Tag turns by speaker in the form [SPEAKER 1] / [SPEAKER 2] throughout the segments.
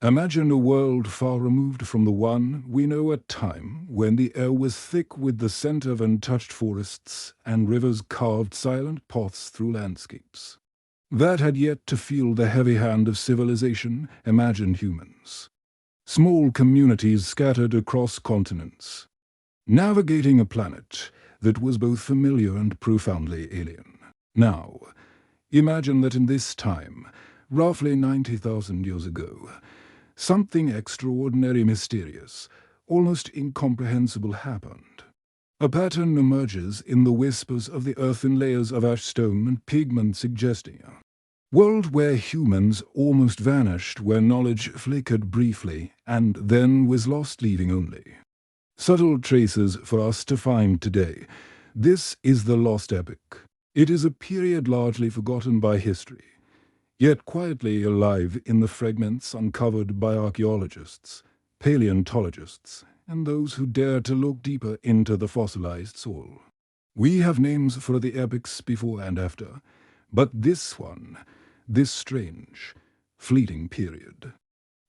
[SPEAKER 1] Imagine a world far removed from the one we know, a time when the air was thick with the scent of untouched forests and rivers carved silent paths through landscapes that had yet to feel the heavy hand of civilization. Imagine humans, small communities scattered across continents, navigating a planet that was both familiar and profoundly alien. Now, imagine that in this time, roughly 90,000 years ago, something extraordinary, mysterious, almost incomprehensible happened. A pattern emerges in the whispers of the earthen layers of ash, stone, and pigment, suggesting a world where humans almost vanished, where knowledge flickered briefly and then was lost, leaving only subtle traces for us to find today. This is the Lost Epoch. It is a period largely forgotten by history, yet quietly alive in the fragments uncovered by archaeologists, paleontologists, and those who dare to look deeper into the fossilized soil. We have names for the epochs before and after, but this one, this strange, fleeting period,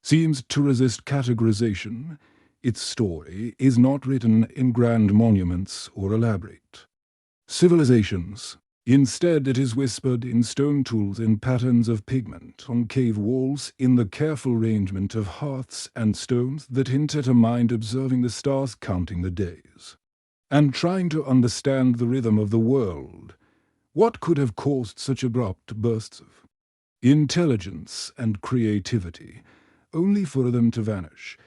[SPEAKER 1] seems to resist categorization. Its story is not written in grand monuments or elaborate civilizations. Instead, it is whispered in stone tools, in patterns of pigment on cave walls, in the careful arrangement of hearths and stones that hint at a mind observing the stars, counting the days, and trying to understand the rhythm of the world. What could have caused such abrupt bursts of intelligence and creativity, only for them to vanish?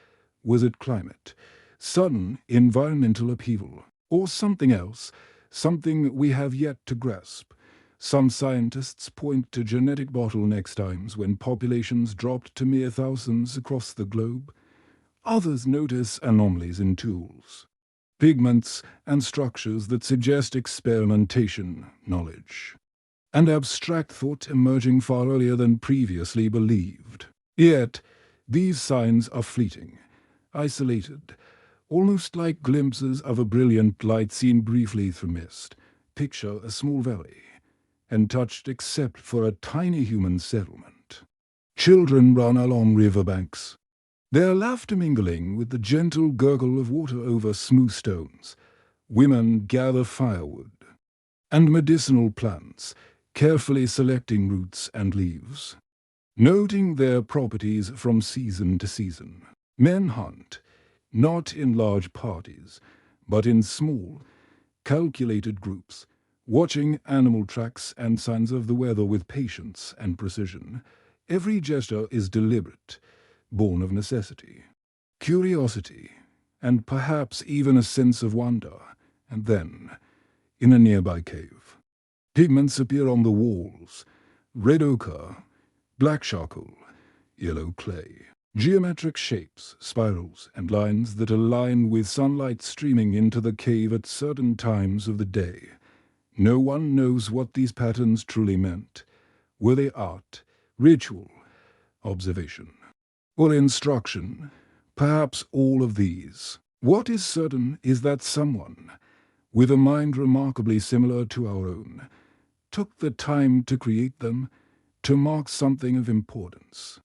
[SPEAKER 1] Was it climate, sudden environmental upheaval, or something else, something we have yet to grasp? Some scientists point to genetic bottlenecks, times when populations dropped to mere thousands across the globe. Others notice anomalies in tools, pigments, and structures that suggest experimentation, knowledge, and abstract thought emerging far earlier than previously believed. Yet, these signs are fleeting, isolated, almost like glimpses of a brilliant light seen briefly through mist. Picture a small valley, untouched except for a tiny human settlement. Children run along riverbanks, their laughter mingling with the gentle gurgle of water over smooth stones. Women gather firewood and medicinal plants, carefully selecting roots and leaves, noting their properties from season to season. Men hunt, not in large parties, but in small, calculated groups, watching animal tracks and signs of the weather with patience and precision. Every gesture is deliberate, born of necessity, curiosity, and perhaps even a sense of wonder. And then, in a nearby cave, pigments appear on the walls: red ochre, black charcoal, yellow clay. Geometric shapes, spirals, and lines that align with sunlight streaming into the cave at certain times of the day. No one knows what these patterns truly meant. Were they art, ritual, observation, or instruction? Perhaps all of these. What is certain is that someone, with a mind remarkably similar to our own, took the time to create them, to mark something of importance,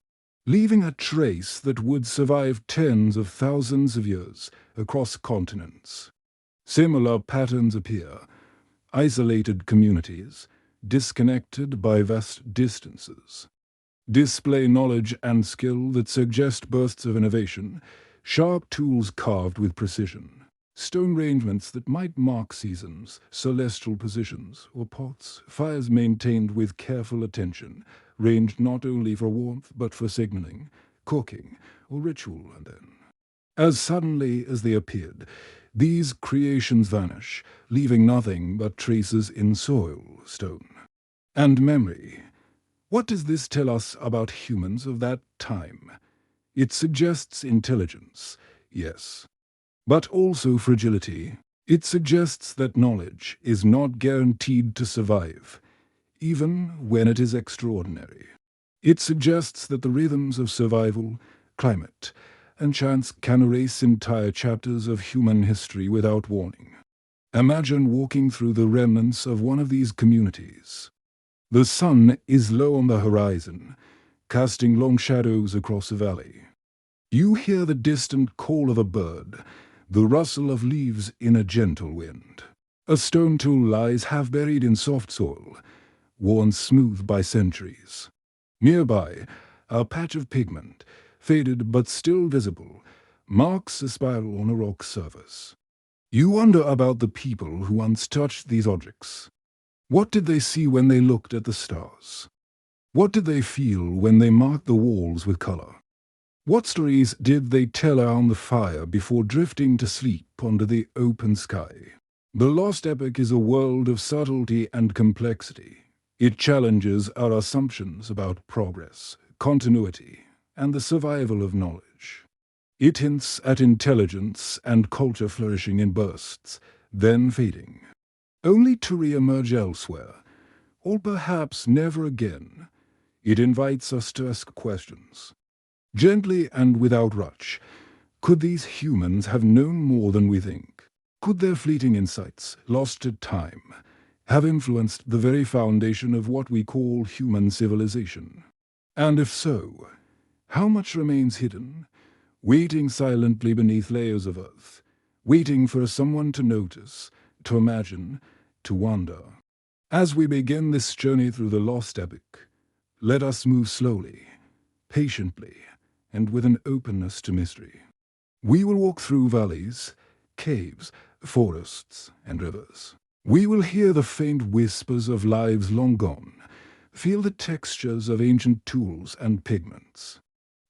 [SPEAKER 1] leaving a trace that would survive tens of thousands of years across continents. Similar patterns appear: isolated communities, disconnected by vast distances, display knowledge and skill that suggest bursts of innovation, sharp tools carved with precision, stone arrangements that might mark seasons, celestial positions, or pots, fires maintained with careful attention, ranged not only for warmth but for signaling, cooking, or ritual. And then, as suddenly as they appeared, these creations vanish, leaving nothing but traces in soil, stone, and memory. What does this tell us about humans of that time? It suggests intelligence, yes, but also fragility. It suggests that knowledge is not guaranteed to survive, even when it is extraordinary. It suggests that the rhythms of survival, climate, and chance can erase entire chapters of human history without warning. Imagine walking through the remnants of one of these communities. The sun is low on the horizon, casting long shadows across the valley. You hear the distant call of a bird, the rustle of leaves in a gentle wind. A stone tool lies half buried in soft soil, worn smooth by centuries. Nearby, a patch of pigment, faded but still visible, marks a spiral on a rock surface. You wonder about the people who once touched these objects. What did they see when they looked at the stars? What did they feel when they marked the walls with color? What stories did they tell around the fire before drifting to sleep under the open sky? The Lost Epoch is a world of subtlety and complexity. It challenges our assumptions about progress, continuity, and the survival of knowledge. It hints at intelligence and culture flourishing in bursts, then fading, only to re-emerge elsewhere, or perhaps never again. It invites us to ask questions. Gently and without rush, could these humans have known more than we think? Could their fleeting insights, lost to time, have influenced the very foundation of what we call human civilization? And if so, how much remains hidden, waiting silently beneath layers of earth, waiting for someone to notice, to imagine, to wonder? As we begin this journey through the Lost Epoch, let us move slowly, patiently, and with an openness to mystery. We will walk through valleys, caves, forests, and rivers. We will hear the faint whispers of lives long gone, feel the textures of ancient tools and pigments,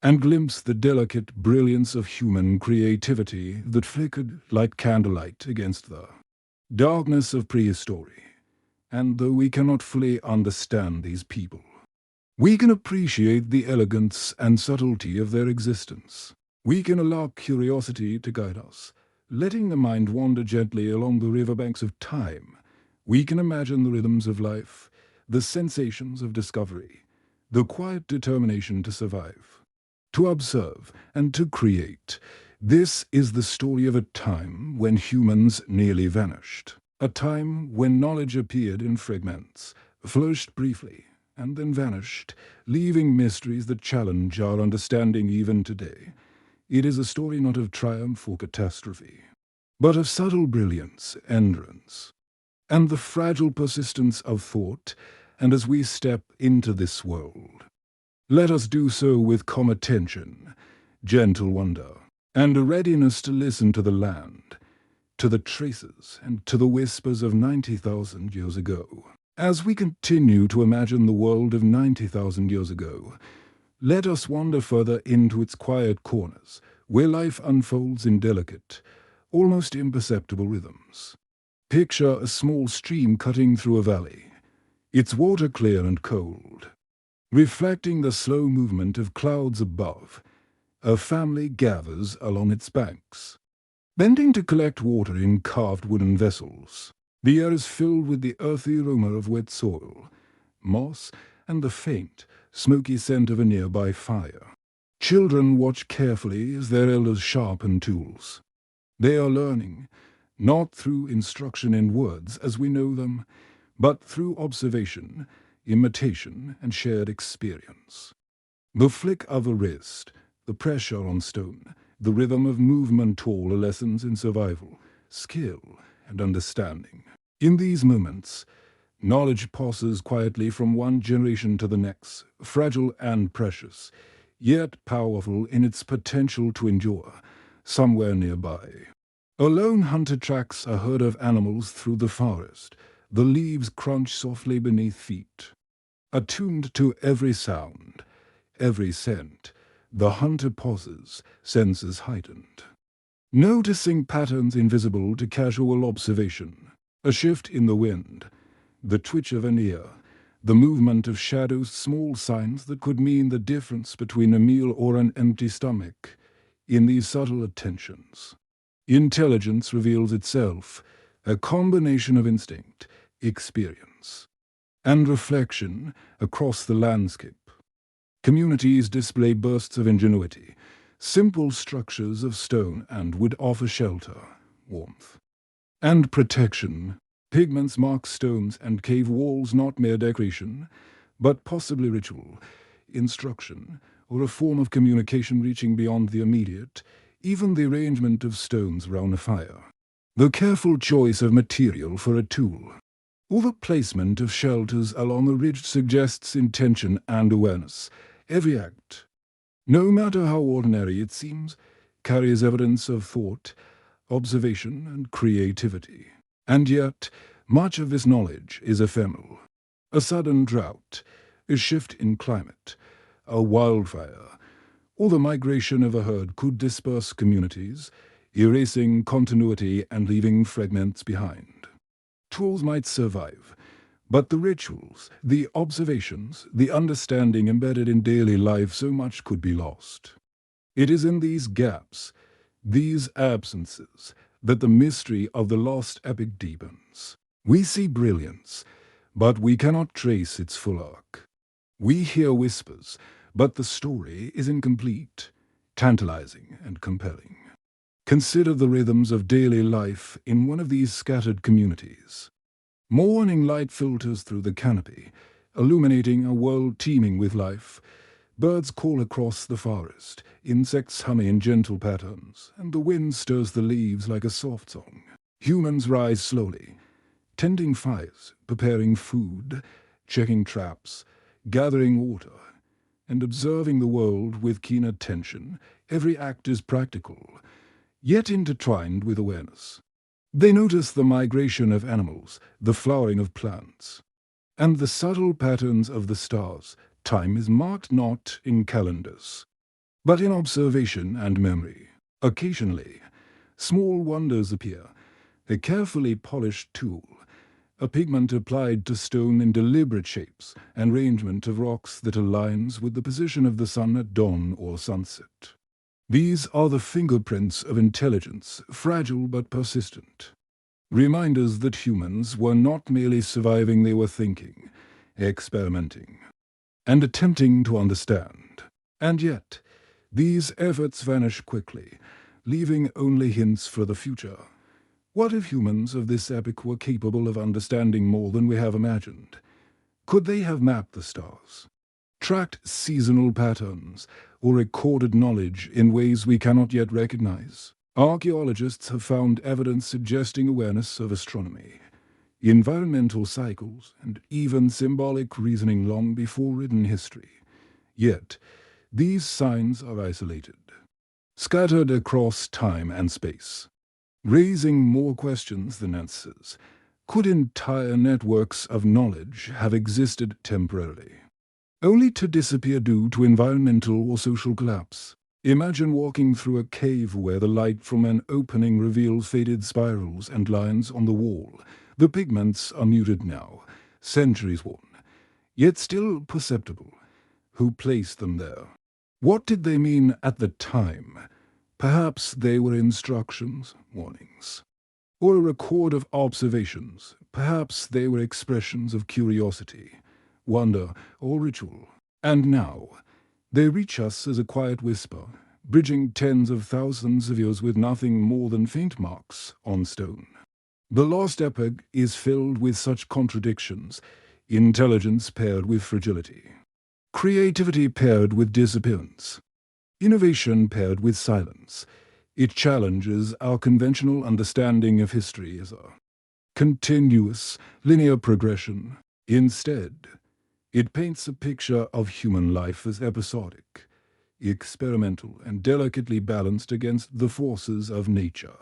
[SPEAKER 1] and glimpse the delicate brilliance of human creativity that flickered like candlelight against the darkness of prehistory. And though we cannot fully understand these people, we can appreciate the elegance and subtlety of their existence. We can allow curiosity to guide us, letting the mind wander gently along the riverbanks of time. We can imagine the rhythms of life, the sensations of discovery, the quiet determination to survive, to observe, and to create. This is the story of a time when humans nearly vanished. A time when knowledge appeared in fragments, flourished briefly, and then vanished, leaving mysteries that challenge our understanding even today. It is a story not of triumph or catastrophe, but of subtle brilliance, endurance, and the fragile persistence of thought. And as we step into this world, let us do so with calm attention, gentle wonder, and a readiness to listen to the land, to the traces, and to the whispers of 90,000 years ago. As we continue to imagine the world of 90,000 years ago, let us wander further into its quiet corners, where life unfolds in delicate, almost imperceptible rhythms. Picture a small stream cutting through a valley, its water clear and cold. Reflecting the slow movement of clouds above, a family gathers along its banks, bending to collect water in carved wooden vessels. The air is filled with the earthy aroma of wet soil, moss, and the faint, smoky scent of a nearby fire. Children watch carefully as their elders sharpen tools. They are learning, not through instruction in words as we know them, but through observation, imitation, and shared experience. The flick of a wrist, the pressure on stone, the rhythm of movement all are lessons in survival, skill, and understanding. In these moments, knowledge passes quietly from one generation to the next, fragile and precious, yet powerful in its potential to endure, somewhere nearby. A lone hunter tracks a herd of animals through the forest. The leaves crunch softly beneath feet. Attuned to every sound, every scent, the hunter pauses, senses heightened, noticing patterns invisible to casual observation. A shift in the wind, the twitch of an ear, the movement of shadows, small signs that could mean the difference between a meal or an empty stomach. In these subtle attentions, intelligence reveals itself, a combination of instinct, experience, and reflection across the landscape. Communities display bursts of ingenuity. Simple structures of stone and wood offer shelter, warmth, and protection. Pigments mark stones and cave walls, not mere decoration, but possibly ritual, instruction, or a form of communication reaching beyond the immediate, even the arrangement of stones around a fire, the careful choice of material for a tool, or the placement of shelters along a ridge suggests intention and awareness. Every act, no matter how ordinary it seems, carries evidence of thought, observation, and creativity. And yet, much of this knowledge is ephemeral. A sudden drought, a shift in climate, a wildfire, or the migration of a herd could disperse communities, erasing continuity and leaving fragments behind. Tools might survive, but the rituals, the observations, the understanding embedded in daily life, so much could be lost. It is in these gaps, these absences, that the mystery of the Lost Epoch deepens. We see brilliance, but we cannot trace its full arc. We hear whispers, but the story is incomplete, tantalizing and compelling. Consider the rhythms of daily life in one of these scattered communities. Morning light filters through the canopy, illuminating a world teeming with life. Birds call across the forest, insects hum in gentle patterns, and the wind stirs the leaves like a soft song. Humans rise slowly, tending fires, preparing food, checking traps, gathering water, and observing the world with keen attention. Every act is practical, yet intertwined with awareness. They notice the migration of animals, the flowering of plants, and the subtle patterns of the stars. Time is marked not in calendars, but in observation and memory. Occasionally, small wonders appear, a carefully polished tool, a pigment applied to stone in deliberate shapes, an arrangement of rocks that aligns with the position of the sun at dawn or sunset. These are the fingerprints of intelligence, fragile but persistent. Reminders that humans were not merely surviving, they were thinking, experimenting, and attempting to understand. And yet, these efforts vanish quickly, leaving only hints for the future. What if humans of this epoch were capable of understanding more than we have imagined? Could they have mapped the stars, tracked seasonal patterns, or recorded knowledge in ways we cannot yet recognize? Archaeologists have found evidence suggesting awareness of astronomy, environmental cycles, and even symbolic reasoning long before written history. Yet, these signs are isolated, scattered across time and space, raising more questions than answers. Could entire networks of knowledge have existed temporarily, only to disappear due to environmental or social collapse? Imagine walking through a cave where the light from an opening reveals faded spirals and lines on the wall. The pigments are muted now, centuries worn, yet still perceptible. Who placed them there? What did they mean at the time? Perhaps they were instructions, warnings, or a record of observations. Perhaps they were expressions of curiosity, wonder, or ritual. And now, they reach us as a quiet whisper, bridging tens of thousands of years with nothing more than faint marks on stone. The Lost Epoch is filled with such contradictions, intelligence paired with fragility, creativity paired with disappearance, innovation paired with silence. It challenges our conventional understanding of history as a continuous, linear progression. Instead, it paints a picture of human life as episodic, experimental, and delicately balanced against the forces of nature.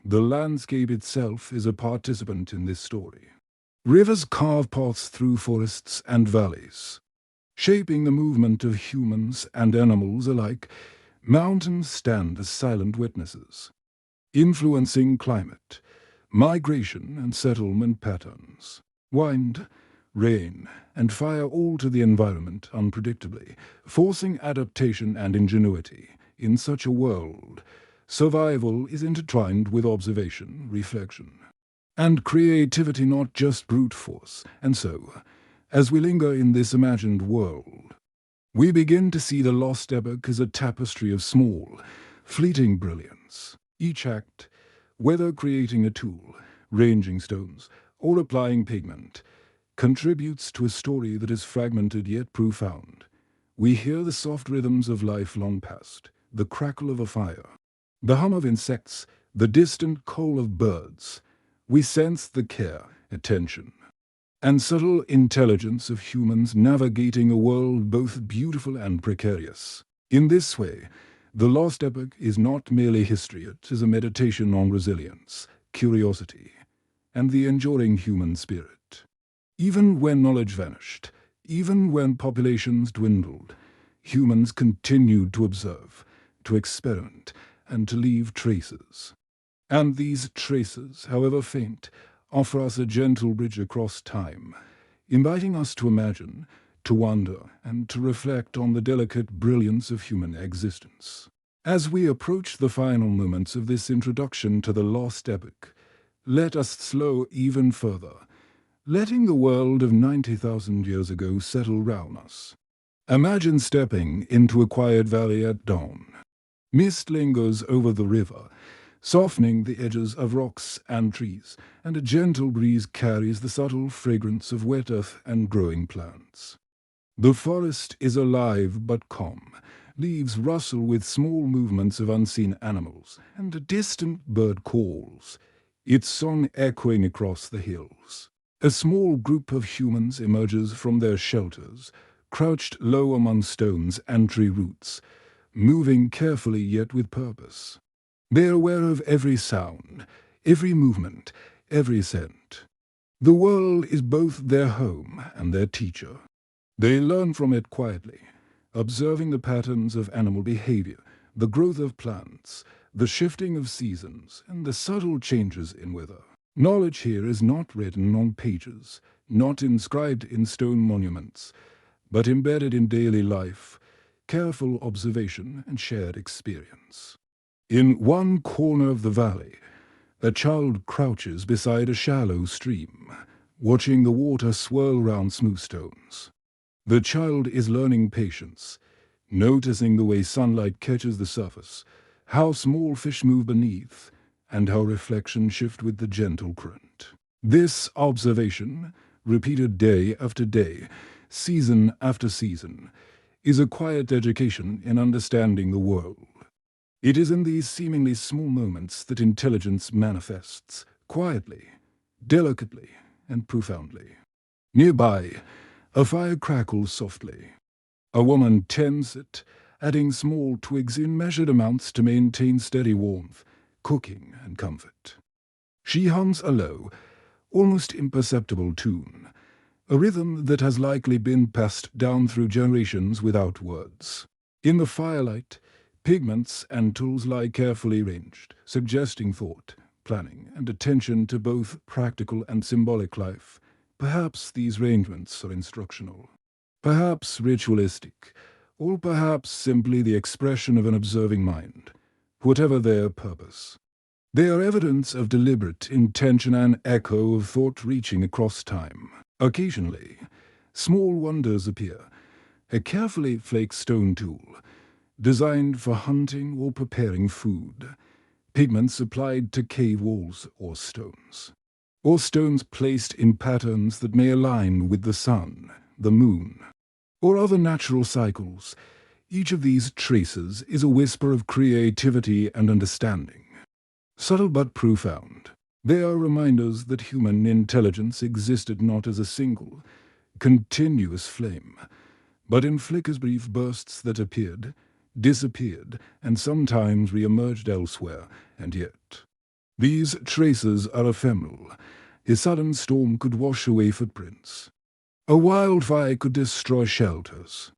[SPEAKER 1] The landscape itself is a participant in this story. Rivers carve paths through forests and valleys, shaping the movement of humans and animals alike. Mountains stand as silent witnesses, influencing climate, migration, and settlement patterns. Wind, rain, and fire alter the environment unpredictably, forcing adaptation and ingenuity. In such a world, survival is intertwined with observation, reflection, and creativity, not just brute force. And so, as we linger in this imagined world, we begin to see the Lost Epoch as a tapestry of small, fleeting brilliance. Each act, whether creating a tool, ranging stones, or applying pigment, contributes to a story that is fragmented yet profound. We hear the soft rhythms of life long past, the crackle of a fire, the hum of insects, the distant call of birds. We sense the care, attention, and subtle intelligence of humans navigating a world both beautiful and precarious. In this way, the Lost Epoch is not merely history, it is a meditation on resilience, curiosity, and the enduring human spirit. Even when knowledge vanished, even when populations dwindled, humans continued to observe, to experiment, and to leave traces. And these traces, however faint, offer us a gentle bridge across time, inviting us to imagine, to wonder, and to reflect on the delicate brilliance of human existence. As we approach the final moments of this introduction to the Lost Epoch, let us slow even further, letting the world of 90,000 years ago settle round us. Imagine stepping into a quiet valley at dawn. Mist lingers over the river, softening the edges of rocks and trees, and a gentle breeze carries the subtle fragrance of wet earth and growing plants. The forest is alive but calm. Leaves rustle with small movements of unseen animals, and a distant bird calls, its song echoing across the hills. A small group of humans emerges from their shelters, crouched low among stones and tree roots, moving carefully yet with purpose. They are aware of every sound, every movement, every scent. The world is both their home and their teacher. They learn from it quietly, observing the patterns of animal behavior, the growth of plants, the shifting of seasons, and the subtle changes in weather. Knowledge here is not written on pages, not inscribed in stone monuments, but embedded in daily life, careful observation, and shared experience. In one corner of the valley, a child crouches beside a shallow stream, watching the water swirl round smooth stones. The child is learning patience, noticing the way sunlight catches the surface, how small fish move beneath, and how reflections shift with the gentle current. This observation, repeated day after day, season after season, is a quiet education in understanding the world. It is in these seemingly small moments that intelligence manifests, quietly, delicately, and profoundly. Nearby, a fire crackles softly. A woman tends it, adding small twigs in measured amounts to maintain steady warmth, cooking, and comfort. She hums a low, almost imperceptible tune, a rhythm that has likely been passed down through generations without words. In the firelight, pigments and tools lie carefully arranged, suggesting thought, planning, and attention to both practical and symbolic life. Perhaps these arrangements are instructional, perhaps ritualistic, or perhaps simply the expression of an observing mind. Whatever their purpose, they are evidence of deliberate intention and echo of thought reaching across time. Occasionally, small wonders appear. A carefully flaked stone tool, designed for hunting or preparing food. Pigments applied to cave walls or stones placed in patterns that may align with the sun, the moon, or other natural cycles. Each of these traces is a whisper of creativity and understanding. Subtle but profound, they are reminders that human intelligence existed not as a single, continuous flame, but in flickers, brief bursts that appeared, disappeared, and sometimes re-emerged elsewhere, and yet these traces are ephemeral. A sudden storm could wash away footprints. A wildfire could destroy shelters.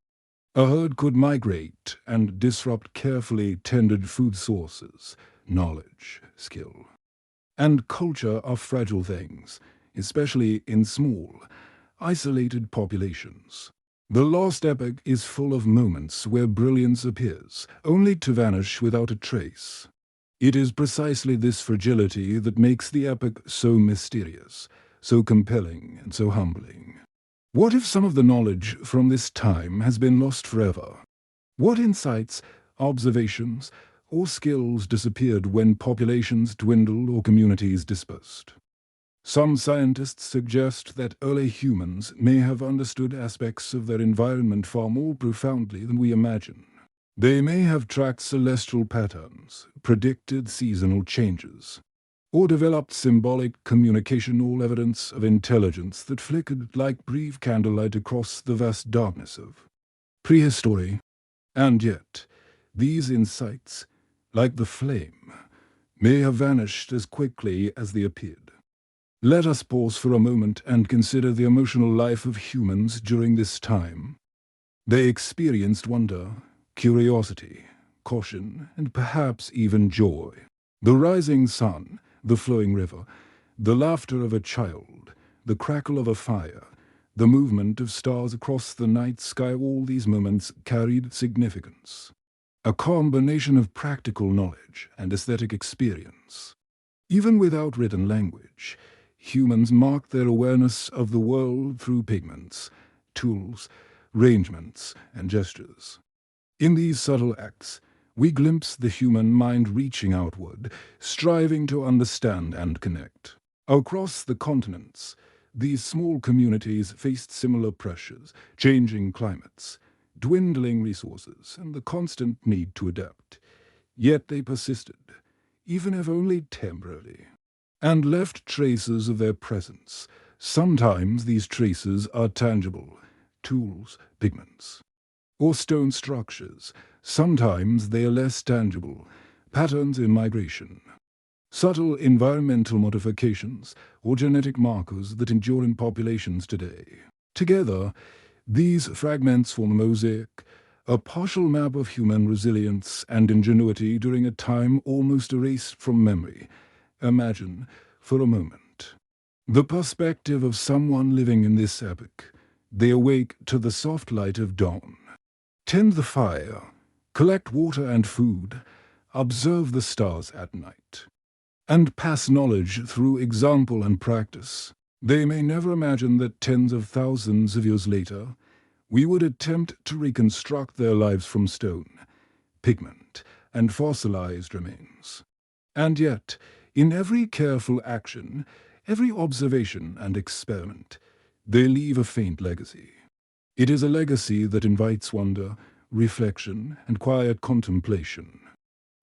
[SPEAKER 1] A herd could migrate and disrupt carefully tended food sources. Knowledge, skill, and culture are fragile things, especially in small, isolated populations. The Lost Epoch is full of moments where brilliance appears, only to vanish without a trace. It is precisely this fragility that makes the epoch so mysterious, so compelling, and so humbling. What if some of the knowledge from this time has been lost forever? What insights, observations, or skills disappeared when populations dwindled or communities dispersed? Some scientists suggest that early humans may have understood aspects of their environment far more profoundly than we imagine. They may have tracked celestial patterns, predicted seasonal changes, or developed symbolic communication, all evidence of intelligence that flickered like brief candlelight across the vast darkness of prehistory. And yet, these insights, like the flame, may have vanished as quickly as they appeared. Let us pause for a moment and consider the emotional life of humans during this time. They experienced wonder, curiosity, caution, and perhaps even joy. The rising sun, the flowing river, the laughter of a child, the crackle of a fire, the movement of stars across the night sky, all these moments carried significance. A combination of practical knowledge and aesthetic experience. Even without written language, humans marked their awareness of the world through pigments, tools, arrangements, and gestures. In these subtle acts, we glimpse the human mind reaching outward, striving to understand and connect. Across the continents, these small communities faced similar pressures, changing climates, dwindling resources, and the constant need to adapt. Yet they persisted, even if only temporarily, and left traces of their presence. Sometimes these traces are tangible, tools, pigments, or stone structures. Sometimes they are less tangible, patterns in migration, subtle environmental modifications, or genetic markers that endure in populations today. Together, these fragments form a mosaic, a partial map of human resilience and ingenuity during a time almost erased from memory. Imagine, for a moment, the perspective of someone living in this epoch. They awake to the soft light of dawn, tend the fire, collect water and food, observe the stars at night, and pass knowledge through example and practice. They may never imagine that tens of thousands of years later, we would attempt to reconstruct their lives from stone, pigment, and fossilized remains. And yet, in every careful action, every observation and experiment, they leave a faint legacy. It is a legacy that invites wonder, reflection, and quiet contemplation.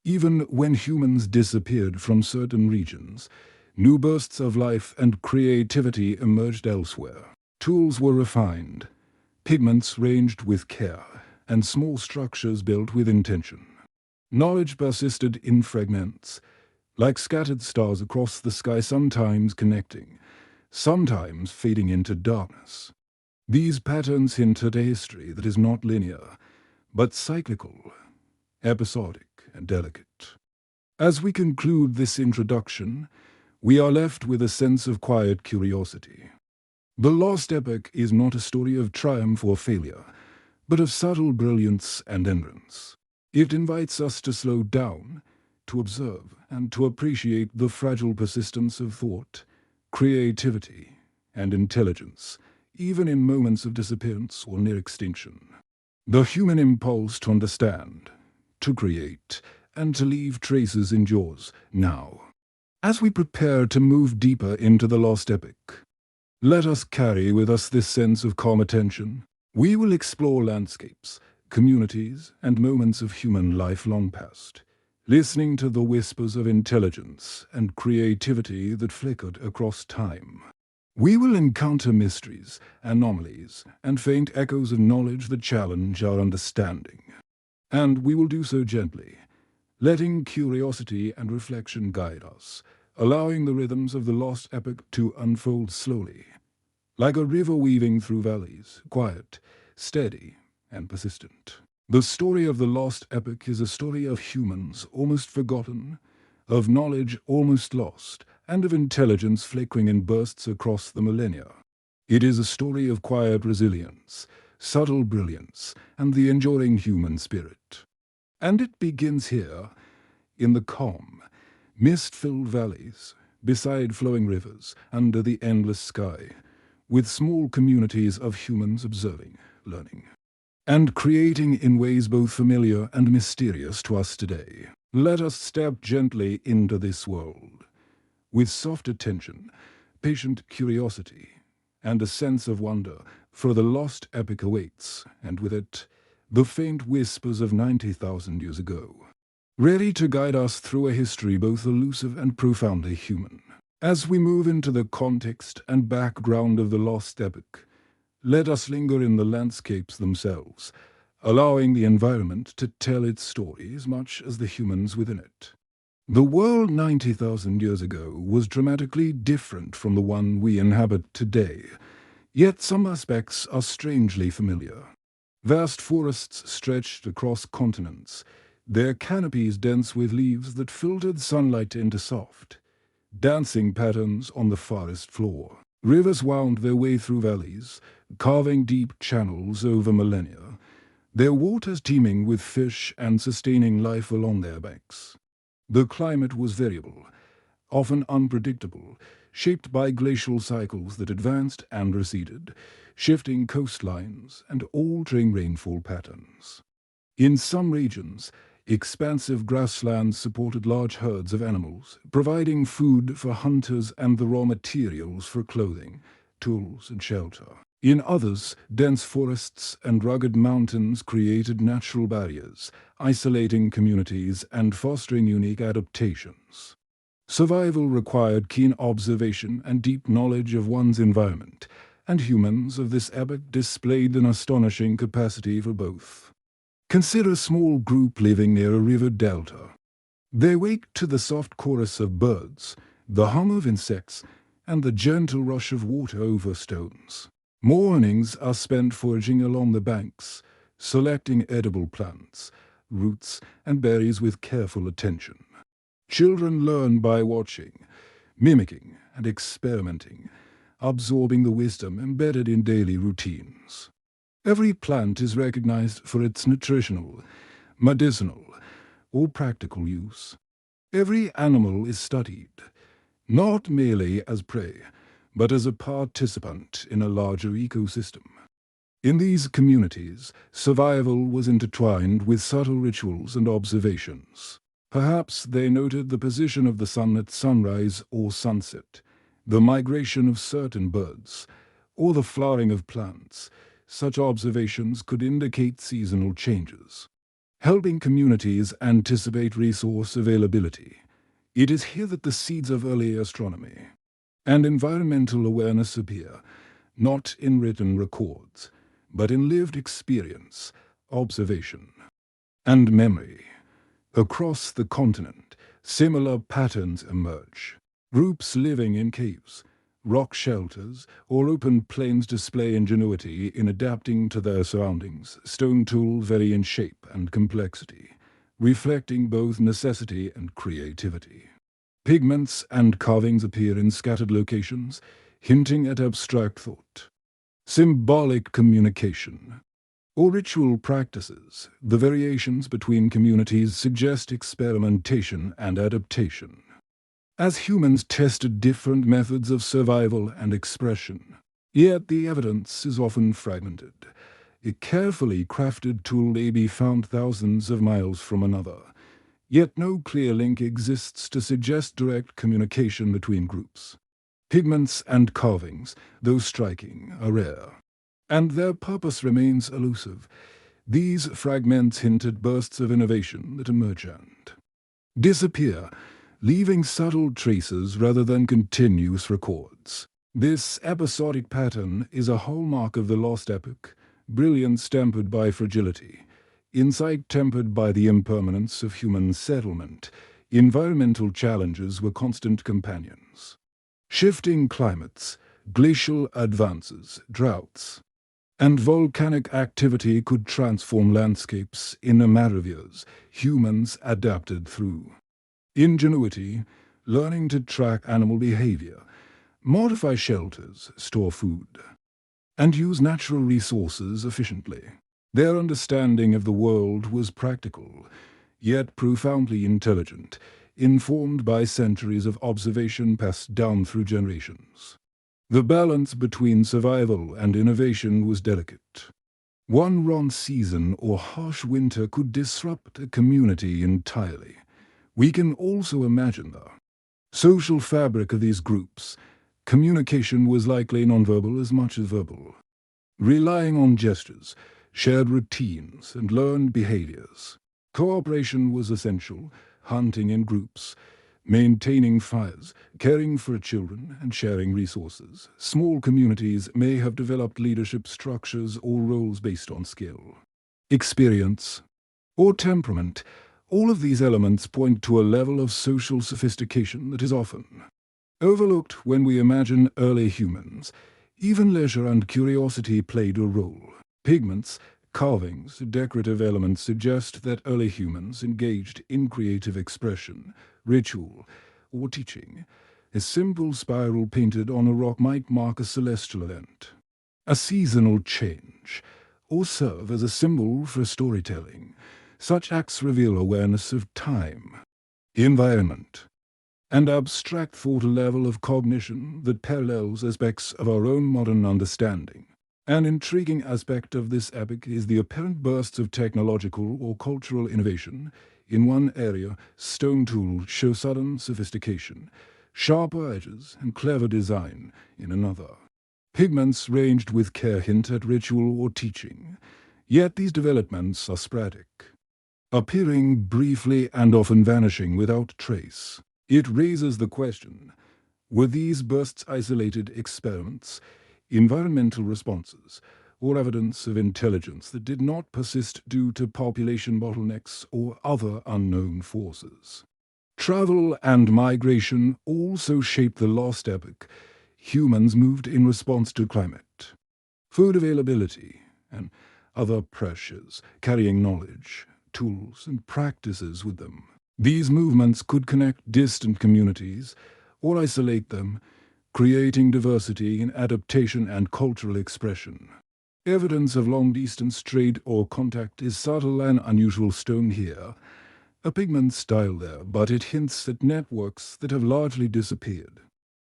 [SPEAKER 1] Even when humans disappeared from certain regions, new bursts of life and creativity emerged elsewhere. Tools were refined, pigments ranged with care, and small structures built with intention. Knowledge persisted in fragments, like scattered stars across the sky, sometimes connecting, sometimes fading into darkness. These patterns hint at a history that is not linear, but cyclical, episodic, and delicate. As we conclude this introduction, we are left with a sense of quiet curiosity. The Lost Epoch is not a story of triumph or failure, but of subtle brilliance and endurance. It invites us to slow down, to observe, and to appreciate the fragile persistence of thought, creativity, and intelligence, even in moments of disappearance or near extinction. The human impulse to understand, to create, and to leave traces endures now. As we prepare to move deeper into the Lost Epoch, let us carry with us this sense of calm attention. We will explore landscapes, communities, and moments of human life long past, listening to the whispers of intelligence and creativity that flickered across time. We will encounter mysteries, anomalies, and faint echoes of knowledge that challenge our understanding. And we will do so gently, letting curiosity and reflection guide us, allowing the rhythms of the Lost Epoch to unfold slowly, like a river weaving through valleys, quiet, steady, and persistent. The story of the Lost Epoch is a story of humans almost forgotten, of knowledge almost lost, and of intelligence flickering in bursts across the millennia. It is a story of quiet resilience, subtle brilliance, and the enduring human spirit. And it begins here, in the calm, mist-filled valleys, beside flowing rivers, under the endless sky, with small communities of humans observing, learning, and creating in ways both familiar and mysterious to us today. Let us step gently into this world, with soft attention, patient curiosity, and a sense of wonder, for the lost epic awaits, and with it, the faint whispers of 90,000 years ago, ready to guide us through a history both elusive and profoundly human. As we move into the context and background of the Lost Epoch, let us linger in the landscapes themselves, allowing the environment to tell its story as much as the humans within it. The world 90,000 years ago was dramatically different from the one we inhabit today, yet some aspects are strangely familiar. Vast forests stretched across continents, their canopies dense with leaves that filtered sunlight into soft, dancing patterns on the forest floor. Rivers wound their way through valleys, carving deep channels over millennia, their waters teeming with fish and sustaining life along their banks. The climate was variable, often unpredictable, shaped by glacial cycles that advanced and receded, shifting coastlines and altering rainfall patterns. In some regions, expansive grasslands supported large herds of animals, providing food for hunters and the raw materials for clothing, tools, and shelter. In others, dense forests and rugged mountains created natural barriers, isolating communities and fostering unique adaptations. Survival required keen observation and deep knowledge of one's environment, and humans of this epoch displayed an astonishing capacity for both. Consider a small group living near a river delta. They wake to the soft chorus of birds, the hum of insects, and the gentle rush of water over stones. Mornings are spent foraging along the banks, selecting edible plants, roots, and berries with careful attention. Children learn by watching, mimicking, and experimenting, absorbing the wisdom embedded in daily routines. Every plant is recognized for its nutritional, medicinal, or practical use. Every animal is studied, not merely as prey, but as a participant in a larger ecosystem. In these communities, survival was intertwined with subtle rituals and observations. Perhaps they noted the position of the sun at sunrise or sunset, the migration of certain birds, or the flowering of plants. Such observations could indicate seasonal changes, helping communities anticipate resource availability. It is here that the seeds of early astronomy and environmental awareness appear, not in written records, but in lived experience, observation, and memory. Across the continent, similar patterns emerge. Groups living in caves, rock shelters, or open plains display ingenuity in adapting to their surroundings. Stone tools vary in shape and complexity, reflecting both necessity and creativity. Pigments and carvings appear in scattered locations, hinting at abstract thought, symbolic communication, or ritual practices. The variations between communities suggest experimentation and adaptation, as humans tested different methods of survival and expression. Yet the evidence is often fragmented. A carefully crafted tool may be found thousands of miles from another, yet no clear link exists to suggest direct communication between groups. Pigments and carvings, though striking, are rare, and their purpose remains elusive. These fragments hint at bursts of innovation that emerge and disappear, leaving subtle traces rather than continuous records. This episodic pattern is a hallmark of the Lost Epoch, brilliance tempered by fragility, insight tempered by the impermanence of human settlement. Environmental challenges were constant companions. Shifting climates, glacial advances, droughts, and volcanic activity could transform landscapes in a matter of years. Humans adapted through ingenuity, learning to track animal behavior, modify shelters, store food, and use natural resources efficiently. Their understanding of the world was practical, yet profoundly intelligent, informed by centuries of observation passed down through generations. The balance between survival and innovation was delicate. One wrong season or harsh winter could disrupt a community entirely. We can also imagine the social fabric of these groups, Communication was likely nonverbal as much as verbal, relying on gestures, shared routines, and learned behaviors. Cooperation was essential, hunting in groups, maintaining fires, caring for children, and sharing resources. Small communities may have developed leadership structures or roles based on skill, experience, or temperament. All of these elements point to a level of social sophistication that is often overlooked when we imagine early humans. Even leisure and curiosity played a role. Pigments, carvings, decorative elements suggest that early humans engaged in creative expression, ritual, or teaching. A simple spiral painted on a rock might mark a celestial event, a seasonal change, or serve as a symbol for storytelling. Such acts reveal awareness of time, environment, and abstract thought, a level of cognition that parallels aspects of our own modern understanding. An intriguing aspect of this epoch is the apparent bursts of technological or cultural innovation. In one area, stone tools show sudden sophistication, sharper edges, and clever design. In another, pigments ranged with care hint at ritual or teaching. Yet these developments are sporadic, appearing briefly and often vanishing without trace. It raises the question, were these bursts isolated experiments, environmental responses, or evidence of intelligence that did not persist due to population bottlenecks or other unknown forces? Travel and migration also shaped the Lost Epoch. Humans moved in response to climate, food availability, and other pressures, carrying knowledge, tools, and practices with them. These movements could connect distant communities or isolate them, creating diversity in adaptation and cultural expression. Evidence of long-distance trade or contact is subtle and unusual. Stone here, a pigment style there, but it hints at networks that have largely disappeared.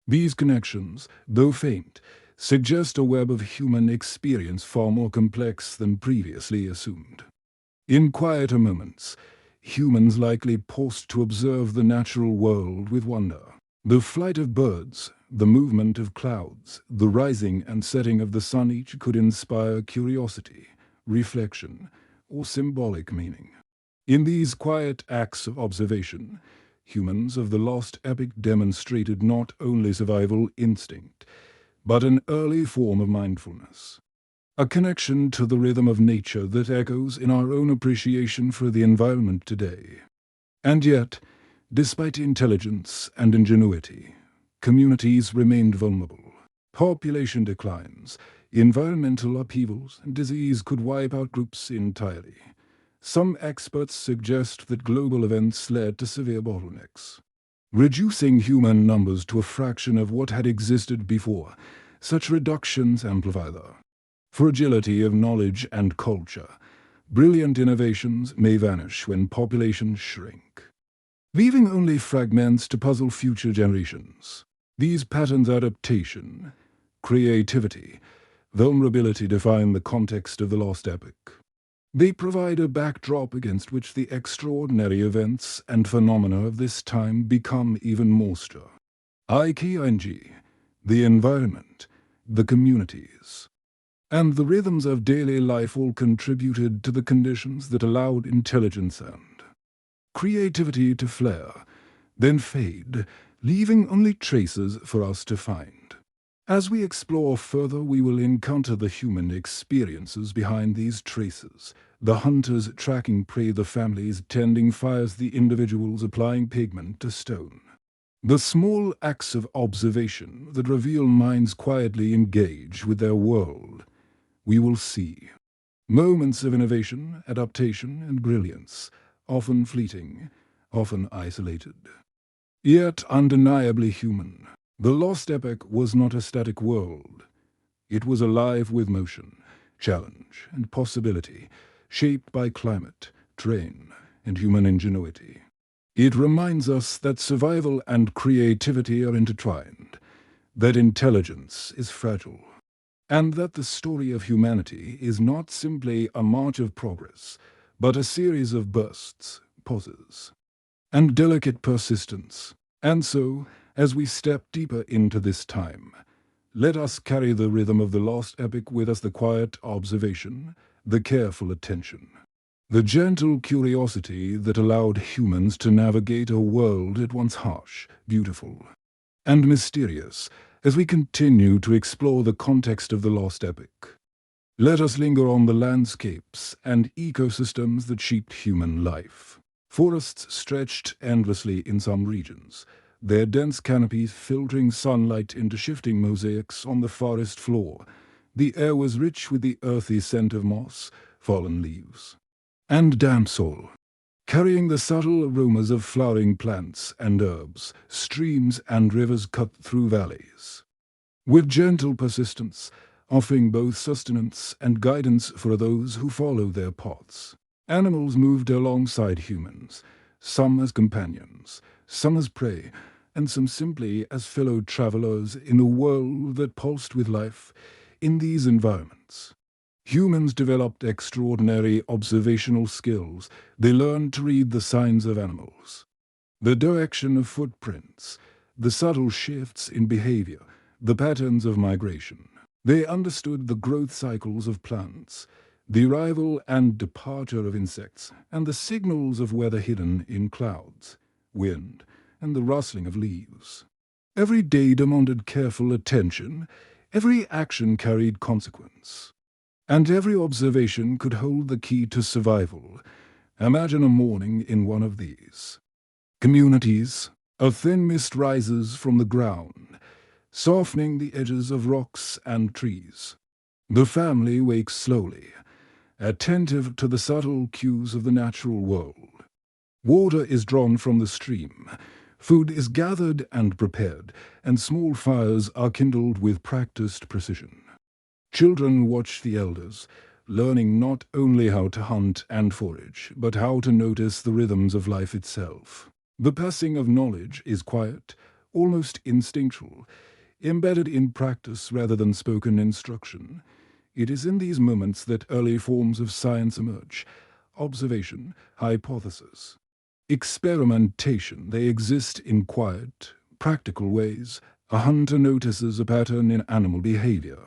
[SPEAKER 1] These connections, though faint, suggest a web of human experience far more complex than previously assumed. In quieter moments, humans likely paused to observe the natural world with wonder. The flight of birds, the movement of clouds, the rising and setting of the sun, each could inspire curiosity, reflection, or symbolic meaning. In these quiet acts of observation, humans of the Lost Epoch demonstrated not only survival instinct, but an early form of mindfulness, a connection to the rhythm of nature that echoes in our own appreciation for the environment today. And yet, despite intelligence and ingenuity, communities remained vulnerable. Population declines, environmental upheavals, and disease could wipe out groups entirely. Some experts suggest that global events led to severe bottlenecks, reducing human numbers to a fraction of what had existed before. Such reductions amplify the fragility of knowledge and culture. Brilliant innovations may vanish when populations shrink, leaving only fragments to puzzle future generations. These patterns, adaptation, creativity, vulnerability, define the context of the Lost Epoch. They provide a backdrop against which the extraordinary events and phenomena of this time become even more stir. IKNG, the environment, the communities, and the rhythms of daily life all contributed to the conditions that allowed intelligence and creativity to flare, then fade, leaving only traces for us to find. As we explore further, we will encounter the human experiences behind these traces, the hunters tracking prey, the families tending fires, the individuals applying pigment to stone. The small acts of observation that reveal minds quietly engage with their world. We will see moments of innovation, adaptation, and brilliance, often fleeting, often isolated, yet undeniably human. The Lost Epoch was not a static world. It was alive with motion, challenge, and possibility, shaped by climate, terrain, and human ingenuity. It reminds us that survival and creativity are intertwined, that intelligence is fragile, and that the story of humanity is not simply a march of progress, but a series of bursts, pauses, and delicate persistence. And so, As we step deeper into this time, let us carry the rhythm of the Lost Epoch with us, the quiet observation, the careful attention, the gentle curiosity that allowed humans to navigate a world at once harsh, beautiful, and mysterious as we continue to explore the context of the Lost Epoch. Let us linger on the landscapes and ecosystems that shaped human life. Forests stretched endlessly in some regions, their dense canopies filtering sunlight into shifting mosaics on the forest floor. The air was rich with the earthy scent of moss, fallen leaves, and damp soil, carrying the subtle aromas of flowering plants and herbs. Streams and rivers cut through valleys, with gentle persistence, offering both sustenance and guidance for those who follow their paths. Animals moved alongside humans, some as companions, some as prey, and some simply as fellow travelers in a world that pulsed with life. In these environments, humans developed extraordinary observational skills. They learned to read the signs of animals, the direction of footprints, the subtle shifts in behavior, the patterns of migration. They understood the growth cycles of plants, the arrival and departure of insects, and the signals of weather hidden in clouds, wind, and the rustling of leaves. Every day demanded careful attention, every action carried consequence, and every observation could hold the key to survival. Imagine a morning in one of these communities. A thin mist rises from the ground, softening the edges of rocks and trees. The family wakes slowly, attentive to the subtle cues of the natural world. Water is drawn from the stream, food is gathered and prepared, and small fires are kindled with practiced precision. Children watch the elders, learning not only how to hunt and forage, but how to notice the rhythms of life itself. The passing of knowledge is quiet, almost instinctual, embedded in practice rather than spoken instruction. It is in these moments that early forms of science emerge: observation, hypothesis, experimentation. They exist in quiet, practical ways. A hunter notices a pattern in animal behavior,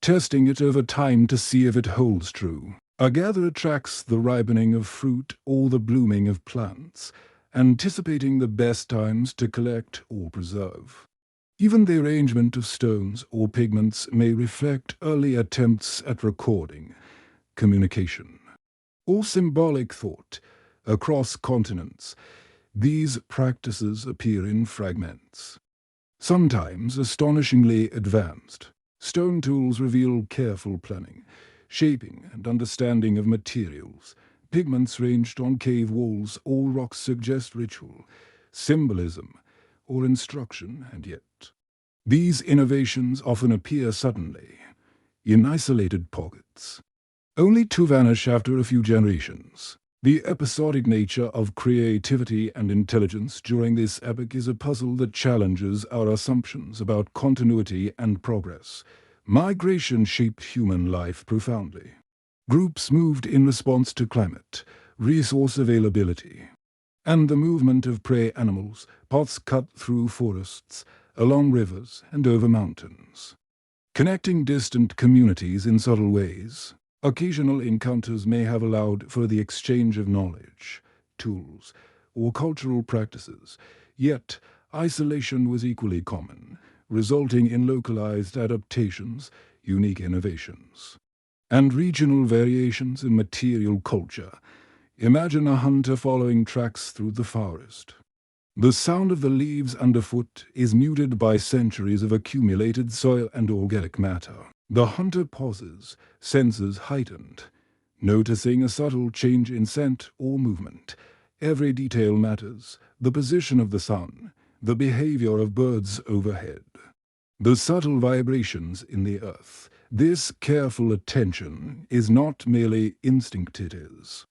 [SPEAKER 1] testing it over time to see if it holds true. A gatherer tracks the ripening of fruit or the blooming of plants, anticipating the best times to collect or preserve. Even the arrangement of stones or pigments may reflect early attempts at recording, communication, or symbolic thought. Across continents, these practices appear in fragments, sometimes astonishingly advanced. Stone tools reveal careful planning, shaping, and understanding of materials. Pigments ranged on cave walls or rocks suggest ritual, symbolism, or instruction, and yet these innovations often appear suddenly, in isolated pockets, only to vanish after a few generations. The episodic nature of creativity and intelligence during this epoch is a puzzle that challenges our assumptions about continuity and progress. Migration shaped human life profoundly. Groups moved in response to climate, resource availability, and the movement of prey animals. Paths cut through forests, along rivers, and over mountains, connecting distant communities in subtle ways. Occasional encounters may have allowed for the exchange of knowledge, tools, or cultural practices, yet isolation was equally common, resulting in localized adaptations, unique innovations, and regional variations in material culture. Imagine a hunter following tracks through the forest. The sound of the leaves underfoot is muted by centuries of accumulated soil and organic matter. The hunter pauses, senses heightened, noticing a subtle change in scent or movement. Every detail matters: the position of the sun, the behavior of birds overhead, the subtle vibrations in the earth. This careful attention is not merely instinct, it is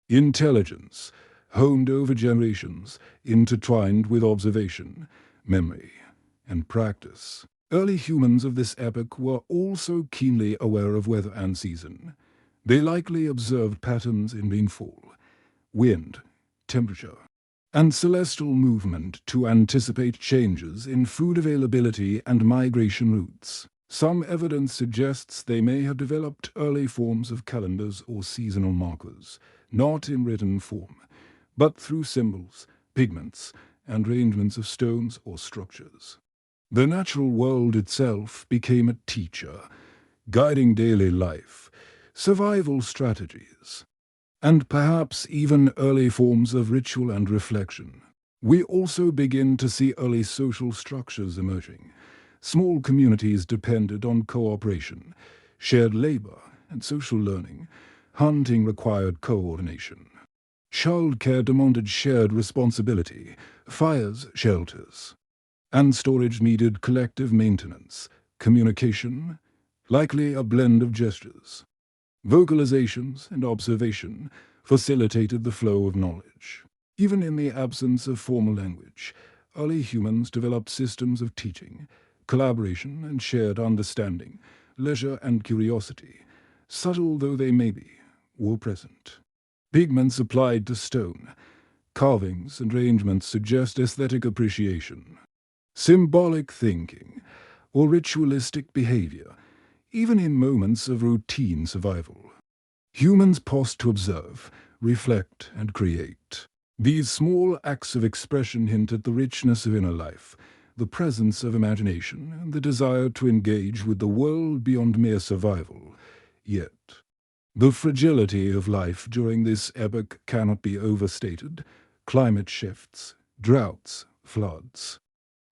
[SPEAKER 1] intelligence, honed over generations, intertwined with observation, memory, and practice. Early humans of this epoch were also keenly aware of weather and season. They likely observed patterns in rainfall, wind, temperature, and celestial movement to anticipate changes in food availability and migration routes. Some evidence suggests they may have developed early forms of calendars or seasonal markers, not in written form, but through symbols, pigments, and arrangements of stones or structures. The natural world itself became a teacher, guiding daily life, survival strategies, and perhaps even early forms of ritual and reflection. We also begin to see early social structures emerging. Small communities depended on cooperation, shared labor, and social learning. Hunting required coordination. Childcare demanded shared responsibility, fires, shelters, and storage needed collective maintenance. Communication, likely a blend of gestures. Vocalizations and observation facilitated the flow of knowledge. Even in the absence of formal language, early humans developed systems of teaching, collaboration and shared understanding. Leisure and curiosity, subtle though they may be, were present. Pigments applied to stone, carvings and arrangements suggest aesthetic appreciation. Symbolic thinking, or ritualistic behavior, even in moments of routine survival. Humans paused to observe, reflect, and create. These small acts of expression hint at the richness of inner life, the presence of imagination, and the desire to engage with the world beyond mere survival. Yet, the fragility of life during this epoch cannot be overstated. Climate shifts, droughts, floods,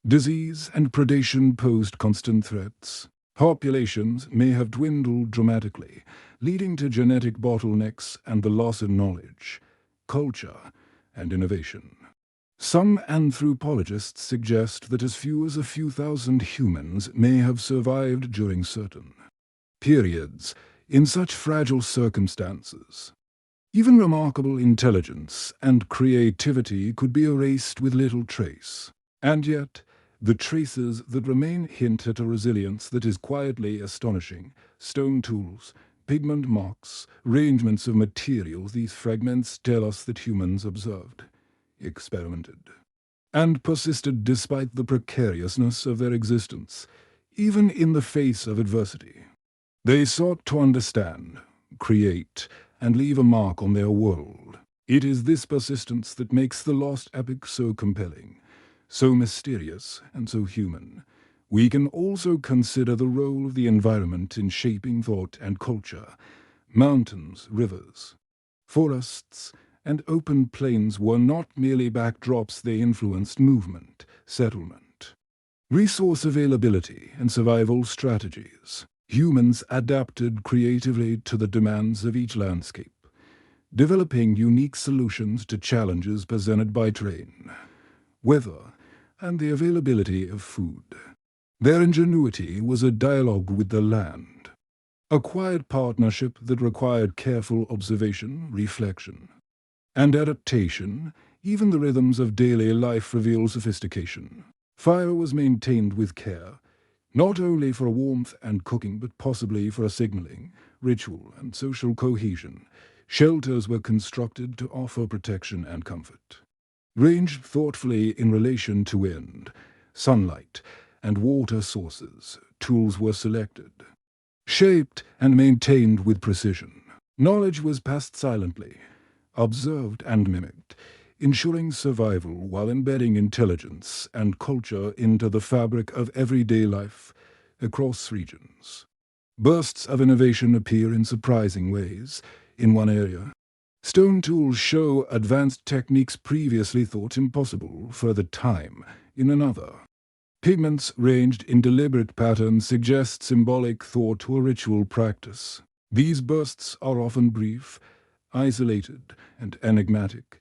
[SPEAKER 1] disease and predation posed constant threats. Populations may have dwindled dramatically, leading to genetic bottlenecks and the loss of knowledge, culture, and innovation. Some anthropologists suggest that as few as a few thousand humans may have survived during certain periods in such fragile circumstances. Even remarkable intelligence and creativity could be erased with little trace. And yet, the traces that remain hint at a resilience that is quietly astonishing. Stone tools, pigment marks, arrangements of materials, these fragments tell us that humans observed, experimented, and persisted despite the precariousness of their existence, even in the face of adversity. They sought to understand, create, and leave a mark on their world. It is this persistence that makes the Lost Epoch so compelling, so mysterious, and so human. We can also consider the role of the environment in shaping thought and culture. Mountains, rivers, forests, and open plains were not merely backdrops, they influenced movement, settlement, resource availability, and survival strategies. Humans adapted creatively to the demands of each landscape, developing unique solutions to challenges presented by terrain, weather, and the availability of food. Their ingenuity was a dialogue with the land, a quiet partnership that required careful observation, reflection, and adaptation. Even the rhythms of daily life reveal sophistication. Fire was maintained with care, not only for warmth and cooking, but possibly for a signaling, ritual, and social cohesion. Shelters were constructed to offer protection and comfort, ranged thoughtfully in relation to wind, sunlight, and water sources. Tools were selected, shaped, and maintained with precision. Knowledge was passed silently, observed and mimicked, ensuring survival while embedding intelligence and culture into the fabric of everyday life across regions. Bursts of innovation appear in surprising ways. In one area, stone tools show advanced techniques previously thought impossible for the time. In another, pigments ranged in deliberate patterns suggest symbolic thought or ritual practice. These bursts are often brief, isolated, and enigmatic,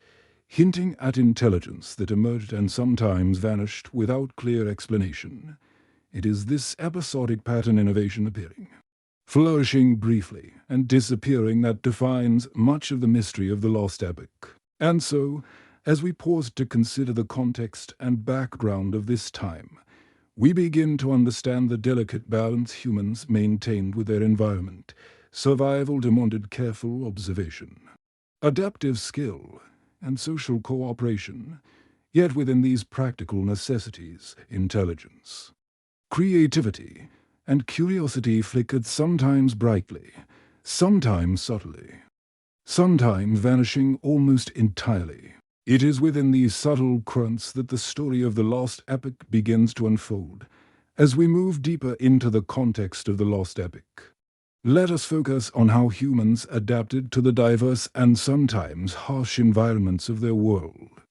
[SPEAKER 1] hinting at intelligence that emerged and sometimes vanished without clear explanation. It is this episodic pattern innovation appearing, flourishing briefly, and disappearing that defines much of the mystery of the Lost Epoch. And so, as we pause to consider the context and background of this time, we begin to understand the delicate balance humans maintained with their environment. Survival demanded careful observation, adaptive skill, and social cooperation, yet within these practical necessities, intelligence, creativity, and curiosity flickered sometimes brightly, sometimes subtly, sometimes vanishing almost entirely. It is within these subtle currents that the story of the Lost Epoch begins to unfold. As we move deeper into the context of the Lost Epoch, let us focus on how humans adapted to the diverse and sometimes harsh environments of their world.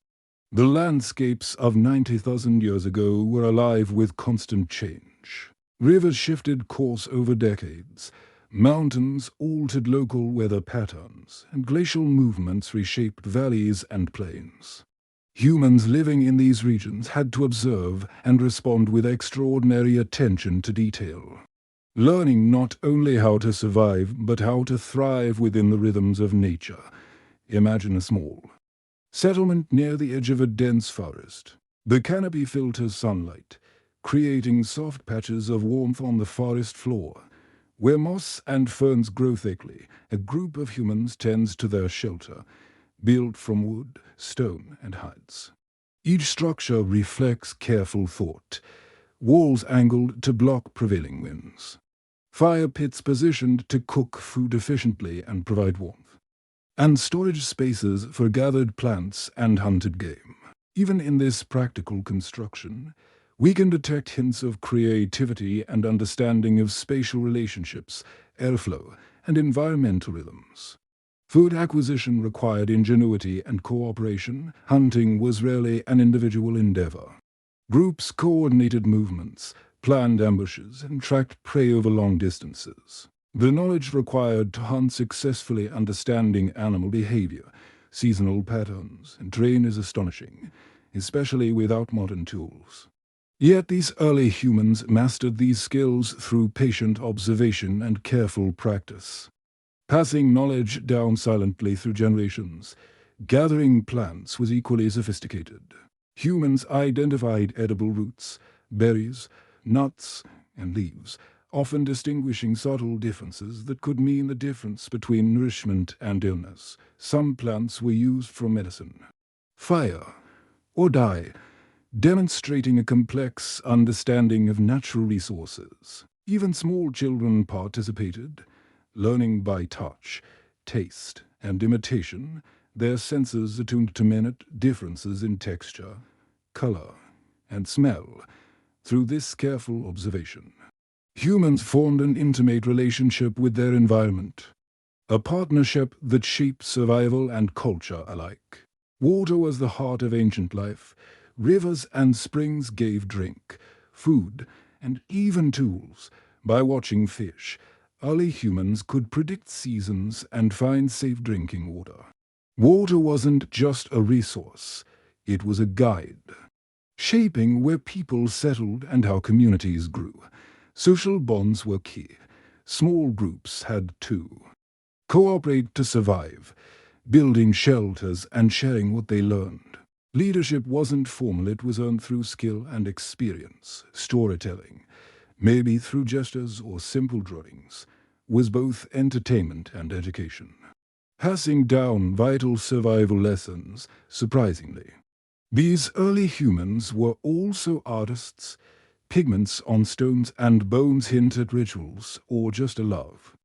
[SPEAKER 1] The landscapes of 90,000 years ago were alive with constant change. Rivers shifted course over decades, mountains altered local weather patterns, and glacial movements reshaped valleys and plains. Humans living in these regions had to observe and respond with extraordinary attention to detail, learning not only how to survive but how to thrive within the rhythms of nature. Imagine a small settlement near the edge of a dense forest. The canopy filters sunlight, creating soft patches of warmth on the forest floor. Where moss and ferns grow thickly, a group of humans tends to their shelter, built from wood, stone, and hides. Each structure reflects careful thought, walls angled to block prevailing winds, fire pits positioned to cook food efficiently and provide warmth, and storage spaces for gathered plants and hunted game. Even in this practical construction, we can detect hints of creativity and understanding of spatial relationships, airflow, and environmental rhythms. Food acquisition required ingenuity and cooperation. Hunting was rarely an individual endeavor. Groups coordinated movements, planned ambushes, and tracked prey over long distances. The knowledge required to hunt successfully, understanding animal behavior, seasonal patterns, and terrain is astonishing, especially without modern tools. Yet these early humans mastered these skills through patient observation and careful practice, passing knowledge down silently through generations. Gathering plants was equally sophisticated. Humans identified edible roots, berries, nuts, and leaves, often distinguishing subtle differences that could mean the difference between nourishment and illness. Some plants were used for medicine, fire, or dye, demonstrating a complex understanding of natural resources. Even small children participated, learning by touch, taste, and imitation, their senses attuned to minute differences in texture, color, and smell. Through this careful observation, humans formed an intimate relationship with their environment, a partnership that shaped survival and culture alike. Water was the heart of ancient life. Rivers and springs gave drink, food, and even tools. By watching fish, early humans could predict seasons and find safe drinking water. Water wasn't just a resource, it was a guide, shaping where people settled and how communities grew. Social bonds were key. Small groups had to cooperate to survive, building shelters and sharing what they learned. Leadership wasn't formal, it was earned through skill and experience. Storytelling, maybe through gestures or simple drawings, was both entertainment and education, passing down vital survival lessons. Surprisingly, these early humans were also artists. Pigments on stones and bones hint at rituals or just a love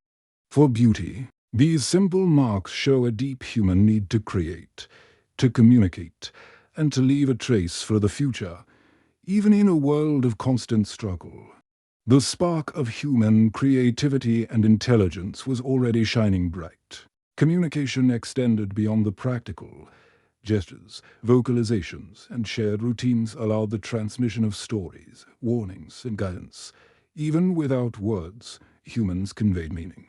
[SPEAKER 1] for beauty. These simple marks show a deep human need to create, to communicate, and to leave a trace for the future, even in a world of constant struggle. The spark of human creativity and intelligence was already shining bright. Communication extended beyond the practical. Gestures, vocalizations, and shared routines allowed the transmission of stories, warnings, and guidance. Even without words, humans conveyed meaning,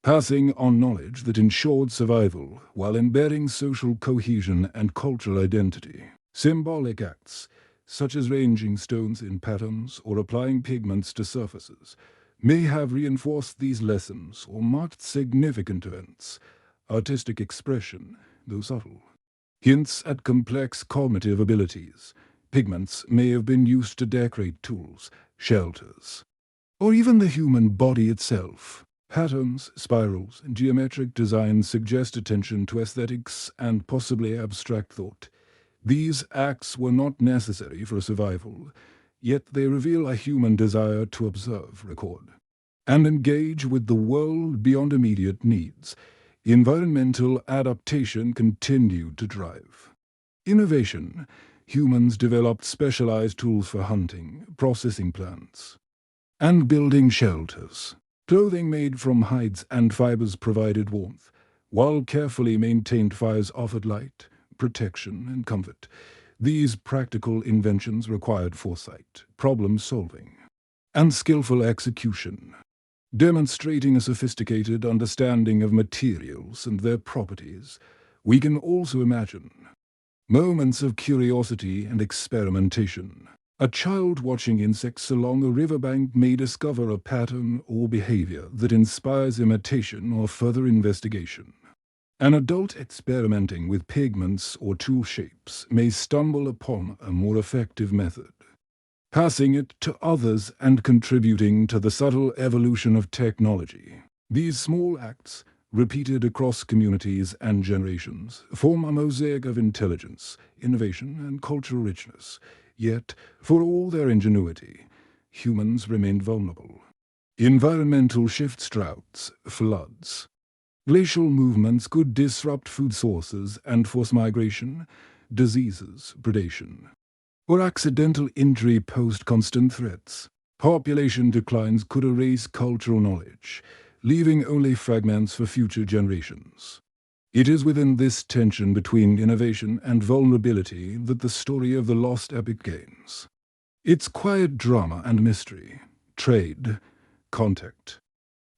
[SPEAKER 1] passing on knowledge that ensured survival while embedding social cohesion and cultural identity. Symbolic acts, such as arranging stones in patterns or applying pigments to surfaces, may have reinforced these lessons or marked significant events. Artistic expression, though subtle, hints at complex cognitive abilities. Pigments may have been used to decorate tools, shelters, or even the human body itself. Patterns, spirals, and geometric designs suggest attention to aesthetics and possibly abstract thought. These acts were not necessary for survival, yet they reveal a human desire to observe, record, and engage with the world beyond immediate needs. Environmental adaptation continued to drive innovation. Humans developed specialized tools for hunting, processing plants, and building shelters. Clothing made from hides and fibers provided warmth, while carefully maintained fires offered light, protection, and comfort. These practical inventions required foresight, problem-solving, and skillful execution, demonstrating a sophisticated understanding of materials and their properties. We can also imagine moments of curiosity and experimentation. A child watching insects along a riverbank may discover a pattern or behavior that inspires imitation or further investigation. An adult experimenting with pigments or tool shapes may stumble upon a more effective method, passing it to others and contributing to the subtle evolution of technology. These small acts, repeated across communities and generations, form a mosaic of intelligence, innovation, and cultural richness. Yet, for all their ingenuity, humans remained vulnerable. Environmental shifts, droughts, floods, glacial movements could disrupt food sources and force migration. Diseases, predation, or accidental injury posed constant threats. Population declines could erase cultural knowledge, leaving only fragments for future generations. It is within this tension between innovation and vulnerability that the story of the Lost Epoch gains its quiet drama and mystery. Trade, contact,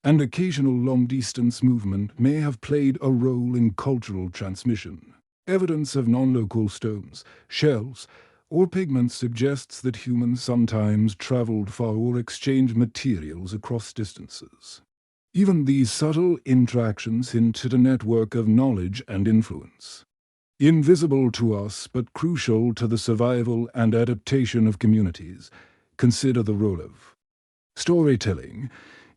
[SPEAKER 1] and occasional long-distance movement may have played a role in cultural transmission. Evidence of non-local stones, shells, or pigments suggests that humans sometimes traveled far or exchanged materials across distances. Even these subtle interactions hint at a network of knowledge and influence, invisible to us but crucial to the survival and adaptation of communities. Consider the role of storytelling,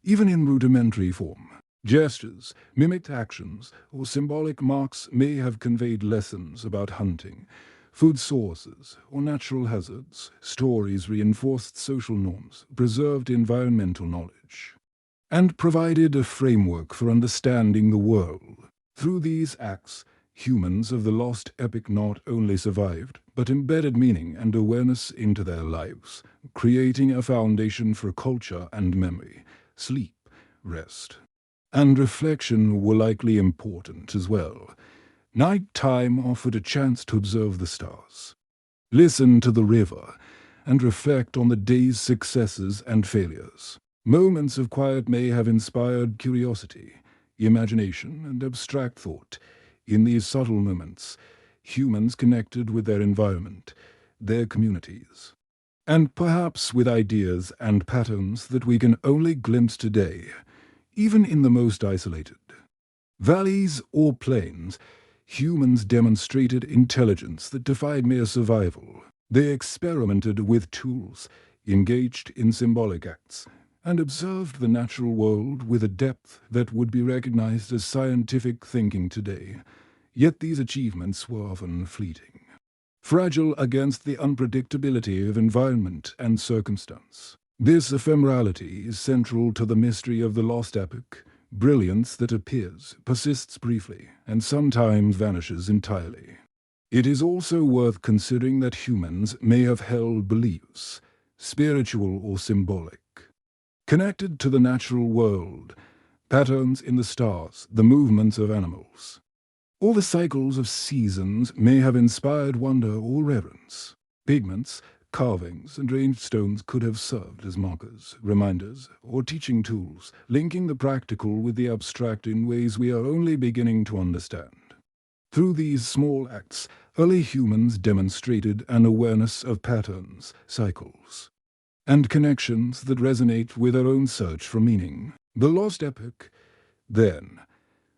[SPEAKER 1] even in rudimentary form. Gestures, mimicked actions, or symbolic marks may have conveyed lessons about hunting, food sources, or natural hazards. Stories reinforced social norms, preserved environmental knowledge, and provided a framework for understanding the world. Through these acts, humans of the Lost Epoch not only survived, but embedded meaning and awareness into their lives, creating a foundation for culture and memory. Sleep, rest, and reflection were likely important as well. Nighttime offered a chance to observe the stars, listen to the river, and reflect on the day's successes and failures. Moments of quiet may have inspired curiosity, imagination, and abstract thought. In these subtle moments, humans connected with their environment, their communities, and perhaps with ideas and patterns that we can only glimpse today, even in the most isolated valleys or plains. Humans demonstrated intelligence that defied mere survival. They experimented with tools, engaged in symbolic acts, and observed the natural world with a depth that would be recognized as scientific thinking today. Yet these achievements were often fleeting, fragile against the unpredictability of environment and circumstance. This ephemerality is central to the mystery of the Lost Epoch. Brilliance that appears, persists briefly, and sometimes vanishes entirely. It is also worth considering that humans may have held beliefs, spiritual or symbolic, connected to the natural world, patterns in the stars, the movements of animals, or the cycles of seasons may have inspired wonder or reverence. Pigments, carvings, and ranged stones could have served as markers, reminders, or teaching tools, linking the practical with the abstract in ways we are only beginning to understand. Through these small acts, early humans demonstrated an awareness of patterns, cycles, and connections that resonate with our own search for meaning. The Lost Epoch, then,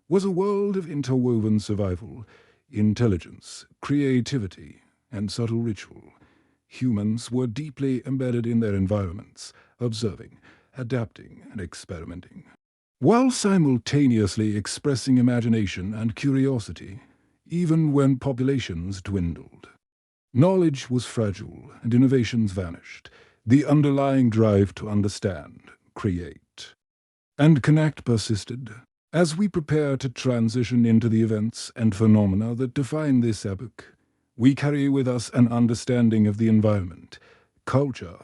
[SPEAKER 1] was a world of interwoven survival, intelligence, creativity, and subtle ritual. Humans were deeply embedded in their environments, observing, adapting, and experimenting. while simultaneously expressing imagination and curiosity, even when populations dwindled. Knowledge was fragile and innovations vanished. The underlying drive to understand, create, and connect persisted. As we prepare to transition into the events and phenomena that define this epoch, we carry with us an understanding of the environment, culture,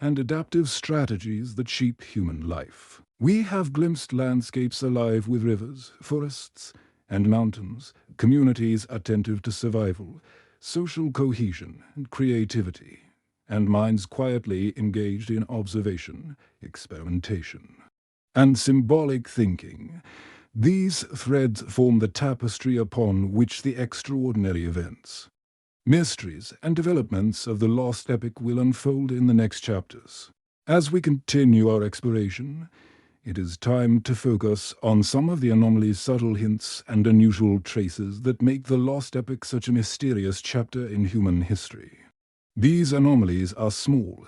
[SPEAKER 1] and adaptive strategies that shape human life. We have glimpsed landscapes alive with rivers, forests, and mountains, communities attentive to survival, social cohesion and creativity, and minds quietly engaged in observation, experimentation, and symbolic thinking. These threads form the tapestry upon which the extraordinary events, mysteries, and developments of the Lost Epoch will unfold in the next chapters. As we continue our exploration, it is time to focus on some of the anomalys, subtle hints, and unusual traces that make the Lost Epoch such a mysterious chapter in human history. These anomalies are small,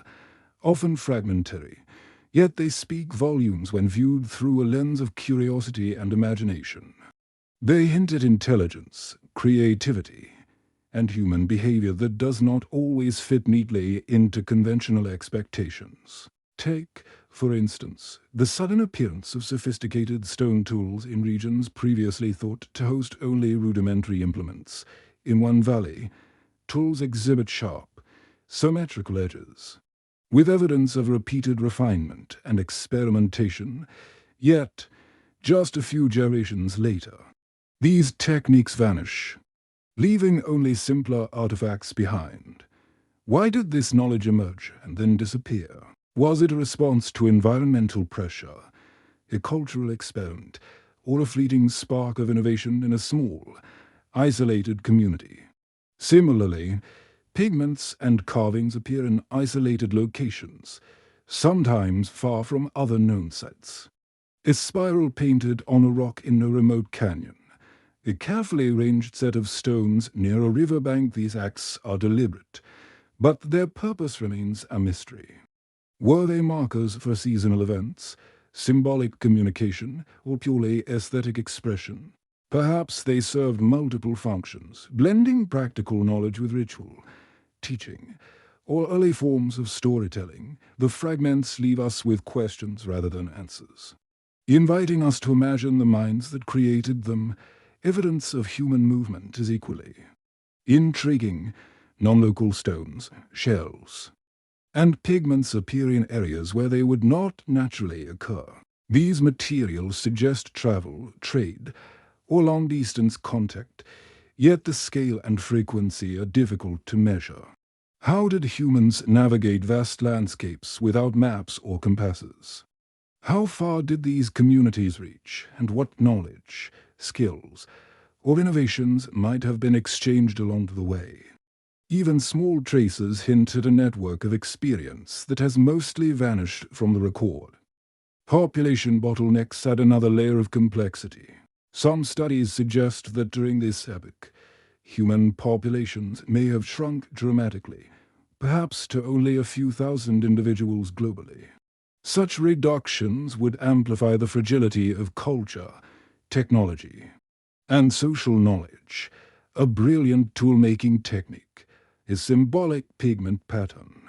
[SPEAKER 1] often fragmentary, yet they speak volumes when viewed through a lens of curiosity and imagination. They hint at intelligence, creativity, and human behavior that does not always fit neatly into conventional expectations. Take, for instance, the sudden appearance of sophisticated stone tools in regions previously thought to host only rudimentary implements. In one valley, tools exhibit sharp, symmetrical edges, with evidence of repeated refinement and experimentation, yet, just a few generations later, these techniques vanish, leaving only simpler artifacts behind. Why did this knowledge emerge and then disappear? Was it a response to environmental pressure, a cultural experiment, or a fleeting spark of innovation in a small, isolated community? Similarly, pigments and carvings appear in isolated locations, sometimes far from other known sites. A spiral painted on a rock in a remote canyon, a carefully arranged set of stones near a riverbank. These acts are deliberate, but their purpose remains a mystery. Were they markers for seasonal events, symbolic communication, or purely aesthetic expression? Perhaps they served multiple functions, blending practical knowledge with ritual, teaching, or early forms of storytelling. The fragments leave us with questions rather than answers, inviting us to imagine the minds that created them. Evidence of human movement is equally intriguing. Non-local stones, shells, and pigments appear in areas where they would not naturally occur. These materials suggest travel, trade, or long-distance contact, yet the scale and frequency are difficult to measure. How did humans navigate vast landscapes without maps or compasses? How far did these communities reach, and what knowledge, skills, or innovations might have been exchanged along the way? Even small traces hint at a network of experience that has mostly vanished from the record. Population bottlenecks add another layer of complexity. Some studies suggest that during this epoch, human populations may have shrunk dramatically, perhaps to only a few thousand individuals globally. Such reductions would amplify the fragility of culture, technology, and social knowledge. A brilliant tool-making technique, a symbolic pigment pattern,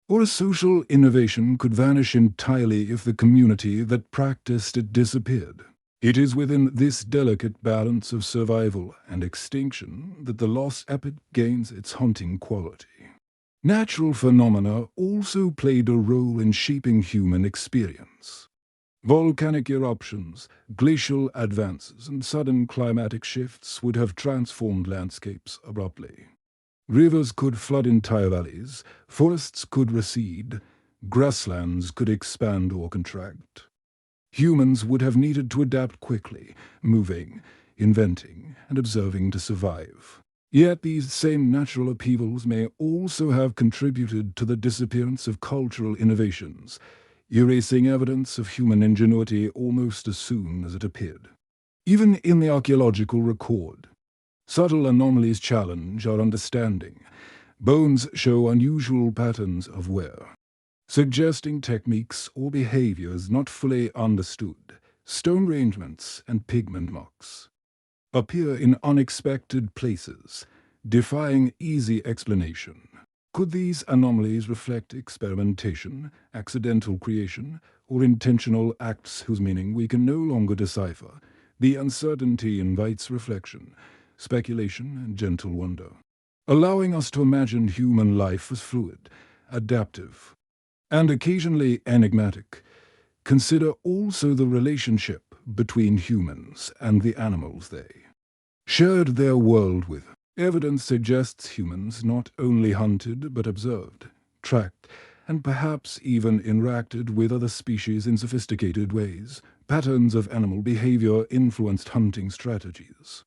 [SPEAKER 1] or a social innovation could vanish entirely if the community that practiced it disappeared. It is within this delicate balance of survival and extinction that the Lost Epoch gains its haunting quality. Natural phenomena also played a role in shaping human experience. Volcanic eruptions, glacial advances, and sudden climatic shifts would have transformed landscapes abruptly. Rivers could flood entire valleys, forests could recede, grasslands could expand or contract. Humans would have needed to adapt quickly, moving, inventing, and observing to survive. Yet these same natural upheavals may also have contributed to the disappearance of cultural innovations, erasing evidence of human ingenuity almost as soon as it appeared. Even in the archaeological record, subtle anomalies challenge our understanding. Bones show unusual patterns of wear, suggesting techniques or behaviors not fully understood. Stone rangements and pigment marks appear in unexpected places, defying easy explanation. Could these anomalies reflect experimentation, accidental creation, or intentional acts whose meaning we can no longer decipher? The uncertainty invites reflection, speculation, and gentle wonder, allowing us to imagine human life as fluid, adaptive, and occasionally enigmatic. Consider also the relationship between humans and the animals they shared their world with. Evidence suggests humans not only hunted but observed, tracked, and perhaps even interacted with other species in sophisticated ways. Patterns of animal behavior influenced hunting strategies,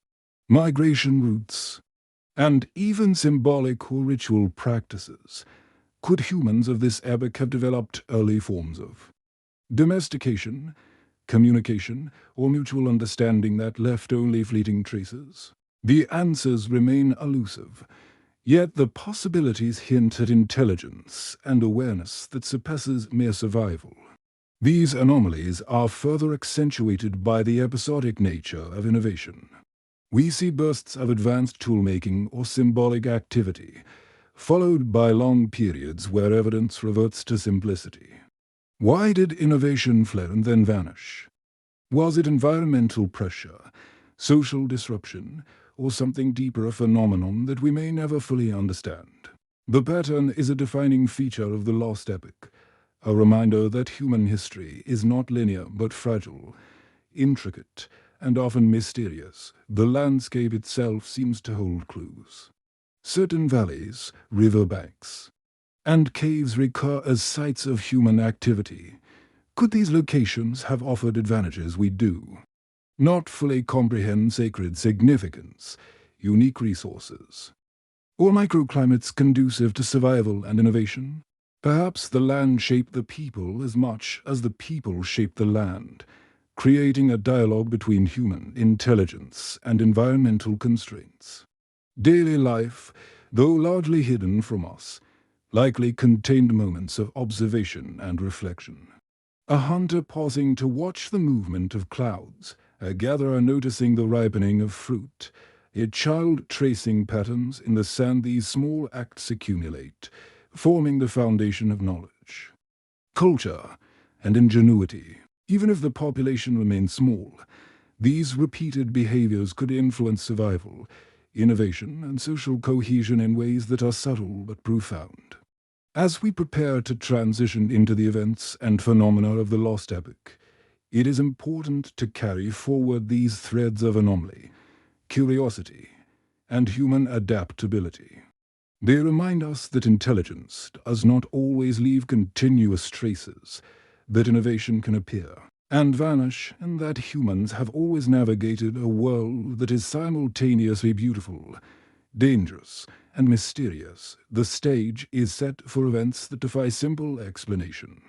[SPEAKER 1] migration routes, and even symbolic or ritual practices. Could humans of this epoch have developed early forms of domestication, communication, or mutual understanding that left only fleeting traces? The answers remain elusive, yet the possibilities hint at intelligence and awareness that surpasses mere survival. These anomalies are further accentuated by the episodic nature of innovation. We see bursts of advanced toolmaking or symbolic activity, followed by long periods where evidence reverts to simplicity. Why did innovation flare and then vanish? Was it environmental pressure, social disruption, or something deeper, a phenomenon that we may never fully understand? The pattern is a defining feature of the Lost Epoch, a reminder that human history is not linear but fragile, intricate, and often mysterious. The landscape itself seems to hold clues. Certain valleys, river banks, and caves recur as sites of human activity. Could these locations have offered advantages we do not fully comprehend? Sacred significance, unique resources, or microclimates conducive to survival and innovation? Perhaps the land shaped the people as much as the people shaped the land, creating a dialogue between human intelligence and environmental constraints. Daily life, though largely hidden from us, likely contained moments of observation and reflection. A hunter pausing to watch the movement of clouds, a gatherer noticing the ripening of fruit, a child tracing patterns in the sand. These small acts accumulate, forming the foundation of knowledge, culture, and ingenuity. Even if the population remains small, these repeated behaviors could influence survival, innovation, and social cohesion in ways that are subtle but profound. As we prepare to transition into the events and phenomena of the Lost Epoch, it is important to carry forward these threads of anomaly, curiosity, and human adaptability. They remind us that intelligence does not always leave continuous traces, that innovation can appear and vanish, and that humans have always navigated a world that is simultaneously beautiful, dangerous, and mysterious. The stage is set for events that defy simple explanation,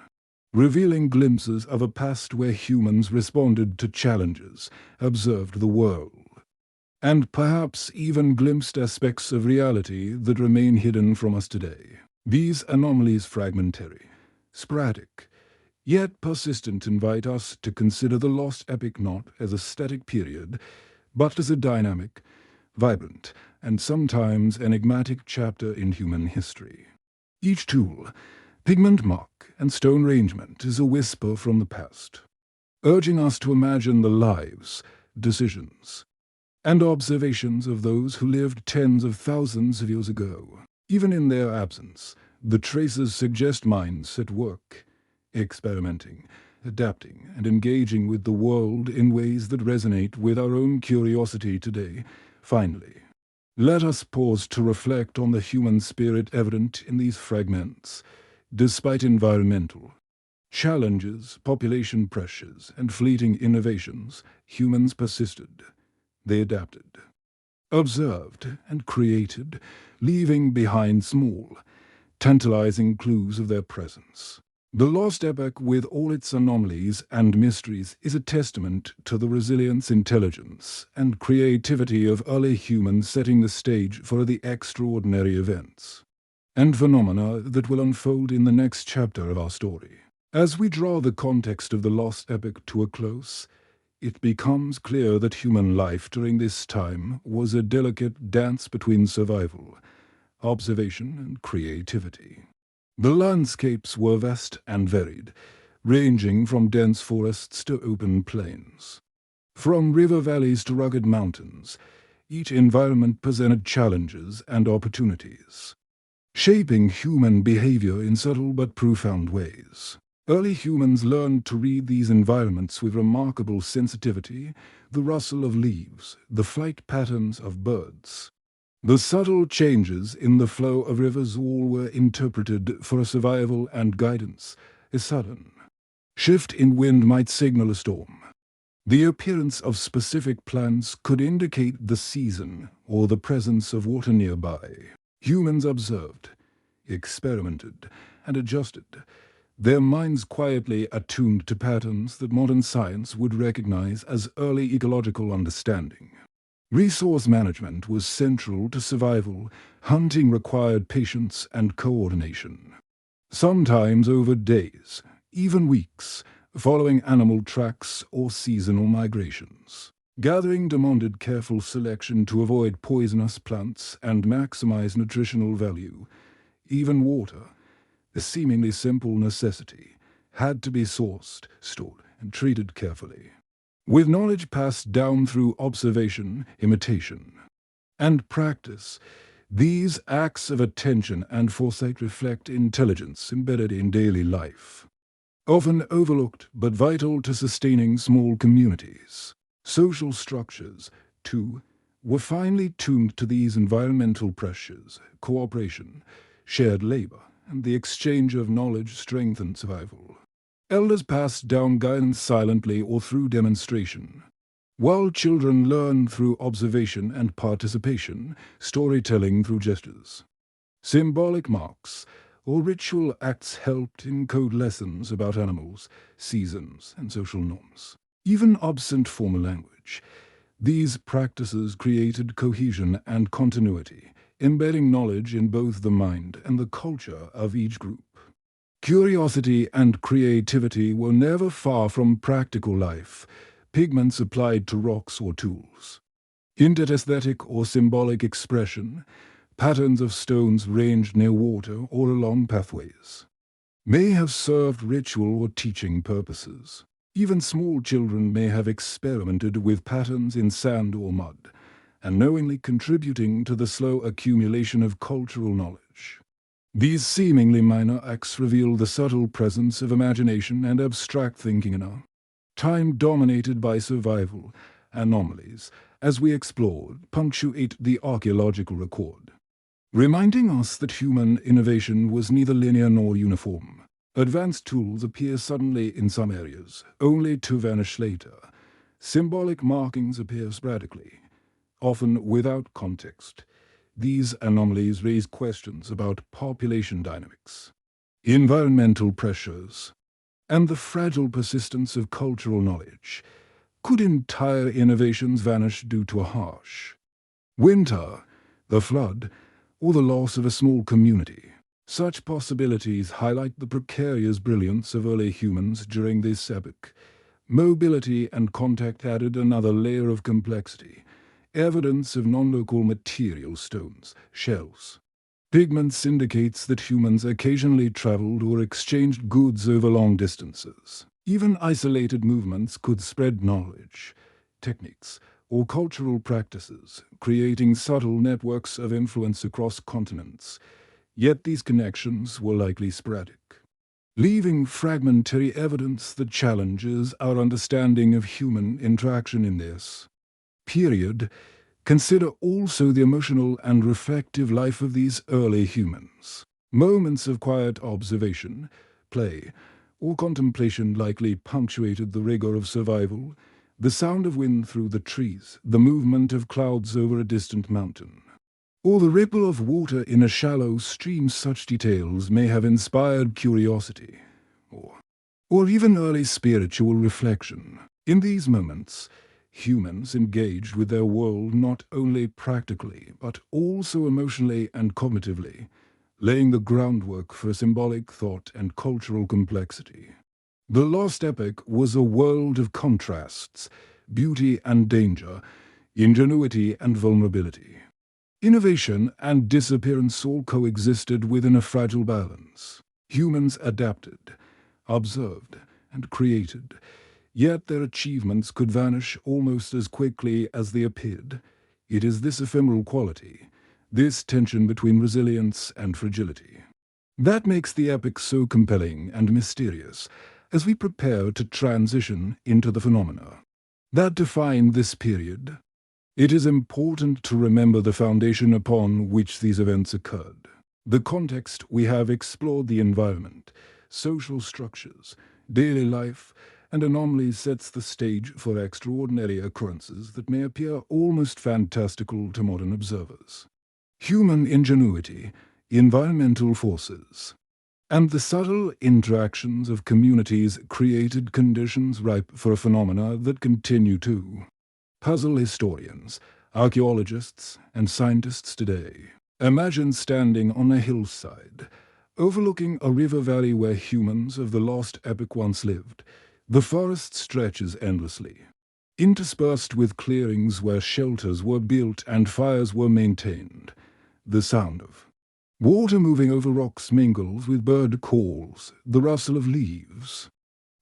[SPEAKER 1] revealing glimpses of a past where humans responded to challenges, observed the world, and perhaps even glimpsed aspects of reality that remain hidden from us today. These anomalies, fragmentary, sporadic, yet persistent, invite us to consider the Lost Epoch not as a static period, but as a dynamic, vibrant, and sometimes enigmatic chapter in human history. Each tool, pigment mark, and stone arrangement is a whisper from the past, urging us to imagine the lives, decisions, and observations of those who lived tens of thousands of years ago. Even in their absence, the traces suggest minds at work, experimenting, adapting, and engaging with the world in ways that resonate with our own curiosity today. Finally, let us pause to reflect on the human spirit evident in these fragments. Despite environmental challenges, population pressures, and fleeting innovations, humans persisted. They adapted, observed, and created, leaving behind small, tantalizing clues of their presence. The Lost Epoch, with all its anomalies and mysteries, is a testament to the resilience, intelligence, and creativity of early humans, setting the stage for the extraordinary events and phenomena that will unfold in the next chapter of our story. As we draw the context of the Lost Epoch to a close, it becomes clear that human life during this time was a delicate dance between survival, observation, and creativity. The landscapes were vast and varied, ranging from dense forests to open plains. From river valleys to rugged mountains, each environment presented challenges and opportunities, shaping human behavior in subtle but profound ways. Early humans learned to read these environments with remarkable sensitivity: the rustle of leaves, the flight patterns of birds, the subtle changes in the flow of rivers, all were interpreted for survival and guidance. A sudden shift in wind might signal a storm. The appearance of specific plants could indicate the season or the presence of water nearby. Humans observed, experimented, and adjusted, their minds quietly attuned to patterns that modern science would recognize as early ecological understanding. Resource management was central to survival. Hunting required patience and coordination, sometimes over days, even weeks, following animal tracks or seasonal migrations. Gathering demanded careful selection to avoid poisonous plants and maximize nutritional value. Even water, a seemingly simple necessity, had to be sourced, stored, and treated carefully. With knowledge passed down through observation, imitation, and practice, these acts of attention and foresight reflect intelligence embedded in daily life, often overlooked but vital to sustaining small communities. Social structures, too, were finely tuned to these environmental pressures. Cooperation, shared labor, and the exchange of knowledge strengthened survival. Elders passed down guidance silently or through demonstration, while children learned through observation and participation, storytelling through gestures. Symbolic marks or ritual acts helped encode lessons about animals, seasons, and social norms. Even absent formal language, these practices created cohesion and continuity, embedding knowledge in both the mind and the culture of each group. Curiosity and creativity were never far from practical life, pigments applied to rocks or tools. In aesthetic or symbolic expression, patterns of stones ranged near water or along pathways may have served ritual or teaching purposes. Even small children may have experimented with patterns in sand or mud, unknowingly contributing to the slow accumulation of cultural knowledge. These seemingly minor acts reveal the subtle presence of imagination and abstract thinking in a time dominated by survival. Anomalies, as we explored, punctuate the archaeological record, reminding us that human innovation was neither linear nor uniform. Advanced tools appear suddenly in some areas, only to vanish later. Symbolic markings appear sporadically, often without context. These anomalies raise questions about population dynamics, environmental pressures, and the fragile persistence of cultural knowledge. Could entire innovations vanish due to a harsh winter, the flood, or the loss of a small community? Such possibilities highlight the precarious brilliance of early humans during this epoch. Mobility and contact added another layer of complexity. Evidence of non-local material, stones, shells, pigments indicates that humans occasionally traveled or exchanged goods over long distances. Even isolated movements could spread knowledge, techniques, or cultural practices, creating subtle networks of influence across continents. Yet these connections were likely sporadic, leaving fragmentary evidence that challenges our understanding of human interaction in this period. Consider also the emotional and reflective life of these early humans. Moments of quiet observation, play, or contemplation likely punctuated the rigor of survival. The sound of wind through the trees, the movement of clouds over a distant mountain, or the ripple of water in a shallow stream. Such details may have inspired curiosity, or even early spiritual reflection. In these moments, humans engaged with their world not only practically, but also emotionally and cognitively, laying the groundwork for symbolic thought and cultural complexity. The Lost Epoch was a world of contrasts, beauty and danger, ingenuity and vulnerability. Innovation and disappearance all coexisted within a fragile balance. Humans adapted, observed, and created, yet their achievements could vanish almost as quickly as they appeared. It is this ephemeral quality, this tension between resilience and fragility, that makes the epic so compelling and mysterious as we prepare to transition into the phenomena that define this period. It is important to remember the foundation upon which these events occurred. The context: we have explored the environment, social structures, daily life, and anomalies sets the stage for extraordinary occurrences that may appear almost fantastical to modern observers. Human ingenuity, environmental forces, and the subtle interactions of communities created conditions ripe for phenomena that continue to puzzle historians, archaeologists, and scientists today. Imagine standing on a hillside, overlooking a river valley where humans of the Lost Epoch once lived. The forest stretches endlessly, interspersed with clearings where shelters were built and fires were maintained. The sound of water moving over rocks mingles with bird calls, the rustle of leaves,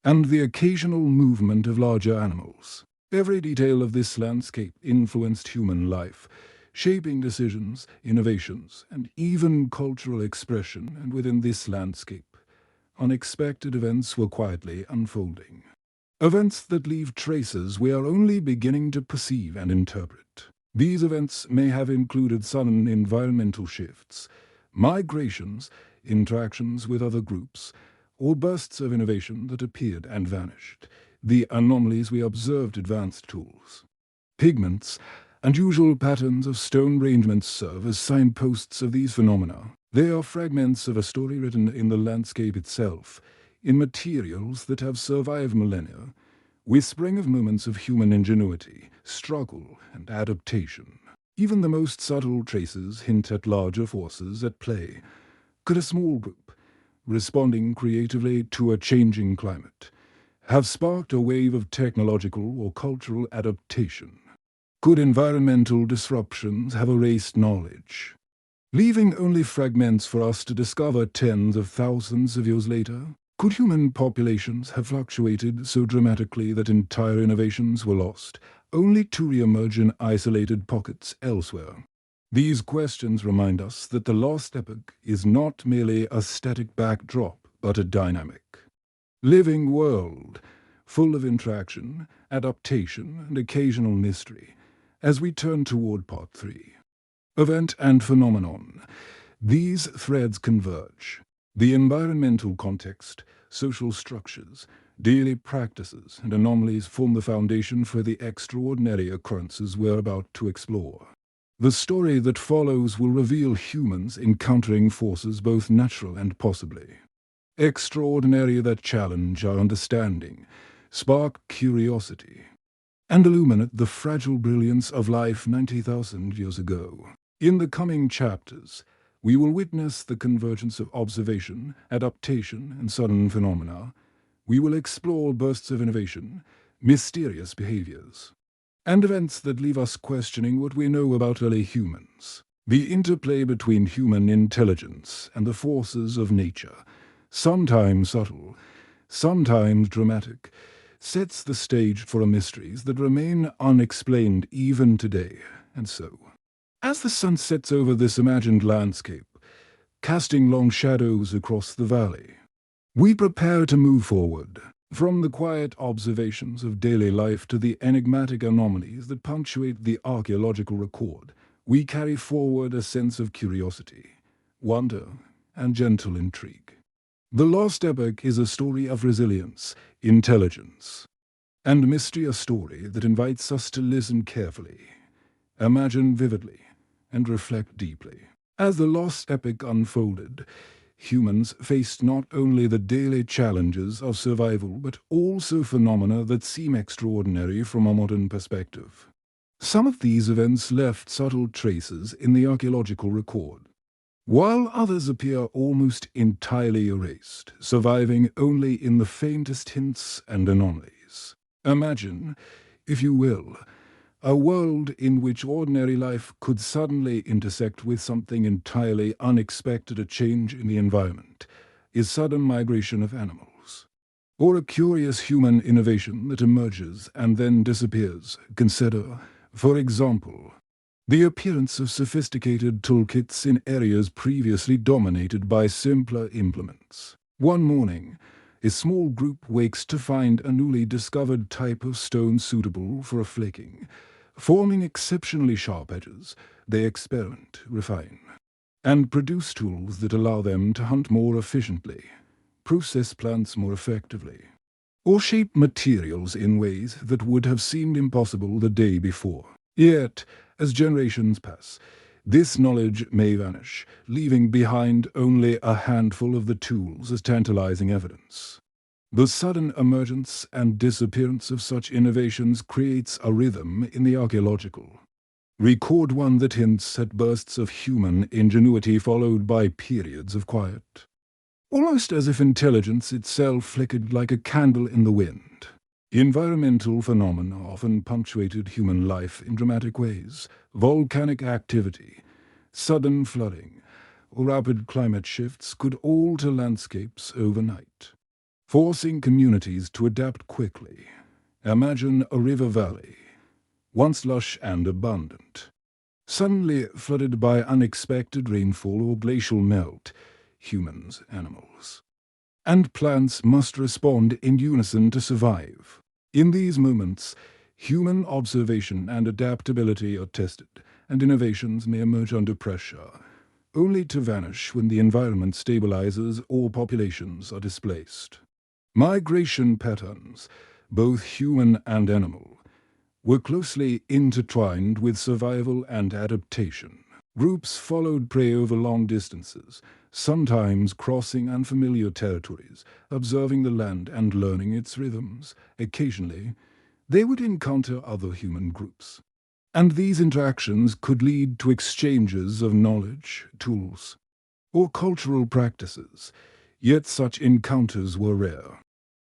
[SPEAKER 1] and the occasional movement of larger animals. Every detail of this landscape influenced human life, shaping decisions, innovations, and even cultural expression. And within this landscape, unexpected events were quietly unfolding. Events that leave traces we are only beginning to perceive and interpret. These events may have included sudden environmental shifts, migrations, interactions with other groups, or bursts of innovation that appeared and vanished. The anomalies we observed: advanced tools, pigments, and usual patterns of stone arrangements serve as signposts of these phenomena. They are fragments of a story written in the landscape itself, in materials that have survived millennia, whispering of moments of human ingenuity, struggle, and adaptation. Even the most subtle traces hint at larger forces at play. Could a small group, responding creatively to a changing climate, have sparked a wave of technological or cultural adaptation? Could environmental disruptions have erased knowledge, leaving only fragments for us to discover tens of thousands of years later? Could human populations have fluctuated so dramatically that entire innovations were lost, only to re-emerge in isolated pockets elsewhere? These questions remind us that the Lost Epoch is not merely a static backdrop, but a dynamic, living world, full of interaction, adaptation, and occasional mystery. As we turn toward Part 3, Event and Phenomenon, these threads converge. The environmental context, social structures, daily practices, and anomalies form the foundation for the extraordinary occurrences we're about to explore. The story that follows will reveal humans encountering forces both natural and possibly extraordinary that challenge our understanding, spark curiosity, and illuminate the fragile brilliance of life 90,000 years ago. In the coming chapters, we will witness the convergence of observation, adaptation, and sudden phenomena. We will explore bursts of innovation, mysterious behaviors, and events that leave us questioning what we know about early humans. The interplay between human intelligence and the forces of nature, sometimes subtle, sometimes dramatic, sets the stage for mysteries that remain unexplained even today. And so, as the sun sets over this imagined landscape, casting long shadows across the valley, we prepare to move forward, from the quiet observations of daily life to the enigmatic anomalies that punctuate the archaeological record. We carry forward a sense of curiosity, wonder, and gentle intrigue. The Lost Epoch is a story of resilience, intelligence, and mystery, a story that invites us to listen carefully, imagine vividly, and reflect deeply. As the Lost Epoch unfolded, humans faced not only the daily challenges of survival but also phenomena that seem extraordinary from a modern perspective. Some of these events left subtle traces in the archaeological record, while others appear almost entirely erased, surviving only in the faintest hints and anomalies. Imagine, if you will, a world in which ordinary life could suddenly intersect with something entirely unexpected, a change in the environment, is sudden migration of animals. Or a curious human innovation that emerges and then disappears. Consider, for example, the appearance of sophisticated toolkits in areas previously dominated by simpler implements. One morning, a small group wakes to find a newly discovered type of stone suitable for a flaking. Forming exceptionally sharp edges, they experiment, refine, and produce tools that allow them to hunt more efficiently, process plants more effectively, or shape materials in ways that would have seemed impossible the day before. Yet, as generations pass, this knowledge may vanish, leaving behind only a handful of the tools as tantalizing evidence. The sudden emergence and disappearance of such innovations creates a rhythm in the archaeological record, one that hints at bursts of human ingenuity followed by periods of quiet. Almost as if intelligence itself flickered like a candle in the wind. Environmental phenomena often punctuated human life in dramatic ways. Volcanic activity, sudden flooding, or rapid climate shifts could alter landscapes overnight, forcing communities to adapt quickly. Imagine a river valley, once lush and abundant, suddenly flooded by unexpected rainfall or glacial melt. Humans, animals, and plants must respond in unison to survive. In these moments, human observation and adaptability are tested, and innovations may emerge under pressure, only to vanish when the environment stabilizes or populations are displaced. Migration patterns, both human and animal, were closely intertwined with survival and adaptation. Groups followed prey over long distances, sometimes crossing unfamiliar territories, observing the land and learning its rhythms. Occasionally, they would encounter other human groups, and these interactions could lead to exchanges of knowledge, tools, or cultural practices, yet such encounters were rare,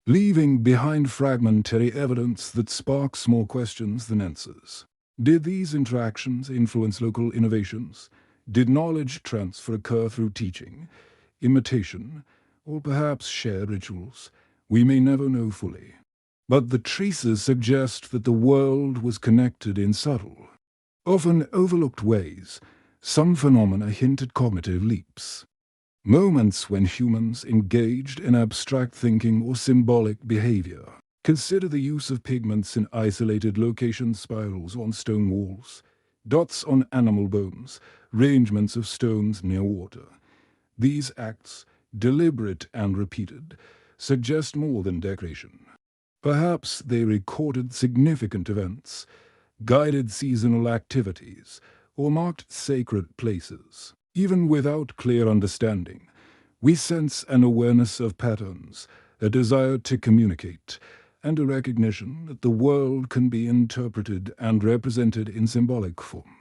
[SPEAKER 1] leaving behind fragmentary evidence that sparks more questions than answers. Did these interactions influence local innovations? Did knowledge transfer occur through teaching, imitation, or perhaps shared rituals? We may never know fully. But the traces suggest that the world was connected in subtle, often overlooked ways. Some phenomena hint at cognitive leaps, moments when humans engaged in abstract thinking or symbolic behavior. Consider the use of pigments in isolated locations, spirals on stone walls, dots on animal bones, arrangements of stones near water. These acts, deliberate and repeated, suggest more than decoration. Perhaps they recorded significant events, guided seasonal activities, or marked sacred places. Even without clear understanding, we sense an awareness of patterns, a desire to communicate, and a recognition that the world can be interpreted and represented in symbolic form.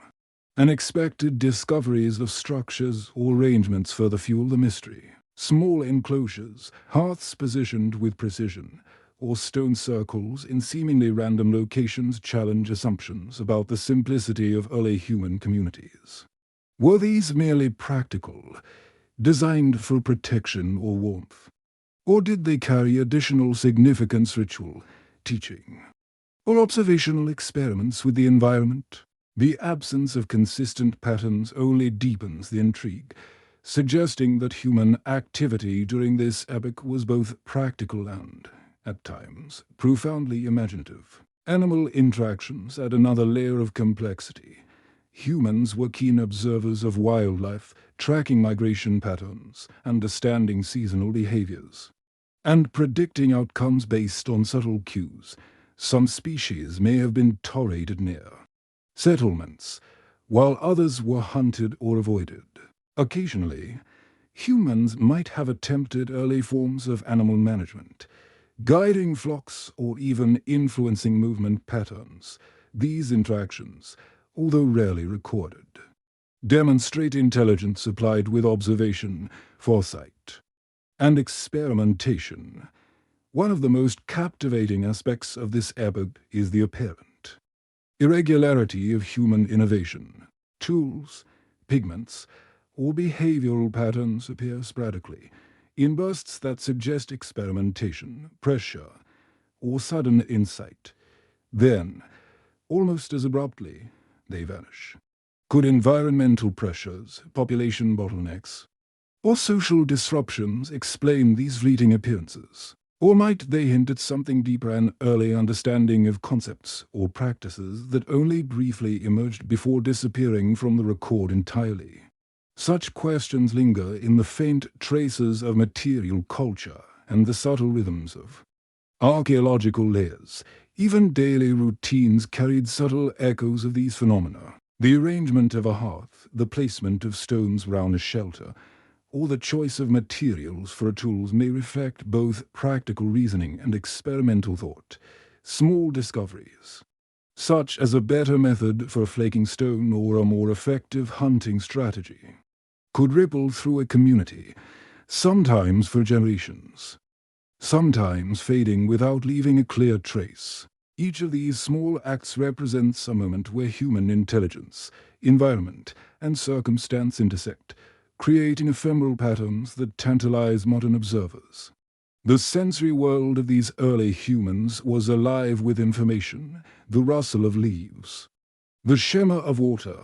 [SPEAKER 1] Unexpected discoveries of structures or arrangements further fuel the mystery. Small enclosures, hearths positioned with precision, or stone circles in seemingly random locations challenge assumptions about the simplicity of early human communities. Were these merely practical, designed for protection or warmth? Or did they carry additional significance, ritual, teaching, or observational experiments with the environment? The absence of consistent patterns only deepens the intrigue, suggesting that human activity during this epoch was both practical and, at times, profoundly imaginative. Animal interactions add another layer of complexity. Humans were keen observers of wildlife, tracking migration patterns, understanding seasonal behaviors, and predicting outcomes based on subtle cues. Some species may have been tolerated near settlements, while others were hunted or avoided. Occasionally, humans might have attempted early forms of animal management, guiding flocks or even influencing movement patterns. These interactions, although rarely recorded, demonstrate intelligence applied with observation, foresight, and experimentation. One of the most captivating aspects of this epoch is the apparent irregularity of human innovation. Tools, pigments, or behavioral patterns appear sporadically, in bursts that suggest experimentation, pressure, or sudden insight. Then, almost as abruptly, they vanish. Could environmental pressures, population bottlenecks, or social disruptions explain these fleeting appearances? Or might they hint at something deeper, an early understanding of concepts or practices that only briefly emerged before disappearing from the record entirely? Such questions linger in the faint traces of material culture and the subtle rhythms of archaeological layers. Even daily routines carried subtle echoes of these phenomena. The arrangement of a hearth, the placement of stones round a shelter, or the choice of materials for tools may reflect both practical reasoning and experimental thought. Small discoveries, such as a better method for flaking stone or a more effective hunting strategy, could ripple through a community, sometimes for generations, sometimes fading without leaving a clear trace. Each of these small acts represents a moment where human intelligence, environment, and circumstance intersect, creating ephemeral patterns that tantalize modern observers. The sensory world of these early humans was alive with information, the rustle of leaves, the shimmer of water,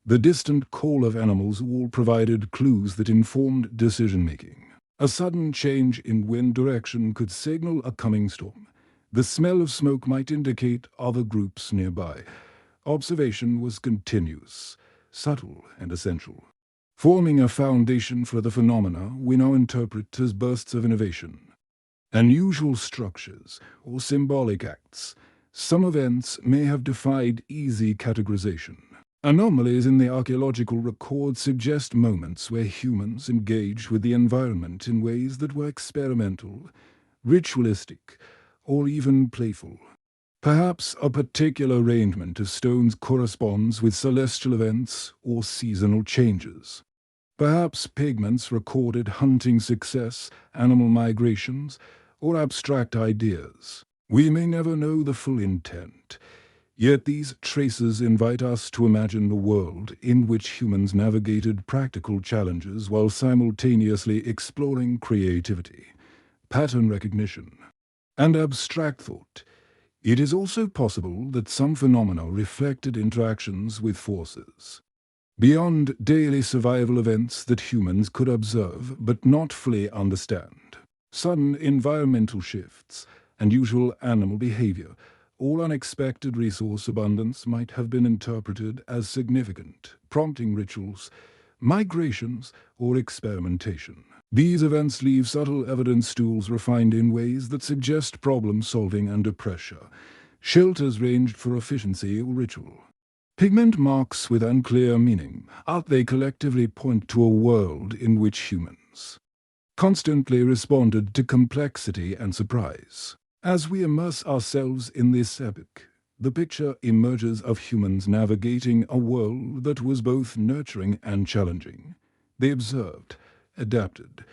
[SPEAKER 1] the distant call of animals all provided clues that informed decision-making. A sudden change in wind direction could signal a coming storm. The smell of smoke might indicate other groups nearby. Observation was continuous, subtle, and essential, forming a foundation for the phenomena we now interpret as bursts of innovation. Unusual structures or symbolic acts, some events may have defied easy categorization. Anomalies in the archaeological record suggest moments where humans engage with the environment in ways that were experimental, ritualistic, or even playful. Perhaps a particular arrangement of stones corresponds with celestial events or seasonal changes. Perhaps pigments recorded hunting success, animal migrations, or abstract ideas. We may never know the full intent, yet these traces invite us to imagine a world in which humans navigated practical challenges while simultaneously exploring creativity, pattern recognition, and abstract thought. It is also possible that some phenomena reflected interactions with forces beyond daily survival events that humans could observe but not fully understand. Sudden environmental shifts, unusual animal behavior, or unexpected resource abundance might have been interpreted as significant, prompting rituals, migrations, or experimentation. These events leave subtle evidence tools refined in ways that suggest problem-solving under pressure. Shelters ranged for efficiency or ritual. Pigment marks with unclear meaning, they collectively point to a world in which humans constantly responded to complexity and surprise. As we immerse ourselves in this epoch, the picture emerges of humans navigating a world that was both nurturing and challenging. They observed, adapted,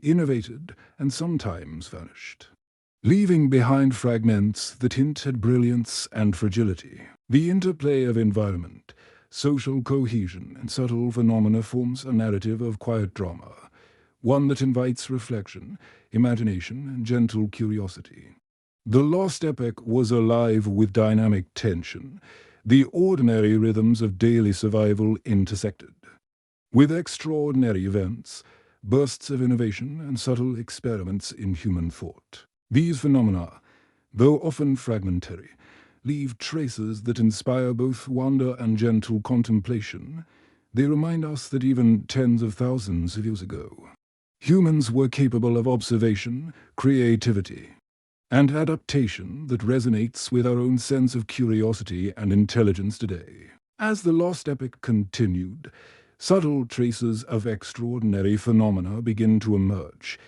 [SPEAKER 1] innovated, and sometimes vanished, leaving behind fragments that hint at brilliance and fragility. The interplay of environment, social cohesion, and subtle phenomena forms a narrative of quiet drama, one that invites reflection, imagination, and gentle curiosity. The Lost Epoch was alive with dynamic tension. The ordinary rhythms of daily survival intersected with extraordinary events, bursts of innovation, and subtle experiments in human thought. These phenomena, though often fragmentary, leave traces that inspire both wonder and gentle contemplation. They remind us that even tens of thousands of years ago, humans were capable of observation, creativity, and adaptation that resonates with our own sense of curiosity and intelligence today. As the Lost Epoch continued, subtle traces of extraordinary phenomena begin to emerge,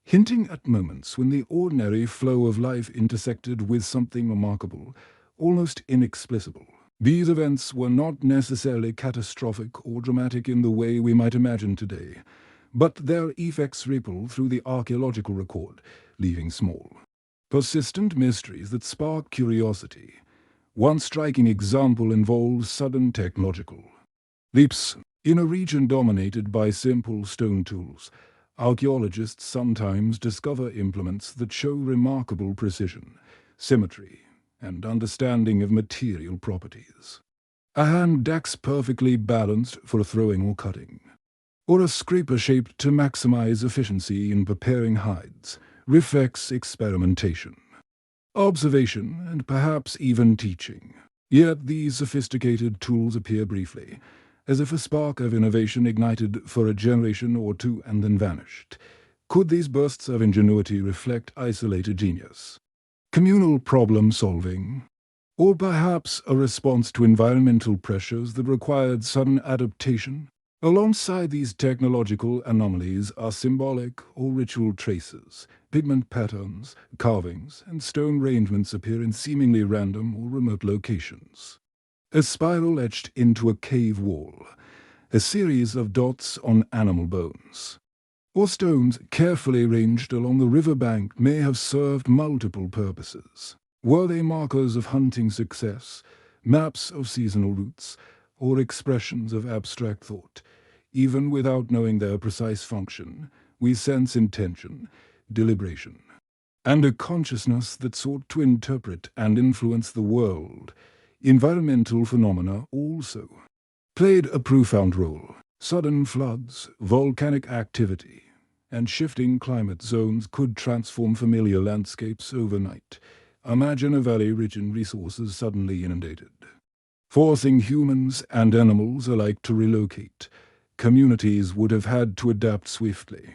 [SPEAKER 1] hinting at moments when the ordinary flow of life intersected with something remarkable, almost inexplicable. These events were not necessarily catastrophic or dramatic in the way we might imagine today, but their effects ripple through the archaeological record, leaving small, Persistent mysteries that spark curiosity. One striking example involves sudden technological leaps. In a region dominated by simple stone tools, archaeologists sometimes discover implements that show remarkable precision, symmetry, and understanding of material properties. A hand axe perfectly balanced for throwing or cutting, or a scraper shaped to maximize efficiency in preparing hides, reflects experimentation, observation, and perhaps even teaching. Yet these sophisticated tools appear briefly, as if a spark of innovation ignited for a generation or two and then vanished. Could these bursts of ingenuity reflect isolated genius, communal problem-solving, or perhaps a response to environmental pressures that required sudden adaptation? Alongside these technological anomalies are symbolic or ritual traces. Pigment patterns, carvings, and stone arrangements appear in seemingly random or remote locations. A spiral etched into a cave wall, a series of dots on animal bones, or stones carefully arranged along the riverbank may have served multiple purposes. Were they markers of hunting success, maps of seasonal routes, or expressions of abstract thought? Even without knowing their precise function, we sense intention, deliberation, and a consciousness that sought to interpret and influence the world. Environmental phenomena also played a profound role. Sudden floods, volcanic activity, and shifting climate zones could transform familiar landscapes overnight. Imagine a valley rich in resources suddenly inundated, forcing humans and animals alike to relocate. Communities would have had to adapt swiftly,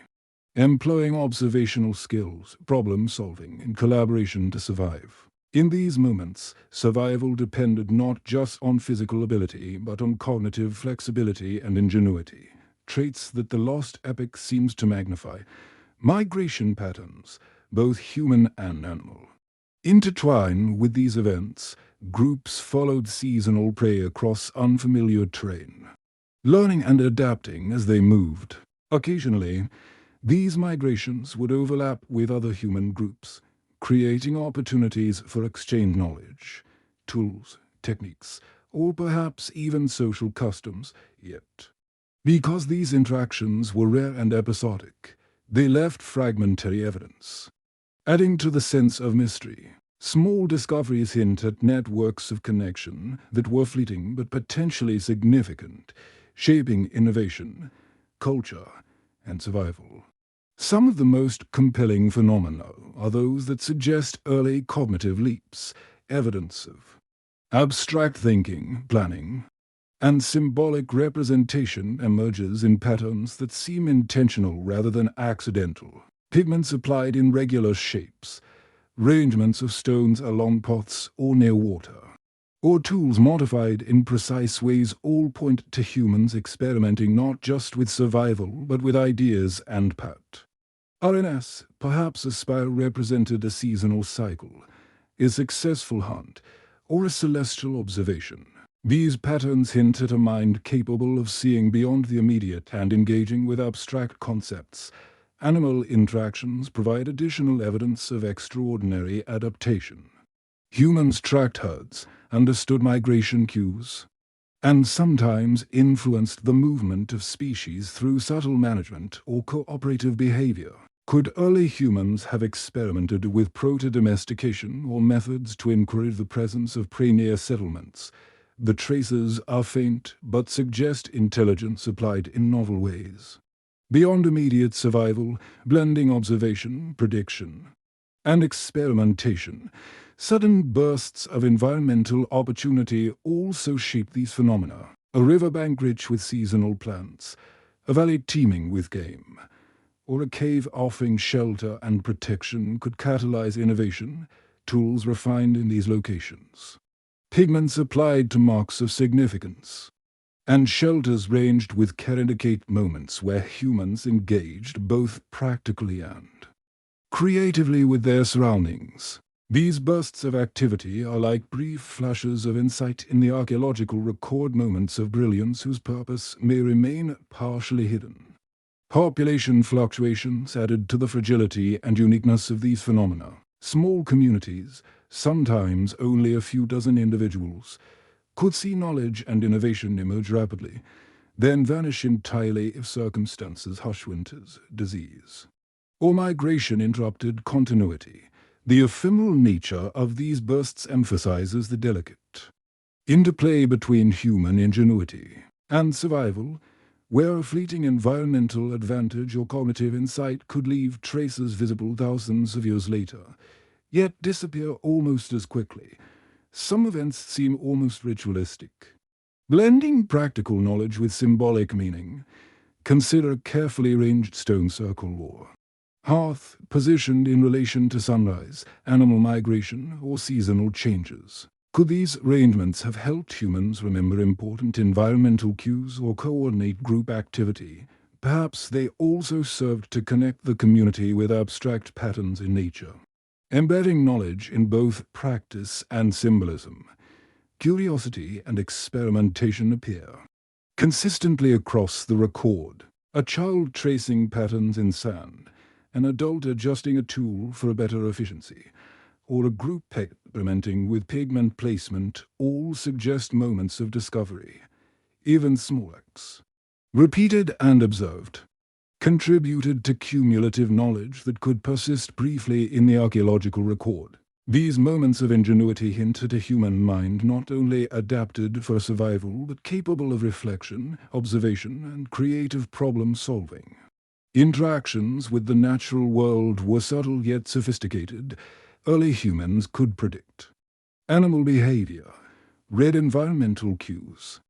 [SPEAKER 1] employing observational skills, problem-solving, and collaboration to survive. In these moments, survival depended not just on physical ability, but on cognitive flexibility and ingenuity, traits that the Lost Epoch seems to magnify. Migration patterns, both human and animal, intertwine with these events. Groups followed seasonal prey across unfamiliar terrain, learning and adapting as they moved. Occasionally, these migrations would overlap with other human groups, creating opportunities for exchange knowledge, tools, techniques, or perhaps even social customs. Yet, because these interactions were rare and episodic, they left fragmentary evidence, adding to the sense of mystery. Small discoveries hint at networks of connection that were fleeting but potentially significant, shaping innovation, culture, and survival. Some of the most compelling phenomena are those that suggest early cognitive leaps, evidence of abstract thinking, planning, and symbolic representation emerges in patterns that seem intentional rather than accidental. Pigments applied in regular shapes, arrangements of stones along paths or near water, or tools modified in precise ways all point to humans experimenting not just with survival but with ideas and pat. RNS, perhaps a spiral represented a seasonal cycle, a successful hunt, or a celestial observation. These patterns hint at a mind capable of seeing beyond the immediate and engaging with abstract concepts. Animal interactions provide additional evidence of extraordinary adaptation. Humans tracked herds, understood migration cues, and sometimes influenced the movement of species through subtle management or cooperative behavior. Could early humans have experimented with proto-domestication or methods to encourage the presence of prey near settlements? The traces are faint but suggest intelligence applied in novel ways. Beyond immediate survival, blending observation, prediction, and experimentation, sudden bursts of environmental opportunity also shape these phenomena. A riverbank rich with seasonal plants, a valley teeming with game, or a cave offering shelter and protection could catalyze innovation, tools refined in these locations, pigments applied to marks of significance, and shelters ranged with care indicate moments where humans engaged both practically and creatively with their surroundings. These bursts of activity are like brief flashes of insight in the archaeological record, moments of brilliance whose purpose may remain partially hidden. Population fluctuations added to the fragility and uniqueness of these phenomena. Small communities, sometimes only a few dozen individuals, could see knowledge and innovation emerge rapidly, then vanish entirely if circumstances hush winters, disease, or migration interrupted continuity. The ephemeral nature of these bursts emphasizes the delicate interplay between human ingenuity and survival, where a fleeting environmental advantage or cognitive insight could leave traces visible thousands of years later, yet disappear almost as quickly. Some events seem almost ritualistic. Blending practical knowledge with symbolic meaning, consider carefully arranged stone circle lore. Hearth positioned in relation to sunrise, animal migration, or seasonal changes. Could these arrangements have helped humans remember important environmental cues or coordinate group activity? Perhaps they also served to connect the community with abstract patterns in nature. Embedding knowledge in both practice and symbolism, curiosity and experimentation appear consistently across the record. A child tracing patterns in sand, an adult adjusting a tool for a better efficiency, or a group experimenting with pigment placement all suggest moments of discovery. Even small acts, repeated and observed, contributed to cumulative knowledge that could persist briefly in the archaeological record. These moments of ingenuity hint at a human mind not only adapted for survival, but capable of reflection, observation, and creative problem-solving. Interactions with the natural world were subtle yet sophisticated. Early humans could predict animal behavior, read environmental cues,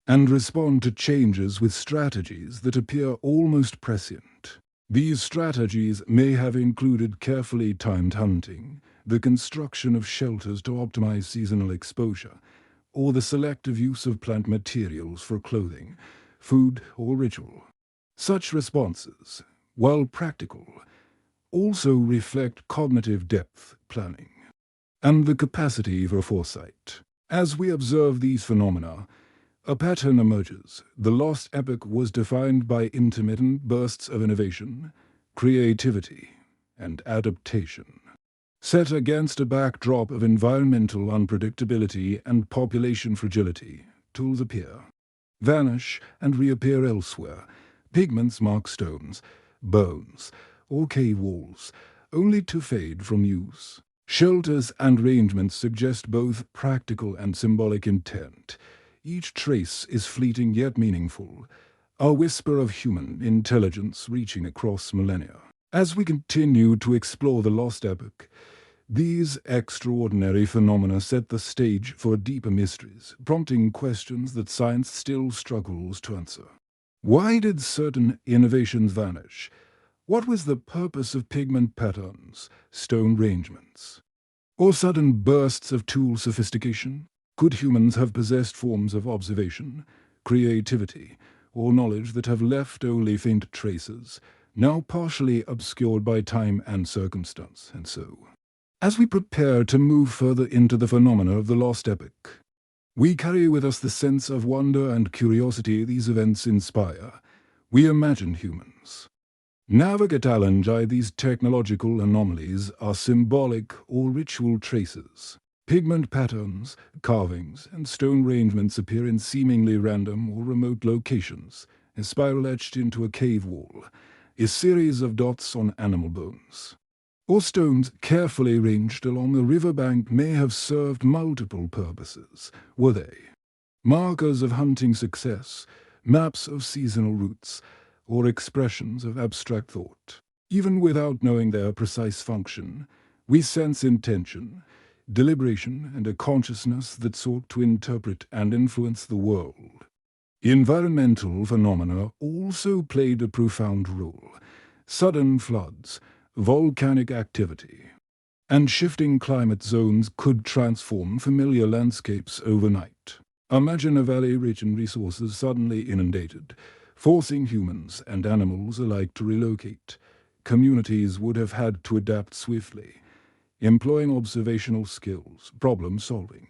[SPEAKER 1] and respond to changes with strategies that appear almost prescient. These strategies may have included carefully timed hunting, the construction of shelters to optimize seasonal exposure, or the selective use of plant materials for clothing, food, or ritual. Such responses, while practical, also reflect cognitive depth, planning, and the capacity for foresight. As we observe these phenomena, a pattern emerges. The Lost Epoch was defined by intermittent bursts of innovation, creativity, and adaptation. Set against a backdrop of environmental unpredictability and population fragility, tools appear, vanish, and reappear elsewhere. Pigments mark stones, bones, or cave walls, only to fade from use. Shelters and arrangements suggest both practical and symbolic intent. Each trace is fleeting yet meaningful, a whisper of human intelligence reaching across millennia. As we continue to explore the Lost Epoch, these extraordinary phenomena set the stage for deeper mysteries, prompting questions that science still struggles to answer. Why did certain innovations vanish? What was the purpose of pigment patterns, stone arrangements, or sudden bursts of tool sophistication? Could humans have possessed forms of observation, creativity, or knowledge that have left only faint traces, now partially obscured by time and circumstance, and so? As we prepare to move further into the phenomena of the Lost Epoch, we carry with us the sense of wonder and curiosity these events inspire. We imagine humans navigate these technological anomalies are symbolic or ritual traces. Pigment patterns, carvings, and stone arrangements appear in seemingly random or remote locations, a spiral etched into a cave wall, a series of dots on animal bones, or stones carefully arranged along a riverbank may have served multiple purposes, were they? Markers of hunting success, maps of seasonal routes, or expressions of abstract thought. Even without knowing their precise function, we sense intention, deliberation, and a consciousness that sought to interpret and influence the world. Environmental phenomena also played a profound role. Sudden floods, volcanic activity, and shifting climate zones could transform familiar landscapes overnight. Imagine a valley rich in resources suddenly inundated, forcing humans and animals alike to relocate. Communities would have had to adapt swiftly, employing observational skills, problem-solving,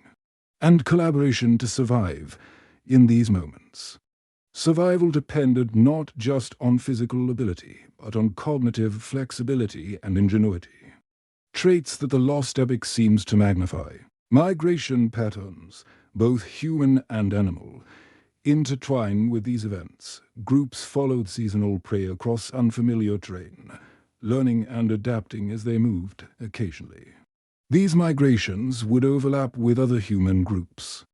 [SPEAKER 1] and collaboration to survive in these moments. Survival depended not just on physical ability, but on cognitive flexibility and ingenuity. traits that the Lost Epoch seems to magnify. Migration patterns, both human and animal, intertwine with these events. Groups followed seasonal prey across unfamiliar terrain, learning and adapting as they moved occasionally. These migrations would overlap with other human groups,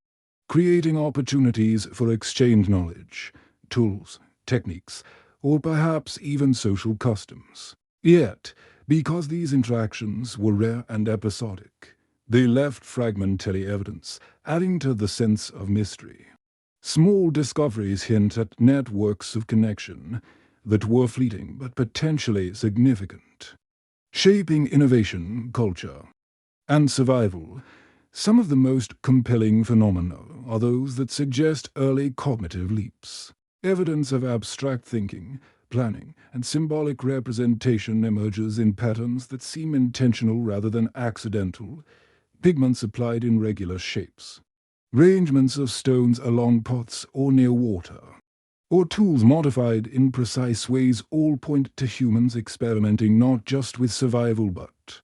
[SPEAKER 1] creating opportunities for exchange knowledge, tools, techniques, or perhaps even social customs. Yet, because these interactions were rare and episodic, they left fragmentary evidence, adding to the sense of mystery. Small discoveries hint at networks of connection that were fleeting but potentially significant, shaping innovation, culture, and survival. Some of the most compelling phenomena are those that suggest early cognitive leaps. Evidence of abstract thinking, planning, and symbolic representation emerges in patterns that seem intentional rather than accidental, pigments applied in regular shapes, arrangements of stones along pots or near water, or tools modified in precise ways all point to humans experimenting not just with survival but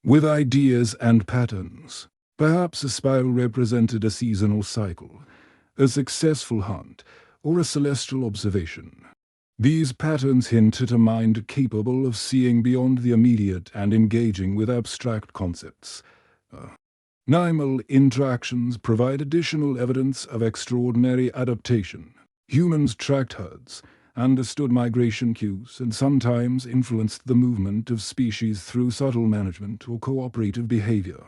[SPEAKER 1] with ideas and patterns. Perhaps a spiral represented a seasonal cycle, a successful hunt, or a celestial observation. These patterns hint at a mind capable of seeing beyond the immediate and engaging with abstract concepts. Animal interactions provide additional evidence of extraordinary adaptation. Humans tracked herds, understood migration cues, and sometimes influenced the movement of species through subtle management or cooperative behavior.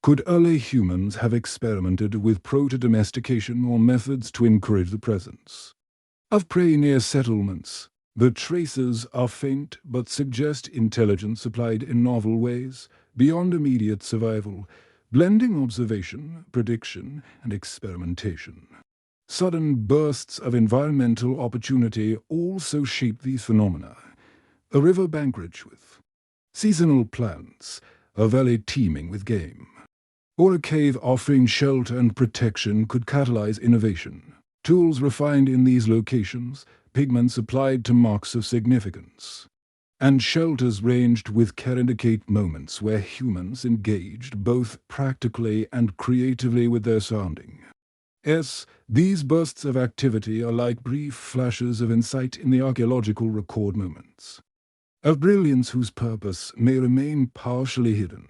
[SPEAKER 1] Could early humans have experimented with proto-domestication or methods to encourage the presence of prey near settlements? The traces are faint but suggest intelligence applied in novel ways, beyond immediate survival, blending observation, prediction, and experimentation. Sudden bursts of environmental opportunity also shape these phenomena. A riverbank rich with seasonal plants, a valley teeming with game, or a cave offering shelter and protection could catalyze innovation. Tools refined in these locations, pigments applied to marks of significance, and shelters ranged with care indicate moments where humans engaged both practically and creatively with their surrounding. These bursts of activity are like brief flashes of insight in the archaeological record moments, of brilliance whose purpose may remain partially hidden.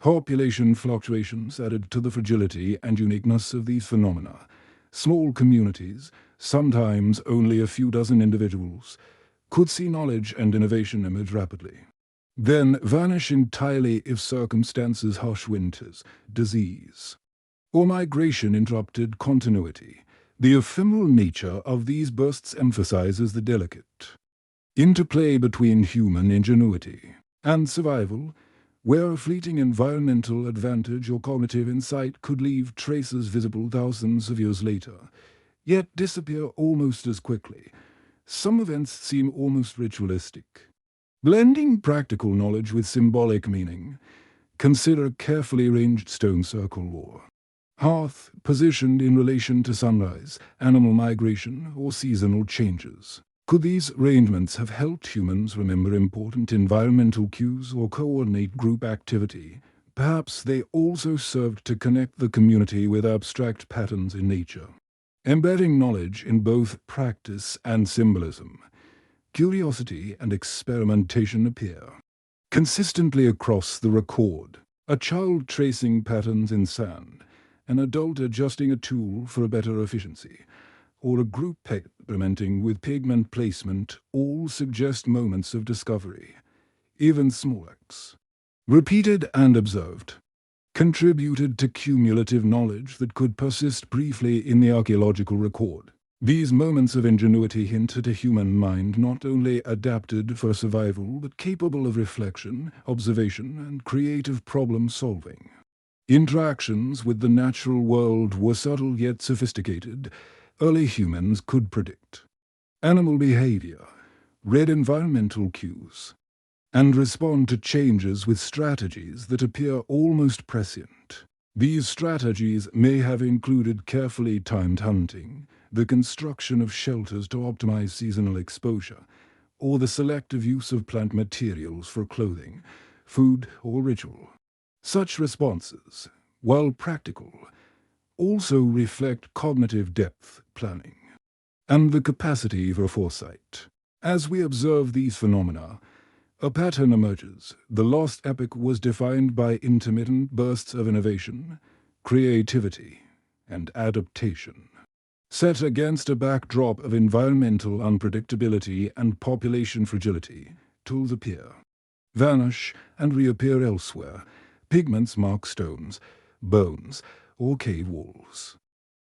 [SPEAKER 1] Population fluctuations added to the fragility and uniqueness of these phenomena. Small communities, sometimes only a few dozen individuals, could see knowledge and innovation emerge rapidly, then vanish entirely if circumstances, harsh winters, disease, or migration interrupted continuity. The ephemeral nature of these bursts emphasizes the delicate interplay between human ingenuity and survival, where a fleeting environmental advantage or cognitive insight could leave traces visible thousands of years later, yet disappear almost as quickly. Some events seem almost ritualistic, blending practical knowledge with symbolic meaning. Consider carefully arranged stone circle or hearth positioned in relation to sunrise, animal migration, or seasonal changes. Could these arrangements have helped humans remember important environmental cues or coordinate group activity? Perhaps they also served to connect the community with abstract patterns in nature. Embedding knowledge in both practice and symbolism, curiosity and experimentation appear consistently across the record. A child tracing patterns in sand, an adult adjusting a tool for a better efficiency, or a group experimenting with pigment placement all suggest moments of discovery. Even small acts, repeated and observed, contributed to cumulative knowledge that could persist briefly in the archaeological record. These moments of ingenuity hint at a human mind not only adapted for survival but capable of reflection, observation, and creative problem-solving. Interactions with the natural world were subtle yet sophisticated. Early humans could predict animal behavior, read environmental cues, and respond to changes with strategies that appear almost prescient. These strategies may have included carefully timed hunting, the construction of shelters to optimize seasonal exposure, or the selective use of plant materials for clothing. food, or ritual. Such responses, while practical, also reflect cognitive depth, planning, and the capacity for foresight. As we observe these phenomena, a pattern emerges. The Lost Epoch was defined by intermittent bursts of innovation, creativity, and adaptation. Set against a backdrop of environmental unpredictability and population fragility, tools appear, vanish, and reappear elsewhere. Pigments mark stones, bones, or cave walls.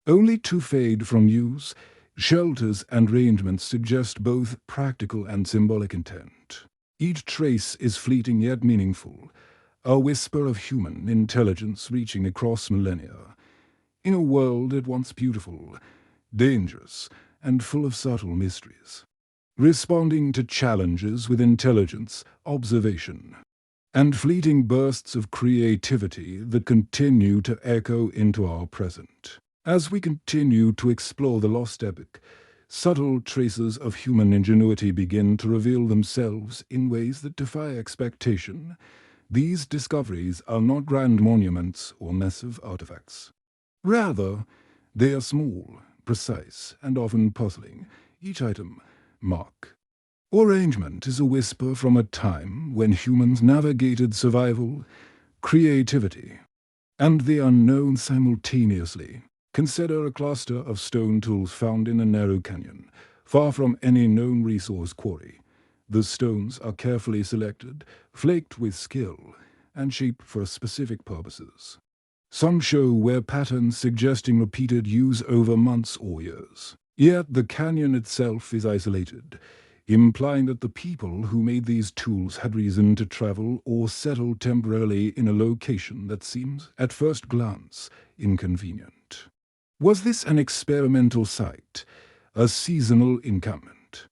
[SPEAKER 1] Only to fade from use, shelters and arrangements suggest both practical and symbolic intent. Each trace is fleeting yet meaningful, a whisper of human intelligence reaching across millennia. In a world at once beautiful, dangerous, and full of subtle mysteries. Responding to challenges with intelligence, observation, and fleeting bursts of creativity that continue to echo into our present. As we continue to explore the Lost Epoch, subtle traces of human ingenuity begin to reveal themselves in ways that defy expectation. These discoveries are not grand monuments or massive artifacts. Rather, they are small, precise, and often puzzling. Each item, mark, or arrangement is a whisper from a time when humans navigated survival, creativity, and the unknown simultaneously. Consider a cluster of stone tools found in a narrow canyon, far from any known resource quarry. The stones are carefully selected, flaked with skill, and shaped for specific purposes. Some show wear patterns suggesting repeated use over months or years. Yet the canyon itself is isolated, implying that the people who made these tools had reason to travel or settle temporarily in a location that seems, at first glance, inconvenient. Was this an experimental site, a seasonal encampment,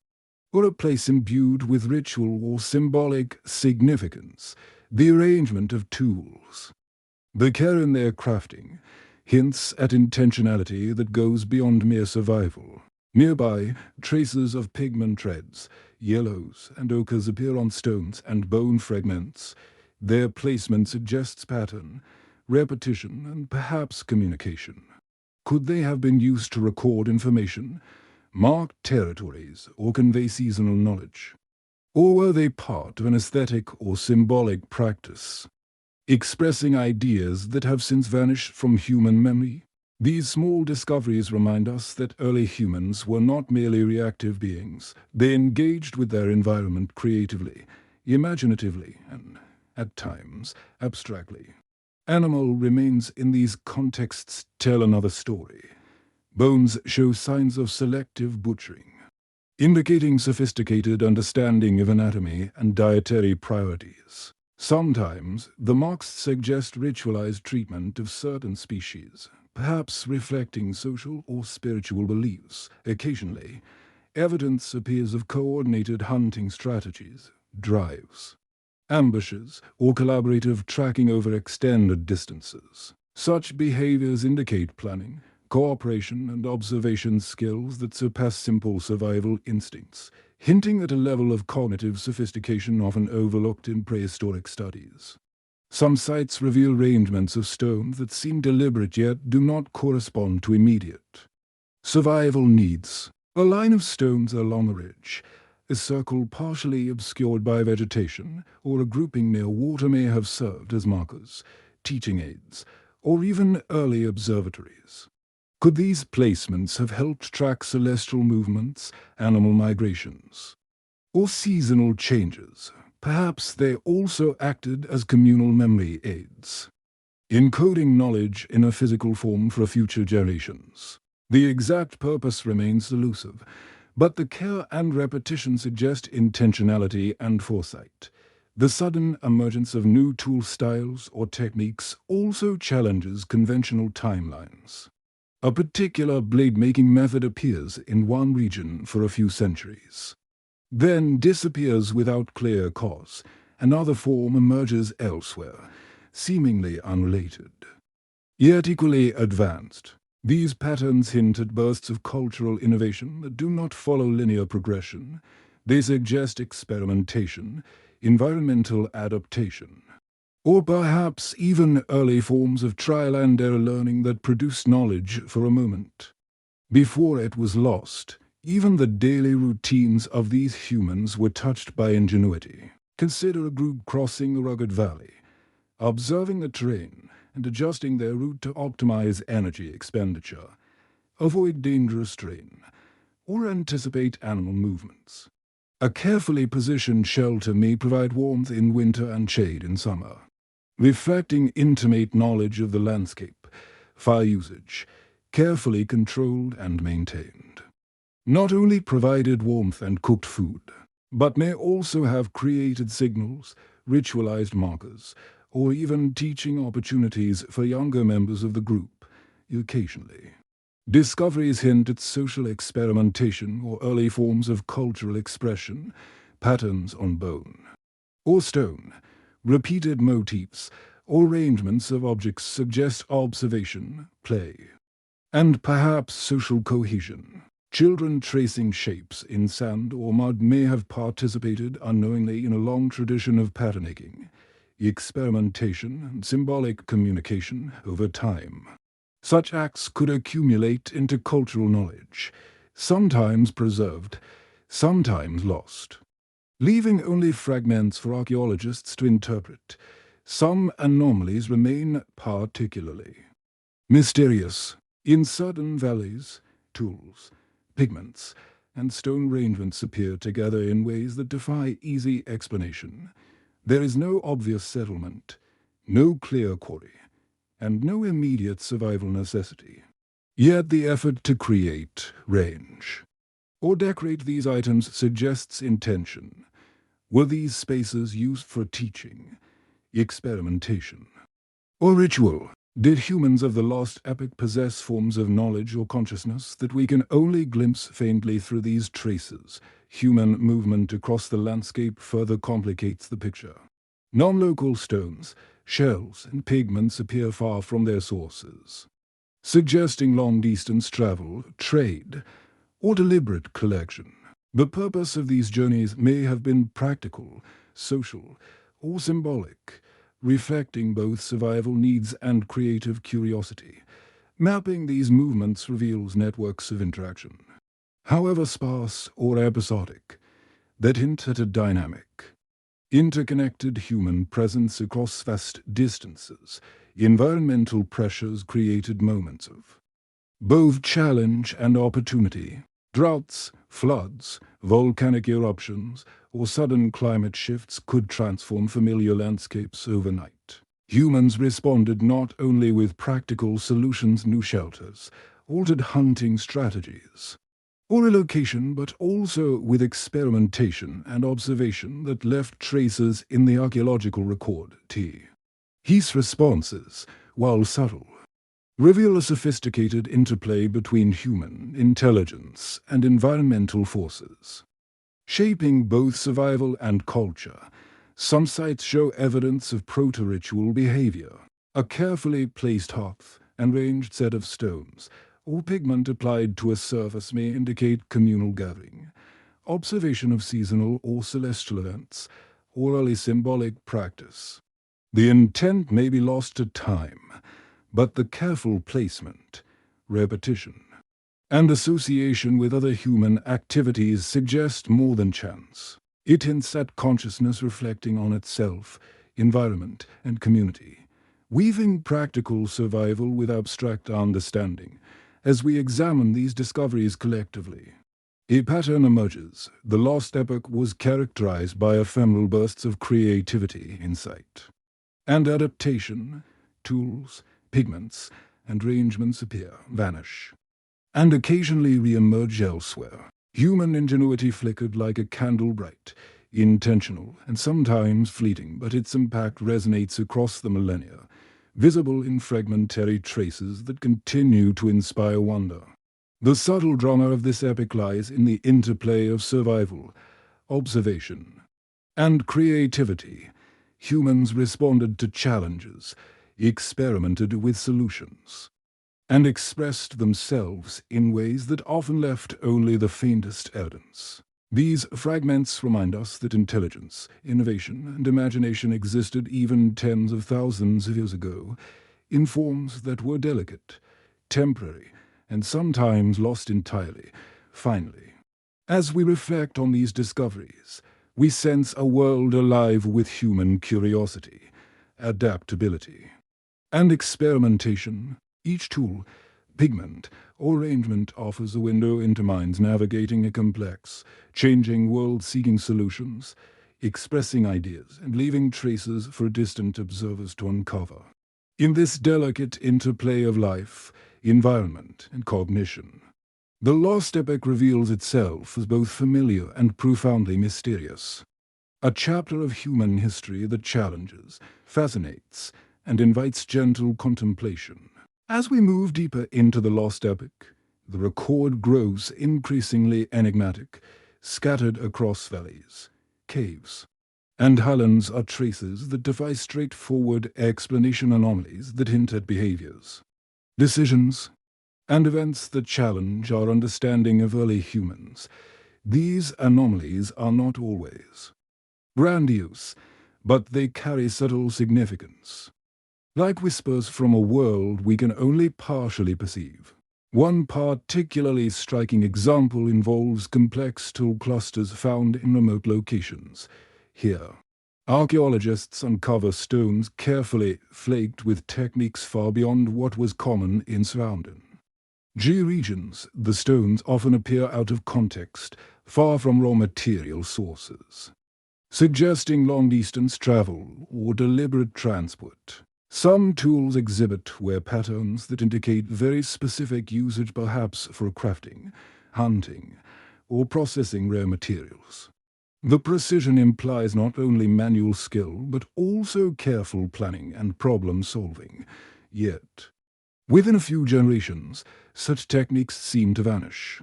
[SPEAKER 1] or a place imbued with ritual or symbolic significance? The arrangement of tools, the care in their crafting, hints at intentionality that goes beyond mere survival. Nearby, traces of pigment threads, yellows, and ochres appear on stones and bone fragments. Their placement suggests pattern, repetition, and perhaps communication. Could they have been used to record information, mark territories, or convey seasonal knowledge? Or were they part of an aesthetic or symbolic practice, expressing ideas that have since vanished from human memory? These small discoveries remind us that early humans were not merely reactive beings. They engaged with their environment creatively, imaginatively, and, at times, abstractly. Animal remains in these contexts tell another story. Bones show signs of selective butchering, indicating sophisticated understanding of anatomy and dietary priorities. Sometimes, the marks suggest ritualized treatment of certain species, perhaps reflecting social or spiritual beliefs. Occasionally, evidence appears of coordinated hunting strategies, drives, ambushes, or collaborative tracking over extended distances. Such behaviors indicate planning, cooperation, and observation skills that surpass simple survival instincts, hinting at a level of cognitive sophistication often overlooked in prehistoric studies. Some sites reveal arrangements of stones that seem deliberate yet do not correspond to immediate survival needs. A line of stones along a ridge, a circle partially obscured by vegetation, or a grouping near water may have served as markers, teaching aids, or even early observatories. Could these placements have helped track celestial movements, animal migrations, or seasonal changes? Perhaps they also acted as communal memory aids, encoding knowledge in a physical form for future generations. The exact purpose remains elusive, but the care and repetition suggest intentionality and foresight. The sudden emergence of new tool styles or techniques also challenges conventional timelines. A particular blade-making method appears in one region for a few centuries, then disappears without clear cause. Another form emerges elsewhere, seemingly unrelated, yet equally advanced. These patterns hint at bursts of cultural innovation that do not follow linear progression. They suggest experimentation, environmental adaptation, or perhaps even early forms of trial and error learning that produced knowledge for a moment. Before it was lost, even the daily routines of these humans were touched by ingenuity. Consider a group crossing a rugged valley, observing the terrain and adjusting their route to optimize energy expenditure, avoid dangerous terrain, or anticipate animal movements. A carefully positioned shelter may provide warmth in winter and shade in summer, reflecting intimate knowledge of the landscape, fire usage, carefully controlled and maintained. Not only provided warmth and cooked food, but may also have created signals, ritualized markers, or even teaching opportunities for younger members of the group, occasionally. Discoveries hint at social experimentation or early forms of cultural expression, patterns on bone or stone, repeated motifs, or arrangements of objects suggest observation, play, and perhaps social cohesion. Children tracing shapes in sand or mud may have participated unknowingly in a long tradition of pattern-making, experimentation, and symbolic communication over time. Such acts could accumulate into cultural knowledge, sometimes preserved, sometimes lost, leaving only fragments for archaeologists to interpret. Some anomalies remain particularly mysterious. In certain valleys, tools, pigments, and stone arrangements appear together in ways that defy easy explanation. There is no obvious settlement, no clear quarry, and no immediate survival necessity. Yet the effort to create, range, or decorate these items suggests intention. Were these spaces used for teaching, experimentation, or ritual? Did humans of the Lost Epoch possess forms of knowledge or consciousness that we can only glimpse faintly through these traces? Human movement across the landscape further complicates the picture. Non-local stones, shells, and pigments appear far from their sources, suggesting long-distance travel, trade, or deliberate collection. The purpose of these journeys may have been practical, social, or symbolic, reflecting both survival needs and creative curiosity. Mapping these movements reveals networks of interaction, however sparse or episodic, that hint at a dynamic, interconnected human presence across vast distances. Environmental pressures created moments of both challenge and opportunity. Droughts, floods, volcanic eruptions, or sudden climate shifts could transform familiar landscapes overnight. Humans responded not only with practical solutions, new shelters, altered hunting strategies, or relocation, but also with experimentation and observation that left traces in the archaeological record. His responses, while subtle, reveal a sophisticated interplay between human intelligence and environmental forces, shaping both survival and culture. Some sites show evidence of proto-ritual behavior, a carefully placed hearth and ranged set of stones, or pigment applied to a surface may indicate communal gathering, observation of seasonal or celestial events, or early symbolic practice. The intent may be lost to time, but the careful placement, repetition, and association with other human activities suggest more than chance. It hints at consciousness reflecting on itself, environment, and community, weaving practical survival with abstract understanding. As we examine these discoveries collectively, a pattern emerges. The Lost Epoch was characterized by ephemeral bursts of creativity, insight, and adaptation. Tools, pigments, and arrangements appear, vanish, and occasionally re-emerge elsewhere. Human ingenuity flickered like a candle, bright, intentional, and sometimes fleeting, but its impact resonates across the millennia, visible in fragmentary traces that continue to inspire wonder. The subtle drama of this epic lies in the interplay of survival, observation, and creativity. Humans responded to challenges, experimented with solutions, and expressed themselves in ways that often left only the faintest evidence. These fragments remind us that intelligence, innovation, and imagination existed even tens of thousands of years ago, in forms that were delicate, temporary, and sometimes lost entirely. Finally, as we reflect on these discoveries, we sense a world alive with human curiosity, adaptability, and experimentation. Each tool, pigment, or arrangement offers a window into minds navigating a complex, changing world seeking solutions, expressing ideas, and leaving traces for distant observers to uncover. In this delicate interplay of life, environment, and cognition, the Lost Epoch reveals itself as both familiar and profoundly mysterious. A chapter of human history that challenges, fascinates, and invites gentle contemplation. As we move deeper into the Lost Epoch, the record grows increasingly enigmatic. Scattered across valleys, caves, and highlands are traces that defy straightforward explanation, anomalies that hint at behaviors, decisions, and events that challenge our understanding of early humans. These anomalies are not always grandiose, but they carry subtle significance, like whispers from a world we can only partially perceive. One particularly striking example involves complex tool clusters found in remote locations. Here, archaeologists uncover stones carefully flaked with techniques far beyond what was common in surrounding regions. The stones often appear out of context, far from raw material sources, suggesting long-distance travel or deliberate transport. Some tools exhibit wear patterns that indicate very specific usage, perhaps for crafting, hunting, or processing rare materials. The precision implies not only manual skill, but also careful planning and problem-solving. Yet, within a few generations, such techniques seem to vanish,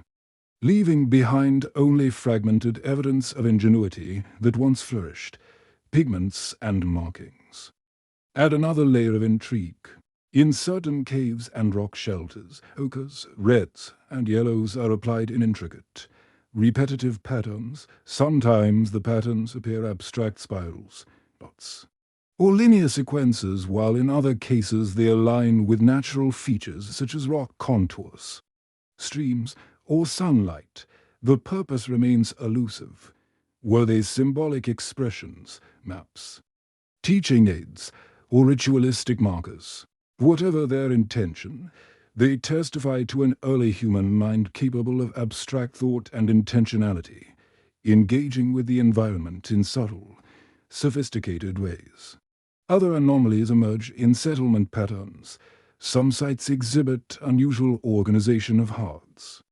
[SPEAKER 1] leaving behind only fragmented evidence of ingenuity that once flourished, pigments and markings. Add another layer of intrigue. In certain caves and rock shelters, ochres, reds, and yellows are applied in intricate, repetitive patterns. Sometimes the patterns appear abstract spirals, dots, or linear sequences, while in other cases they align with natural features such as rock contours, streams, or sunlight. The purpose remains elusive. Were they symbolic expressions, maps, teaching aids, or ritualistic markers? Whatever their intention, they testify to an early human mind capable of abstract thought and intentionality, engaging with the environment in subtle, sophisticated ways. Other anomalies emerge in settlement patterns. Some sites exhibit unusual organization of hearths,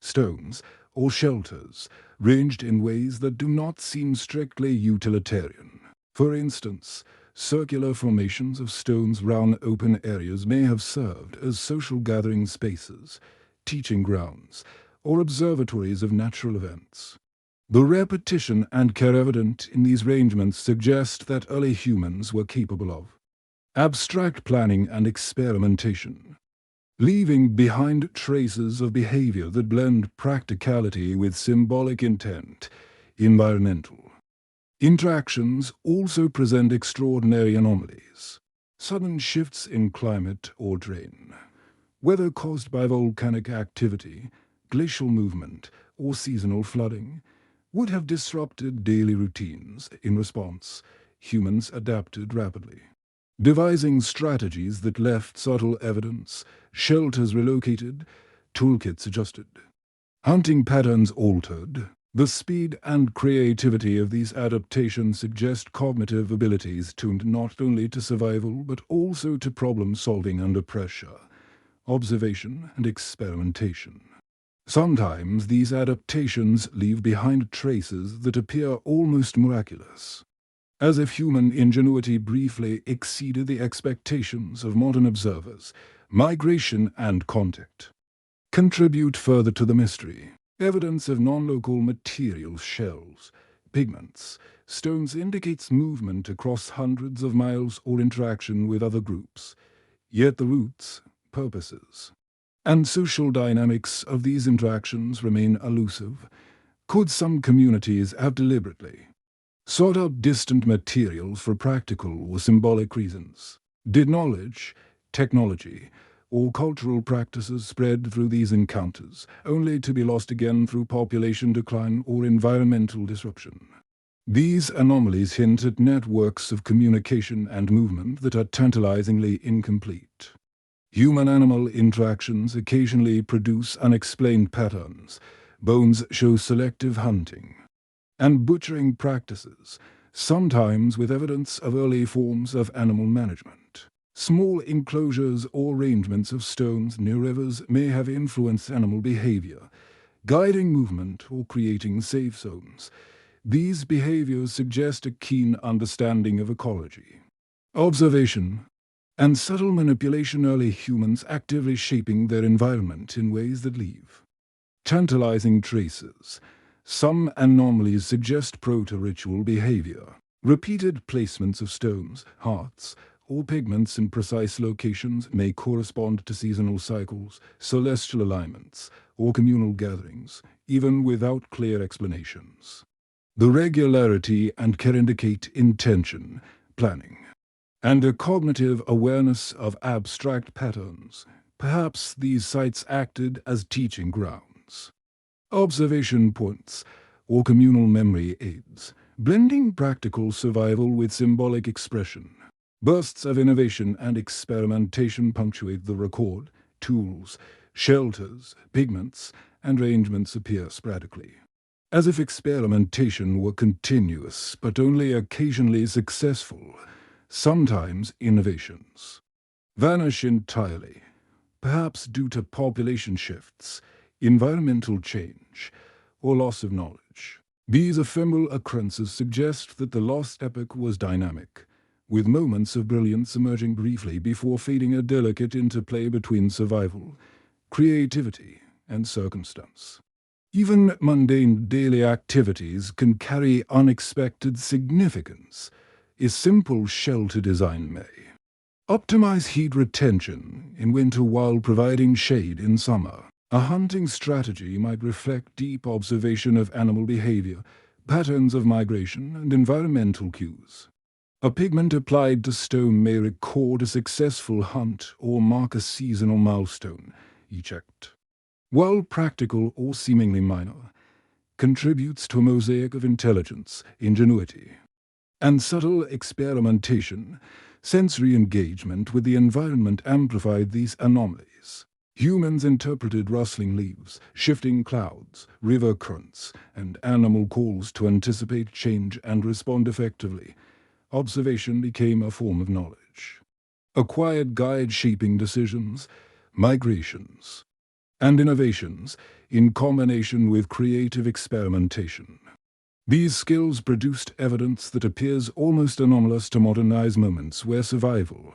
[SPEAKER 1] stones, or shelters, ranged in ways that do not seem strictly utilitarian. For instance, circular formations of stones round open areas may have served as social gathering spaces, teaching grounds, or observatories of natural events. The repetition and care evident in these arrangements suggest that early humans were capable of abstract planning and experimentation, leaving behind traces of behavior that blend practicality with symbolic intent. Environmental interactions also present extraordinary anomalies. Sudden shifts in climate or terrain, whether caused by volcanic activity, glacial movement, or seasonal flooding, would have disrupted daily routines. In response, humans adapted rapidly, devising strategies that left subtle evidence, shelters relocated, toolkits adjusted, hunting patterns altered. The speed and creativity of these adaptations suggest cognitive abilities tuned not only to survival but also to problem-solving under pressure, observation, and experimentation. Sometimes these adaptations leave behind traces that appear almost miraculous, as if human ingenuity briefly exceeded the expectations of modern observers. Migration and contact contribute further to the mystery. Evidence of non-local materials, shells, pigments, stones indicates movement across hundreds of miles or interaction with other groups. Yet the roots, purposes, and social dynamics of these interactions remain elusive. Could some communities have deliberately sought out distant materials for practical or symbolic reasons? Did knowledge, technology, or cultural practices spread through these encounters, only to be lost again through population decline or environmental disruption? These anomalies hint at networks of communication and movement that are tantalizingly incomplete. Human-animal interactions occasionally produce unexplained patterns. Bones show selective hunting and butchering practices, sometimes with evidence of early forms of animal management. Small enclosures or arrangements of stones near rivers may have influenced animal behavior, guiding movement or creating safe zones. These behaviors suggest a keen understanding of ecology, observation, and subtle manipulation. Early humans actively shaping their environment in ways that leave tantalizing traces. Some anomalies suggest proto-ritual behavior. Repeated placements of stones, hearts, or pigments in precise locations may correspond to seasonal cycles, celestial alignments, or communal gatherings, even without clear explanations. The regularity and care indicate intention, planning, and a cognitive awareness of abstract patterns. Perhaps these sites acted as teaching grounds, observation points, or communal memory aids, blending practical survival with symbolic expression. Bursts of innovation and experimentation punctuate the record. Tools, shelters, pigments, and arrangements appear sporadically, as if experimentation were continuous but only occasionally successful. Sometimes innovations vanish entirely, perhaps due to population shifts, environmental change, or loss of knowledge. These ephemeral occurrences suggest that the Lost Epoch was dynamic, with moments of brilliance emerging briefly before fading, a delicate interplay between survival, creativity, and circumstance. Even mundane daily activities can carry unexpected significance. A simple shelter design may optimize heat retention in winter while providing shade in summer. A hunting strategy might reflect deep observation of animal behavior, patterns of migration, and environmental cues. A pigment applied to stone may record a successful hunt or mark a seasonal milestone. Each act, while practical or seemingly minor, contributes to a mosaic of intelligence, ingenuity, and subtle experimentation. Sensory engagement with the environment amplified these anomalies. Humans interpreted rustling leaves, shifting clouds, river currents, and animal calls to anticipate change and respond effectively. Observation became a form of knowledge. A quiet guide shaping decisions, migrations, and innovations in combination with creative experimentation. These skills produced evidence that appears almost anomalous to modernized moments where survival,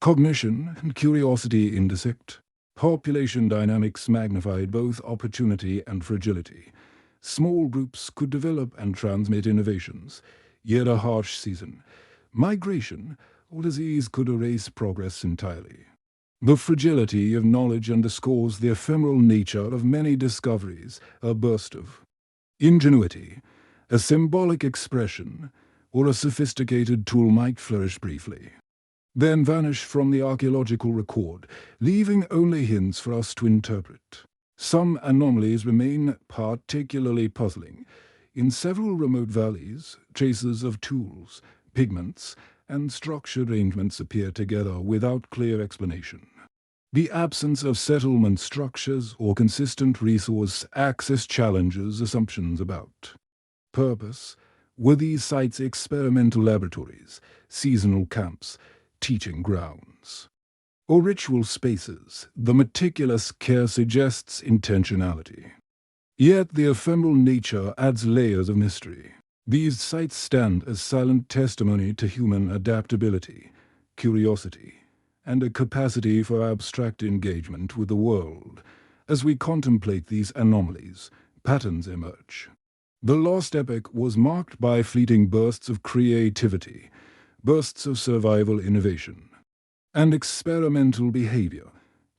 [SPEAKER 1] cognition, and curiosity intersect. Population dynamics magnified both opportunity and fragility. Small groups could develop and transmit innovations, yet a harsh season, migration, or disease could erase progress entirely. The fragility of knowledge underscores the ephemeral nature of many discoveries. A burst of ingenuity, a symbolic expression, or a sophisticated tool might flourish briefly, then vanish from the archaeological record, leaving only hints for us to interpret. Some anomalies remain particularly puzzling. In several remote valleys, traces of tools, pigments, and structured arrangements appear together without clear explanation. The absence of settlement structures or consistent resource access challenges assumptions about purpose. Were these sites experimental laboratories, seasonal camps, teaching grounds, or ritual spaces? The meticulous care suggests intentionality. Yet the ephemeral nature adds layers of mystery. These sites stand as silent testimony to human adaptability, curiosity, and a capacity for abstract engagement with the world. As we contemplate these anomalies, patterns emerge. The Lost Epoch was marked by fleeting bursts of creativity, bursts of survival innovation, and experimental behavior.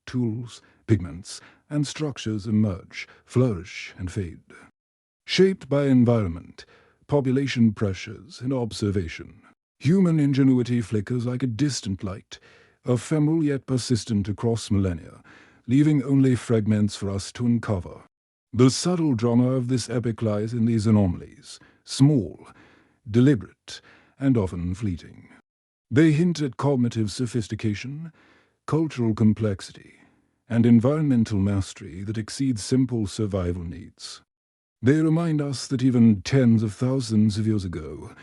[SPEAKER 1] Tools, pigments, and structures emerge, flourish, and fade. shaped by environment, population pressures, and observation. Human ingenuity flickers like a distant light, ephemeral yet persistent across millennia, leaving only fragments for us to uncover. The subtle drama of this epic lies in these anomalies, small, deliberate, and often fleeting. They hint at cognitive sophistication, cultural complexity, and environmental mastery that exceeds simple survival needs. They remind us that even tens of thousands of years ago,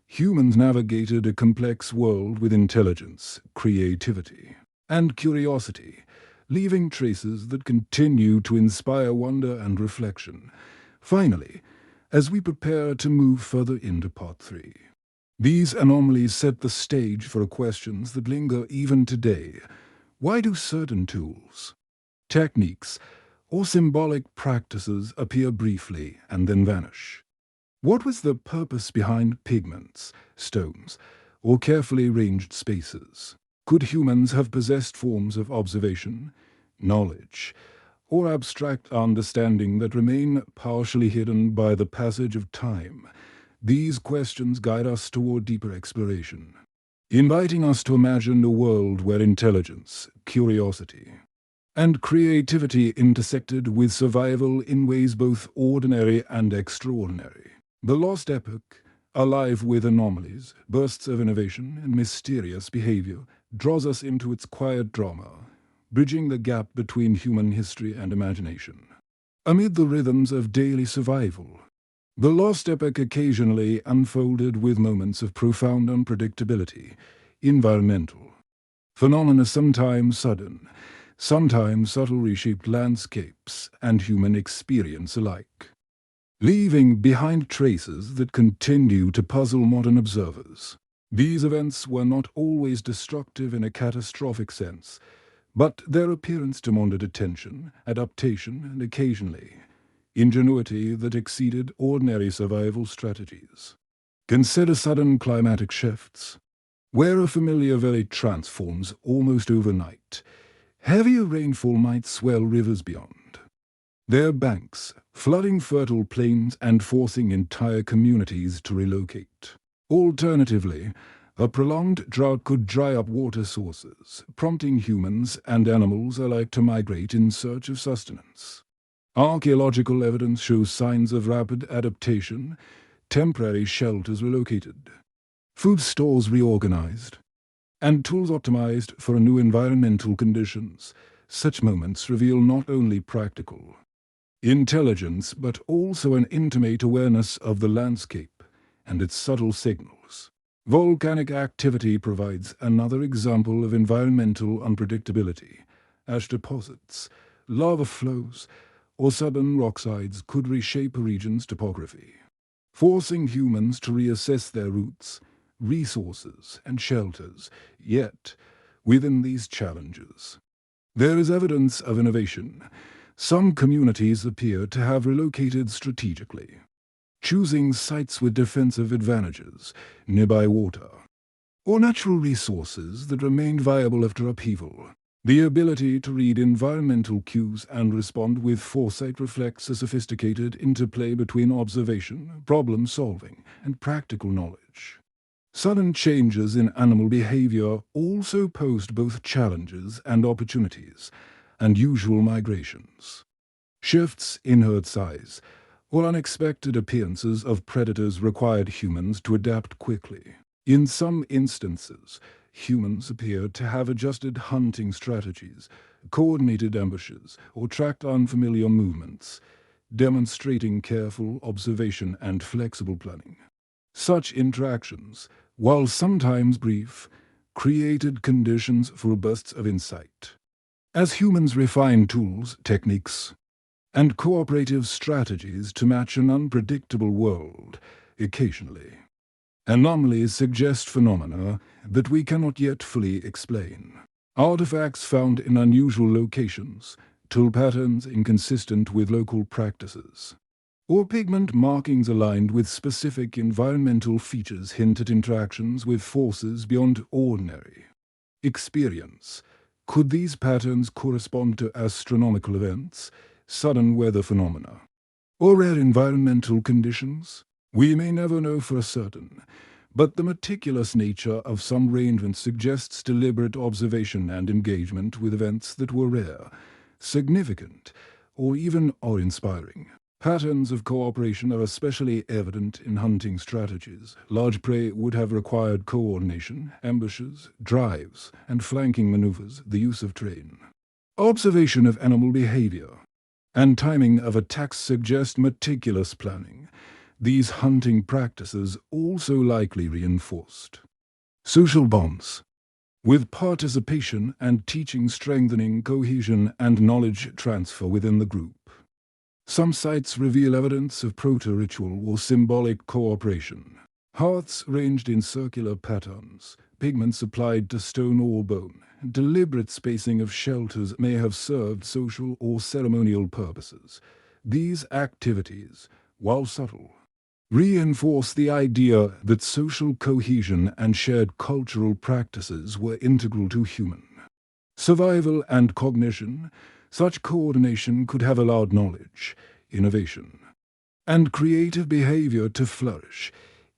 [SPEAKER 1] humans navigated a complex world with intelligence, creativity, and curiosity, leaving traces that continue to inspire wonder and reflection. Finally, as we prepare to move further into Part 3, these anomalies set the stage for questions that linger even today. Why do certain tools, techniques, or symbolic practices appear briefly and then vanish? What was the purpose behind pigments, stones, or carefully arranged spaces? Could humans have possessed forms of observation, knowledge, or abstract understanding that remain partially hidden by the passage of time? These questions guide us toward deeper exploration, inviting us to imagine a world where intelligence, curiosity, and creativity intersected with survival in ways both ordinary and extraordinary. The Lost Epoch, alive with anomalies, bursts of innovation, and mysterious behavior, draws us into its quiet drama, bridging the gap between human history and imagination. Amid the rhythms of daily survival, the Lost Epoch occasionally unfolded with moments of profound unpredictability, environmental phenomena sometimes sudden, sometimes subtle reshaped landscapes and human experience alike, leaving behind traces that continue to puzzle modern observers. These events were not always destructive in a catastrophic sense, but their appearance demanded attention, adaptation, and occasionally ingenuity that exceeded ordinary survival strategies. Consider sudden climatic shifts, where a familiar valley transforms almost overnight. Heavier rainfall might swell rivers beyond their banks, flooding fertile plains and forcing entire communities to relocate. Alternatively, a prolonged drought could dry up water sources, prompting humans and animals alike to migrate in search of sustenance. Archaeological evidence shows signs of rapid adaptation, temporary shelters relocated, food stores reorganized, and tools optimized for new environmental conditions. Such moments reveal not only practical intelligence but also an intimate awareness of the landscape and its subtle signals. Volcanic activity provides another example of environmental unpredictability. Ash deposits, lava flows, or sudden rocksides could reshape a region's topography, forcing humans to reassess their routes, resources, and shelters. Yet, within these challenges, there is evidence of innovation. Some communities appear to have relocated strategically, choosing sites with defensive advantages, nearby water, or natural resources that remained viable after upheaval. The ability to read environmental cues and respond with foresight reflects a sophisticated interplay between observation, problem-solving, and practical knowledge. Sudden changes in animal behavior also posed both challenges and opportunities. Unusual migrations, shifts in herd size, or unexpected appearances of predators required humans to adapt quickly. In some instances, humans appeared to have adjusted hunting strategies, coordinated ambushes, or tracked unfamiliar movements, demonstrating careful observation and flexible planning. Such interactions, while sometimes brief, created conditions for bursts of insight. As humans refine tools, techniques, and cooperative strategies to match an unpredictable world, occasionally, anomalies suggest phenomena that we cannot yet fully explain. Artifacts found in unusual locations, tool patterns inconsistent with local practices, or pigment markings aligned with specific environmental features hint at interactions with forces beyond ordinary experience. Could these patterns correspond to astronomical events, sudden weather phenomena, or rare environmental conditions? We may never know for certain, but the meticulous nature of some arrangements suggests deliberate observation and engagement with events that were rare, significant, or even awe-inspiring. Patterns of cooperation are especially evident in hunting strategies. Large prey would have required coordination, ambushes, drives, and flanking maneuvers, the use of terrain. Observation of animal behavior and timing of attacks suggest meticulous planning. These hunting practices also likely reinforced social bonds, with participation and teaching strengthening cohesion and knowledge transfer within the group. Some sites reveal evidence of proto-ritual or symbolic cooperation. Hearths ranged in circular patterns, pigments applied to stone or bone, deliberate spacing of shelters may have served social or ceremonial purposes. These activities, while subtle, reinforce the idea that social cohesion and shared cultural practices were integral to human survival and cognition. Such coordination could have allowed knowledge, innovation, and creative behavior to flourish,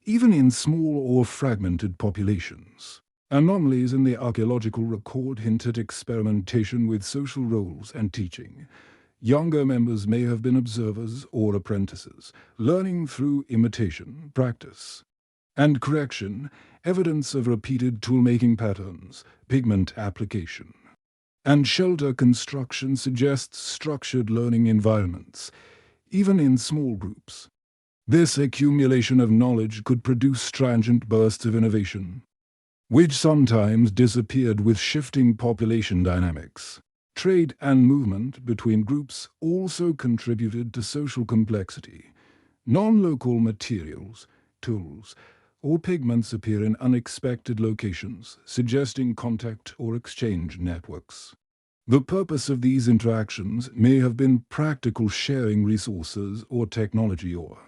[SPEAKER 1] even in small or fragmented populations. Anomalies in the archaeological record hint at experimentation with social roles and teaching. Younger members may have been observers or apprentices, learning through imitation, practice, and correction, evidence of repeated tool-making patterns, pigment application, and shelter construction suggests structured learning environments, even in small groups. This accumulation of knowledge could produce transient bursts of innovation, which sometimes disappeared with shifting population dynamics. Trade and movement between groups also contributed to social complexity. Non-local materials, tools, or pigments appear in unexpected locations, suggesting contact or exchange networks. The purpose of these interactions may have been practical sharing resources or technology, or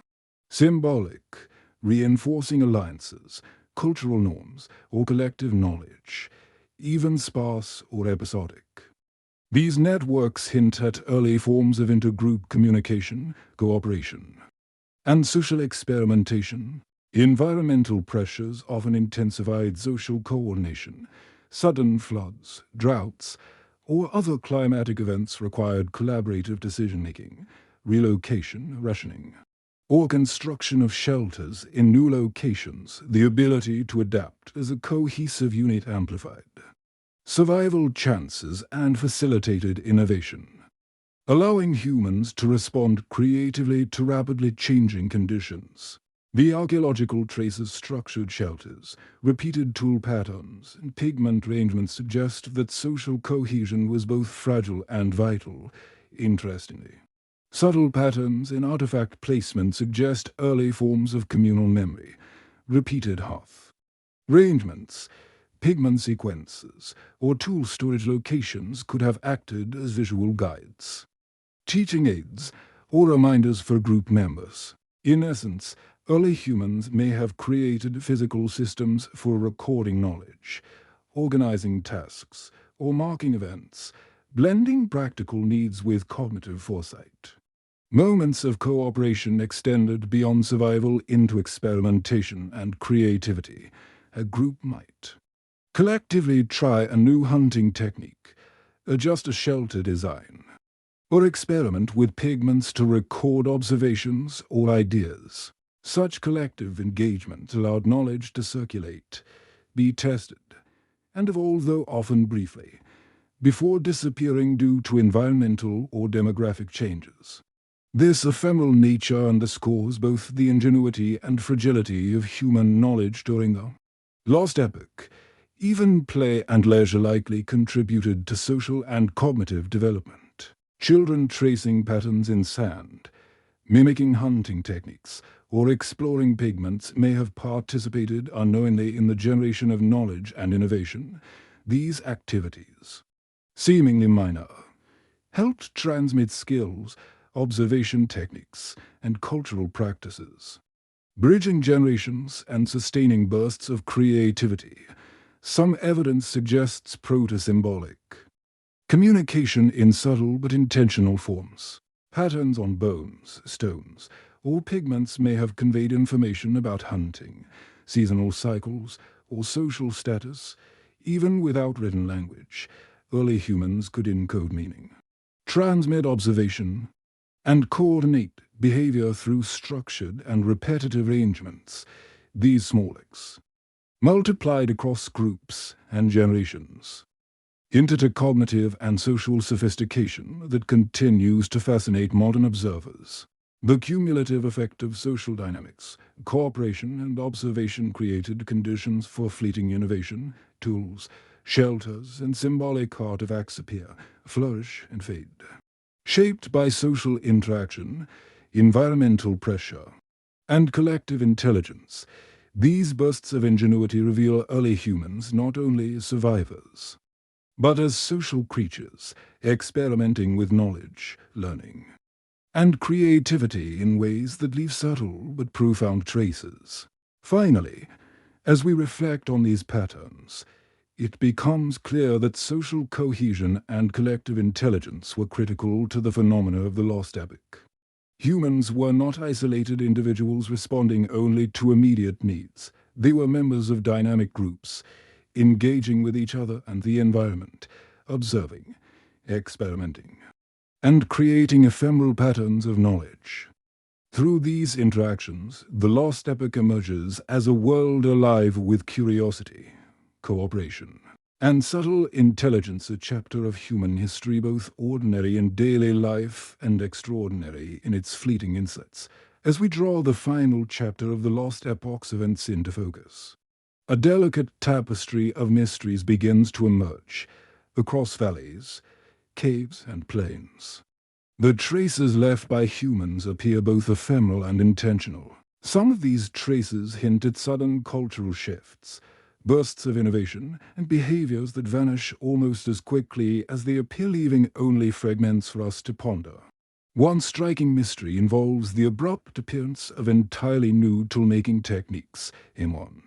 [SPEAKER 1] symbolic, reinforcing alliances, cultural norms, or collective knowledge, even sparse or episodic. These networks hint at early forms of intergroup communication, cooperation, and social experimentation. Environmental pressures often intensified social coordination. Sudden floods, droughts, or other climatic events required collaborative decision-making, relocation, rationing, or construction of shelters in new locations. The ability to adapt as a cohesive unit amplified survival chances and facilitated innovation, allowing humans to respond creatively to rapidly changing conditions. The archaeological traces structured shelters, repeated tool patterns, and pigment arrangements suggest that social cohesion was both fragile and vital. Interestingly, subtle patterns in artifact placement suggest early forms of communal memory. Repeated hearth arrangements, pigment sequences, or tool storage locations could have acted as visual guides, teaching aids, or reminders for group members. In essence, early humans may have created physical systems for recording knowledge, organizing tasks, or marking events, blending practical needs with cognitive foresight. Moments of cooperation extended beyond survival into experimentation and creativity. A group might collectively try a new hunting technique, adjust a shelter design, or experiment with pigments to record observations or ideas. Such collective engagement allowed knowledge to circulate, be tested, and evolve, though often briefly, before disappearing due to environmental or demographic changes. This ephemeral nature underscores both the ingenuity and fragility of human knowledge during the Lost Epoch. Even play and leisure likely contributed to social and cognitive development. Children tracing patterns in sand, mimicking hunting techniques, or exploring pigments may have participated unknowingly in the generation of knowledge and innovation. These activities, seemingly minor, helped transmit skills, observation techniques, and cultural practices, bridging generations and sustaining bursts of creativity. Some evidence suggests proto-symbolic communication in subtle but intentional forms. Patterns on bones, stones, or pigments may have conveyed information about hunting, seasonal cycles, or social status. Even without written language, early humans could encode meaning, transmit observation, and coordinate behavior through structured and repetitive arrangements. These small links multiplied across groups and generations into cognitive and social sophistication that continues to fascinate modern observers. The cumulative effect of social dynamics, cooperation, and observation created conditions for fleeting innovation. Tools, shelters, and symbolic artifacts appear, flourish, and fade. Shaped by social interaction, environmental pressure, and collective intelligence, these bursts of ingenuity reveal early humans not only as survivors, but as social creatures experimenting with knowledge, learning, and creativity in ways that leave subtle but profound traces. Finally, as we reflect on these patterns, it becomes clear that social cohesion and collective intelligence were critical to the phenomena of the Lost Epoch. Humans were not isolated individuals responding only to immediate needs. They were members of dynamic groups, engaging with each other and the environment, observing, experimenting, and creating ephemeral patterns of knowledge. Through these interactions, the Lost Epoch emerges as a world alive with curiosity, cooperation, and subtle intelligence, a chapter of human history both ordinary in daily life and extraordinary in its fleeting insights, as we draw the final chapter of the Lost Epoch's events into focus. A delicate tapestry of mysteries begins to emerge across valleys, caves, and plains. The traces left by humans appear both ephemeral and intentional. Some of these traces hint at sudden cultural shifts, bursts of innovation, and behaviors that vanish almost as quickly as they appear, leaving only fragments for us to ponder. One striking mystery involves the abrupt appearance of entirely new tool-making techniques in one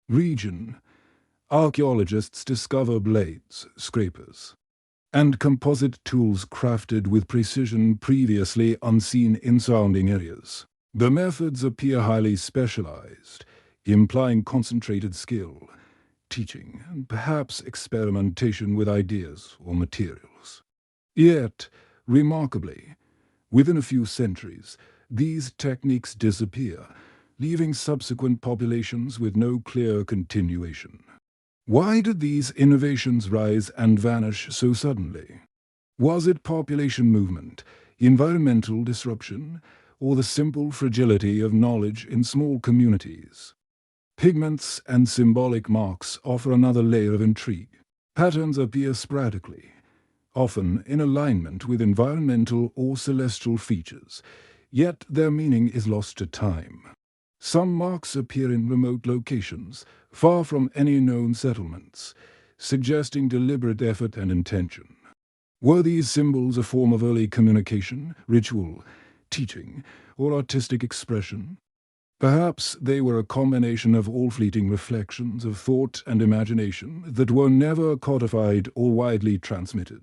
[SPEAKER 1] region. Archaeologists discover blades, scrapers, and composite tools crafted with precision previously unseen in surrounding areas. The methods appear highly specialized, implying concentrated skill, teaching, and perhaps experimentation with ideas or materials. Yet, remarkably, within a few centuries, these techniques disappear, leaving subsequent populations with no clear continuation. Why did these innovations rise and vanish so suddenly? Was it population movement, environmental disruption, or the simple fragility of knowledge in small communities? Pigments and symbolic marks offer another layer of intrigue. Patterns appear sporadically, often in alignment with environmental or celestial features, yet their meaning is lost to time. Some marks appear in remote locations, far from any known settlements, suggesting deliberate effort and intention. Were these symbols a form of early communication, ritual, teaching, or artistic expression? Perhaps they were a combination of all fleeting reflections of thought and imagination that were never codified or widely transmitted.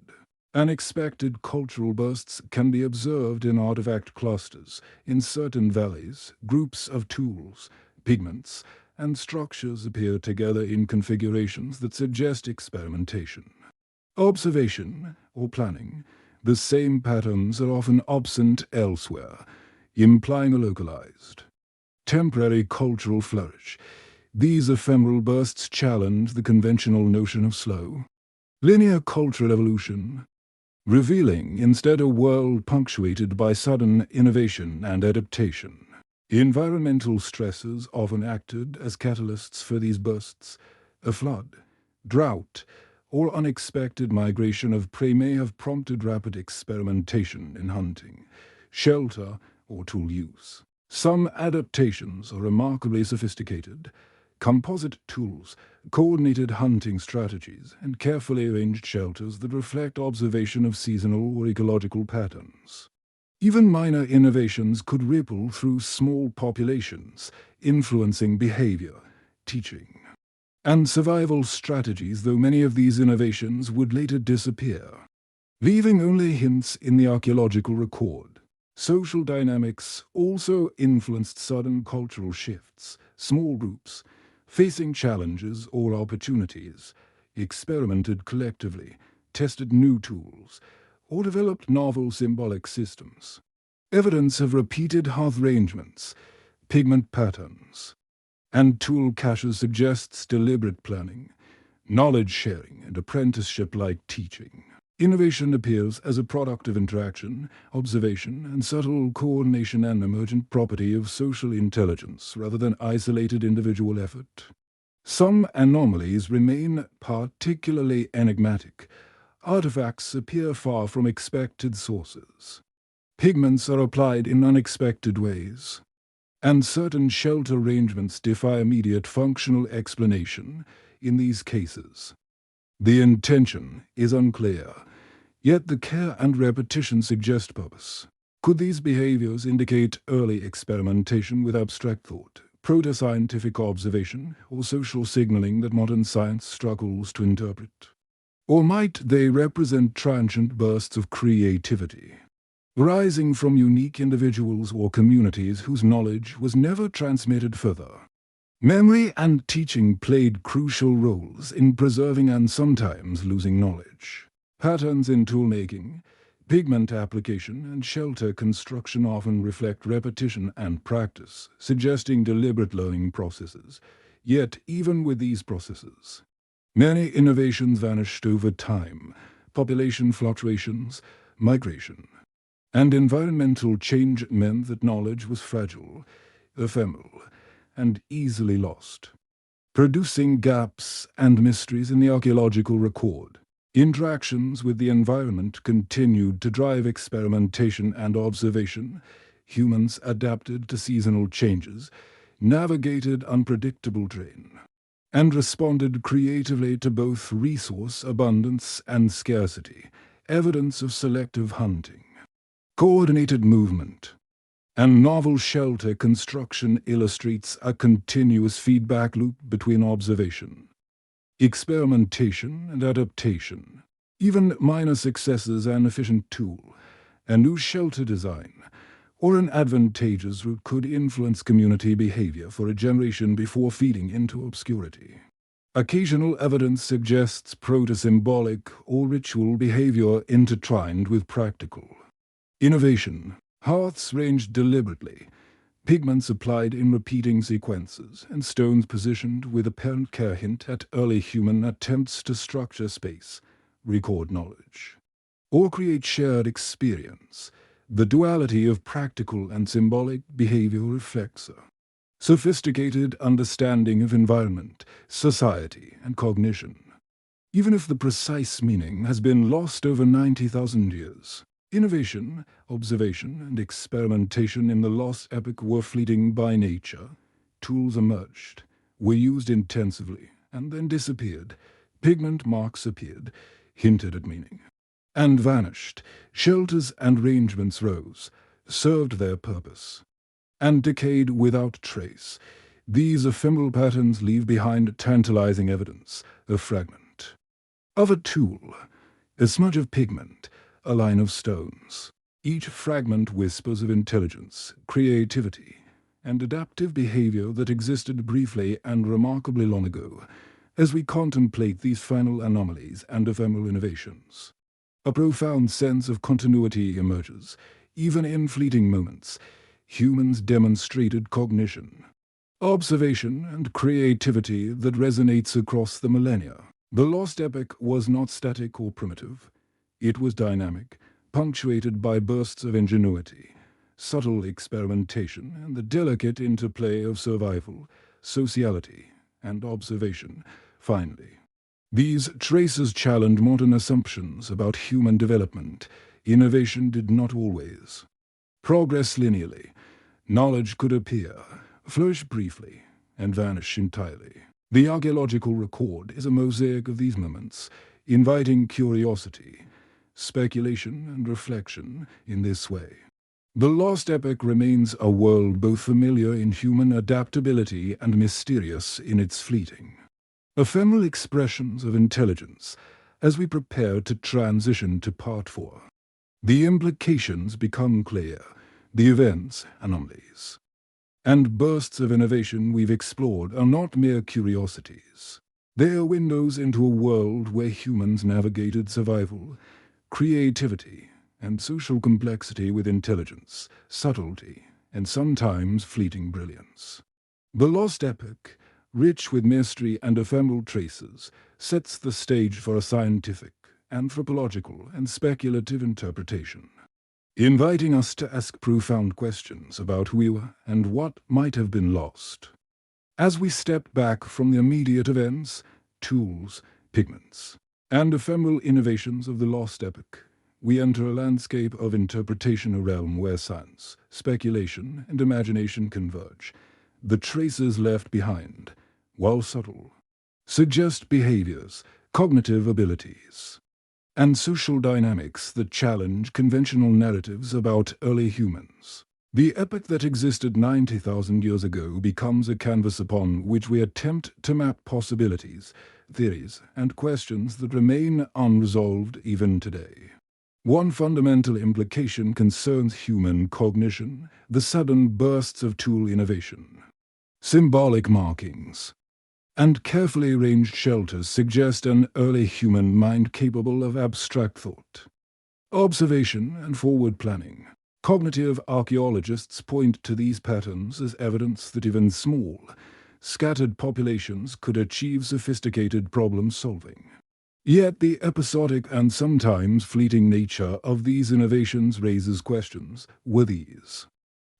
[SPEAKER 1] Unexpected cultural bursts can be observed in artifact clusters. In certain valleys, groups of tools, pigments, and structures appear together in configurations that suggest experimentation. Observation, or planning, the same patterns are often absent elsewhere, implying a localized, temporary cultural flourish. These ephemeral bursts challenge the conventional notion of slow, linear cultural evolution, revealing instead a world punctuated by sudden innovation and adaptation. Environmental stresses often acted as catalysts for these bursts. A flood, drought, or unexpected migration of prey may have prompted rapid experimentation in hunting, shelter, or tool use. Some adaptations are remarkably sophisticated. Composite tools, coordinated hunting strategies, and carefully arranged shelters that reflect observation of seasonal or ecological patterns. Even minor innovations could ripple through small populations, influencing behavior, teaching, and survival strategies, though many of these innovations would later disappear, leaving only hints in the archaeological record. Social dynamics also influenced sudden cultural shifts. Small groups, facing challenges or opportunities, experimented collectively, tested new tools, or developed novel symbolic systems. Evidence of repeated hearth arrangements, pigment patterns, and tool caches suggests deliberate planning, knowledge sharing, and apprenticeship-like teaching. Innovation appears as a product of interaction, observation, and subtle coordination, an emergent property of social intelligence rather than isolated individual effort. Some anomalies remain particularly enigmatic. Artifacts appear far from expected sources. Pigments are applied in unexpected ways, and certain shelter arrangements defy immediate functional explanation in these cases. The intention is unclear, yet the care and repetition suggest purpose. Could these behaviors indicate early experimentation with abstract thought, proto-scientific observation, or social signaling that modern science struggles to interpret? Or might they represent transient bursts of creativity, arising from unique individuals or communities whose knowledge was never transmitted further? Memory and teaching played crucial roles in preserving and sometimes losing knowledge. Patterns in toolmaking, pigment application, and shelter construction often reflect repetition and practice, suggesting deliberate learning processes. Yet, even with these processes, many innovations vanished over time: population fluctuations, migration, and environmental change meant that knowledge was fragile, ephemeral, and easily lost, producing gaps and mysteries in the archaeological record. Interactions with the environment continued to drive experimentation and observation. Humans adapted to seasonal changes, navigated unpredictable terrain, and responded creatively to both resource abundance and scarcity, evidence of selective hunting. Coordinated movement and novel shelter construction illustrates a continuous feedback loop between observation, experimentation, and adaptation. Even minor successes, an efficient tool, a new shelter design, or an advantageous route could influence community behavior for a generation before feeding into obscurity. Occasional evidence suggests proto-symbolic or ritual behavior intertwined with practical innovation. Hearths ranged deliberately, pigments applied in repeating sequences, and stones positioned with apparent care hint at early human attempts to structure space, record knowledge, or create shared experience. The duality of practical and symbolic behavior reflects a sophisticated understanding of environment, society, and cognition. Even if the precise meaning has been lost over 90,000 years, innovation, observation, and experimentation in the Lost Epoch were fleeting by nature. Tools emerged, were used intensively, and then disappeared. Pigment marks appeared, hinted at meaning, and vanished. Shelters and arrangements rose, served their purpose, and decayed without trace. These ephemeral patterns leave behind tantalizing evidence, a fragment of a tool, a smudge of pigment, a line of stones. Each fragment whispers of intelligence, creativity, and adaptive behavior that existed briefly and remarkably long ago. As we contemplate these final anomalies and ephemeral innovations, a profound sense of continuity emerges. Even in fleeting moments, humans demonstrated cognition, observation, and creativity that resonates across the millennia. The Lost Epoch was not static or primitive. It was dynamic, punctuated by bursts of ingenuity, subtle experimentation, and the delicate interplay of survival, sociality, and observation. Finally, these traces challenged modern assumptions about human development. Innovation did not always progress linearly. Knowledge could appear, flourish briefly, and vanish entirely. The archaeological record is a mosaic of these moments, inviting curiosity, speculation, and reflection. In this way, the Lost Epoch remains a world both familiar in human adaptability and mysterious in its fleeting, ephemeral expressions of intelligence. As we prepare to transition to Part 4, the implications become clear. The events, anomalies, and bursts of innovation we've explored are not mere curiosities. They are windows into a world where humans navigated survival, creativity, and social complexity with intelligence, subtlety, and sometimes fleeting brilliance. The Lost Epoch, rich with mystery and ephemeral traces, sets the stage for a scientific, anthropological, and speculative interpretation, inviting us to ask profound questions about who we were and what might have been lost. As we step back from the immediate events, tools, pigments, and ephemeral innovations of the Lost Epoch, we enter a landscape of interpretation, a realm where science, speculation, and imagination converge. The traces left behind, while subtle, suggest behaviors, cognitive abilities, and social dynamics that challenge conventional narratives about early humans. The epoch that existed 90,000 years ago becomes a canvas upon which we attempt to map possibilities, theories, and questions that remain unresolved even today. One fundamental implication concerns human cognition, the sudden bursts of tool innovation. Symbolic markings and carefully arranged shelters suggest an early human mind capable of abstract thought, observation, and forward planning. Cognitive archaeologists point to these patterns as evidence that even small, scattered populations could achieve sophisticated problem-solving. Yet the episodic and sometimes fleeting nature of these innovations raises questions. Were these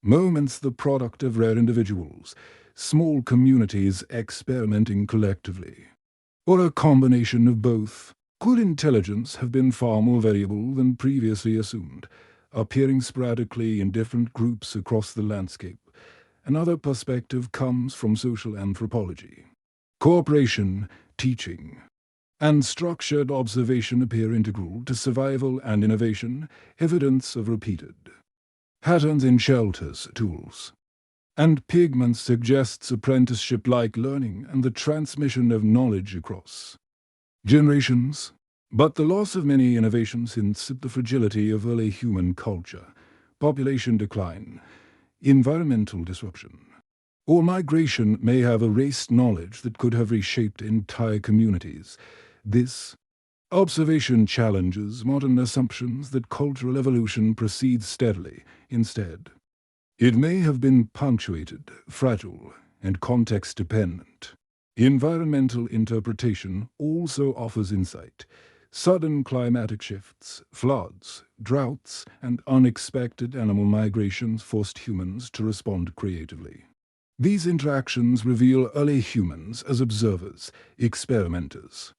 [SPEAKER 1] moments the product of rare individuals, small communities experimenting collectively, or a combination of both? Could intelligence have been far more variable than previously assumed, appearing sporadically in different groups across the landscape? Another perspective comes from social anthropology. Cooperation, teaching, and structured observation appear integral to survival and innovation, evidence of repeated patterns in shelters, tools, and pigments suggests apprenticeship-like learning and the transmission of knowledge across generations. But the loss of many innovations hints at the fragility of early human culture, population decline, environmental disruption, or migration may have erased knowledge that could have reshaped entire communities. This observation challenges modern assumptions that cultural evolution proceeds steadily. Instead, it may have been punctuated, fragile, and context-dependent. Environmental interpretation also offers insight. Sudden climatic shifts, floods, droughts, and unexpected animal migrations forced humans to respond creatively. These interactions reveal early humans as observers, experimenters,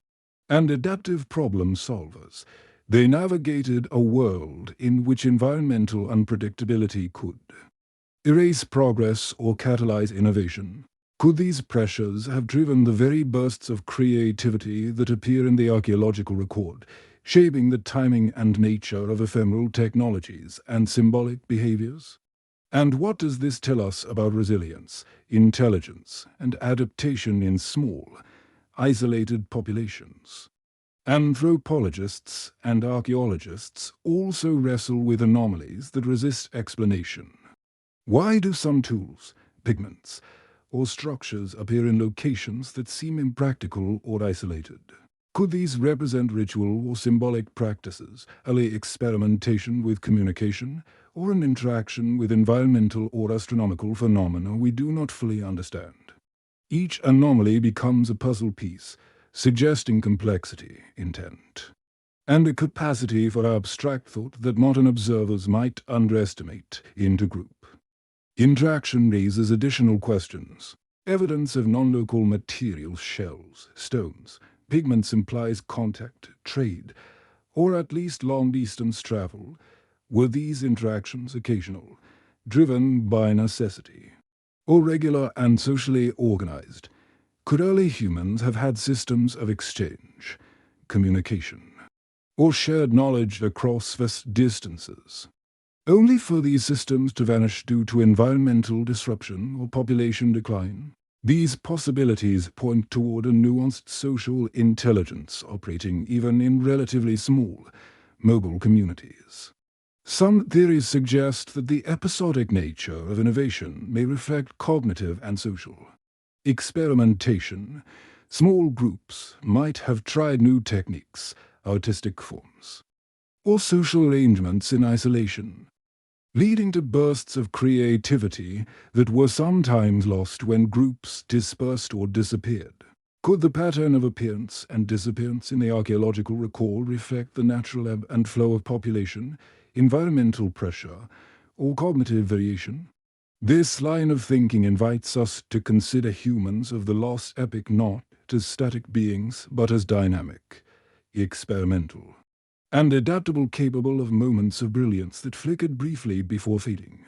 [SPEAKER 1] and adaptive problem solvers. They navigated a world in which environmental unpredictability could erase progress or catalyze innovation. Could these pressures have driven the very bursts of creativity that appear in the archaeological record, shaping the timing and nature of ephemeral technologies and symbolic behaviors? And what does this tell us about resilience, intelligence, and adaptation in small, isolated populations? Anthropologists and archaeologists also wrestle with anomalies that resist explanation. Why do some tools, pigments, or structures appear in locations that seem impractical or isolated? Could these represent ritual or symbolic practices, early experimentation with communication, or an interaction with environmental or astronomical phenomena we do not fully understand? Each anomaly becomes a puzzle piece, suggesting complexity, intent, and a capacity for abstract thought that modern observers might underestimate. Intergroup interaction raises additional questions. Evidence of non-local materials, shells, stones, pigments implies contact, trade, or at least long-distance travel. Were these interactions occasional, driven by necessity, or regular and socially organized? Could early humans have had systems of exchange, communication, or shared knowledge across vast distances, only for these systems to vanish due to environmental disruption or population decline? These possibilities point toward a nuanced social intelligence operating even in relatively small, mobile communities. Some theories suggest that the episodic nature of innovation may reflect cognitive and social experimentation. Small groups might have tried new techniques, artistic forms, or social arrangements in isolation, leading to bursts of creativity that were sometimes lost when groups dispersed or disappeared. Could the pattern of appearance and disappearance in the archaeological record reflect the natural ebb and flow of population, environmental pressure, or cognitive variation? This line of thinking invites us to consider humans of the Lost Epoch not as static beings but as dynamic, experimental, and adaptable, capable of moments of brilliance that flickered briefly before fading.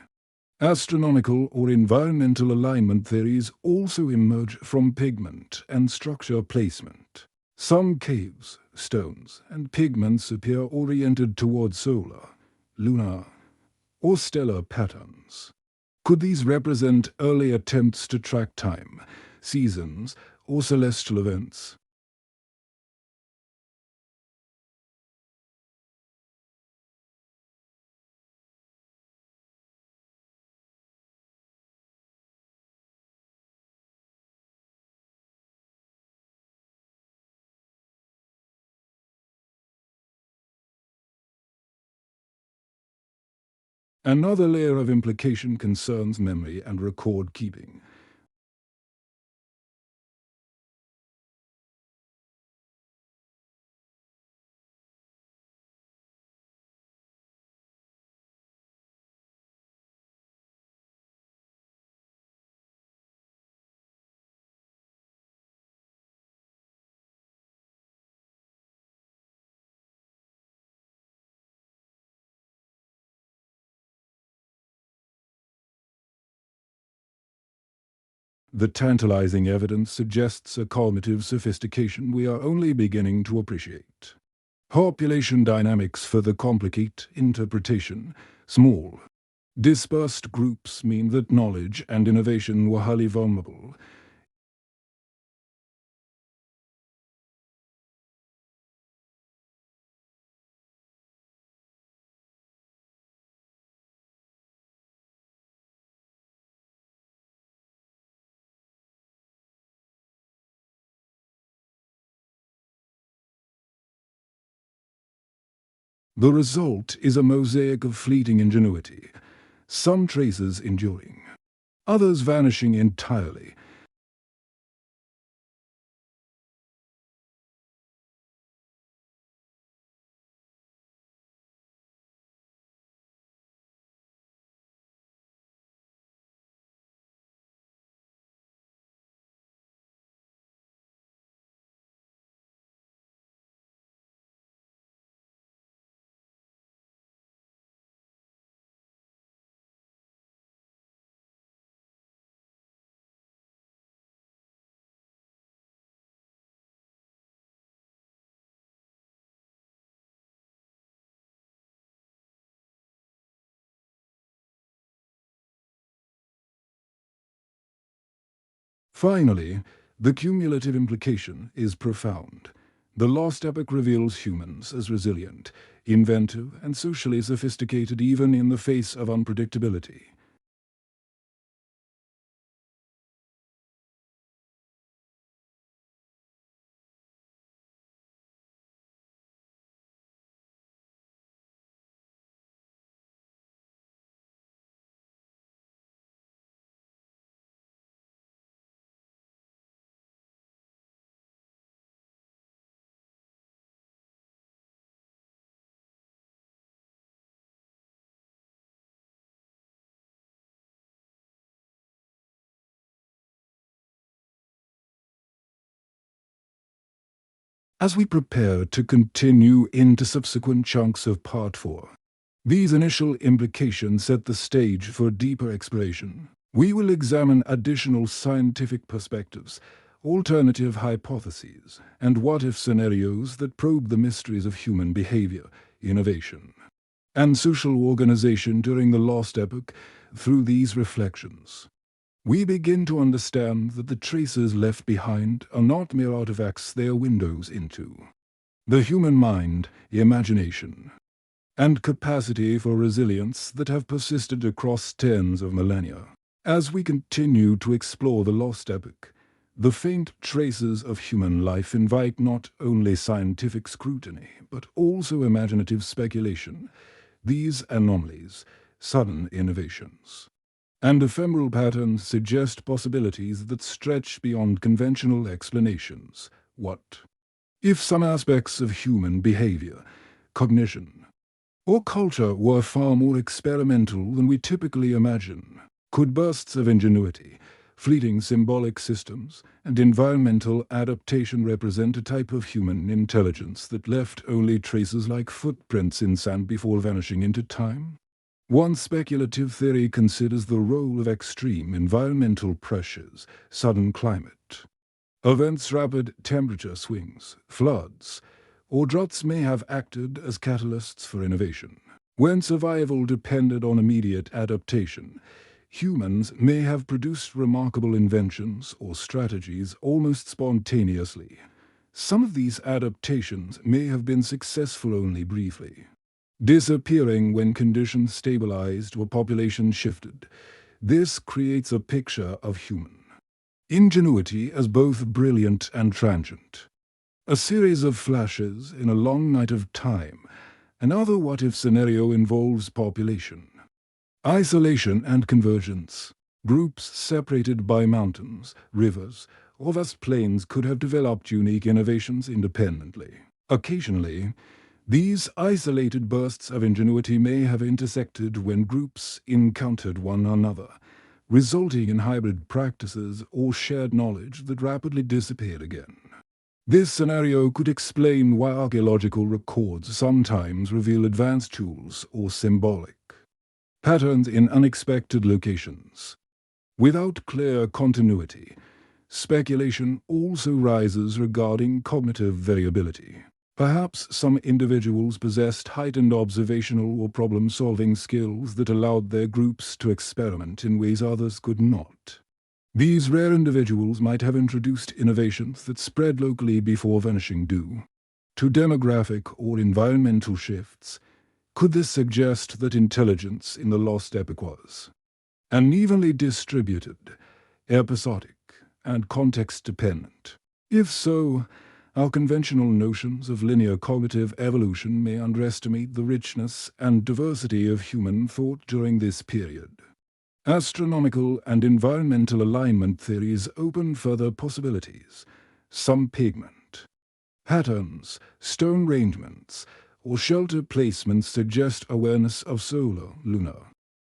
[SPEAKER 1] Astronomical or environmental alignment theories also emerge from pigment and structure placement. Some caves, stones, and pigments appear oriented toward solar, lunar, or stellar patterns. Could these represent early attempts to track time, seasons, or celestial events? Another layer of implication concerns memory and record keeping. The tantalizing evidence suggests a cognitive sophistication we are only beginning to appreciate. Population dynamics further complicate interpretation. Small, dispersed groups mean that knowledge and innovation were highly vulnerable. The result is a mosaic of fleeting ingenuity, some traces enduring, others vanishing entirely. Finally, the cumulative implication is profound. The Lost Epoch reveals humans as resilient, inventive, and socially sophisticated even in the face of unpredictability. As we prepare to continue into subsequent chunks of Part 4, these initial implications set the stage for deeper exploration. We will examine additional scientific perspectives, alternative hypotheses, and what-if scenarios that probe the mysteries of human behavior, innovation, and social organization during the Lost Epoch. Through these reflections, we begin to understand that the traces left behind are not mere artifacts, they are windows into the human mind, imagination, and capacity for resilience that have persisted across tens of millennia. As we continue to explore the Lost Epoch, the faint traces of human life invite not only scientific scrutiny, but also imaginative speculation. These anomalies, sudden innovations, and ephemeral patterns suggest possibilities that stretch beyond conventional explanations. What if some aspects of human behavior, cognition, or culture were far more experimental than we typically imagine? Could bursts of ingenuity, fleeting symbolic systems, and environmental adaptation represent a type of human intelligence that left only traces like footprints in sand before vanishing into time? One speculative theory considers the role of extreme environmental pressures, sudden climate events, rapid temperature swings, floods, or droughts may have acted as catalysts for innovation. When survival depended on immediate adaptation, humans may have produced remarkable inventions or strategies almost spontaneously. Some of these adaptations may have been successful only briefly, disappearing when conditions stabilized or population shifted. This creates a picture of human ingenuity as both brilliant and transient. A series of flashes in a long night of time. Another what-if scenario involves population, isolation and convergence. Groups separated by mountains, rivers, or vast plains could have developed unique innovations independently. Occasionally, these isolated bursts of ingenuity may have intersected when groups encountered one another, resulting in hybrid practices or shared knowledge that rapidly disappeared again. This scenario could explain why archaeological records sometimes reveal advanced tools or symbolic patterns in unexpected locations. Without clear continuity, speculation also rises regarding cognitive variability. Perhaps some individuals possessed heightened observational or problem-solving skills that allowed their groups to experiment in ways others could not. These rare individuals might have introduced innovations that spread locally before vanishing due to demographic or environmental shifts. Could this suggest that intelligence in the Lost Epoch was unevenly distributed, episodic, and context-dependent? If so, our conventional notions of linear cognitive evolution may underestimate the richness and diversity of human thought during this period. Astronomical and environmental alignment theories open further possibilities. Some pigment patterns, stone arrangements, or shelter placements suggest awareness of solar, lunar,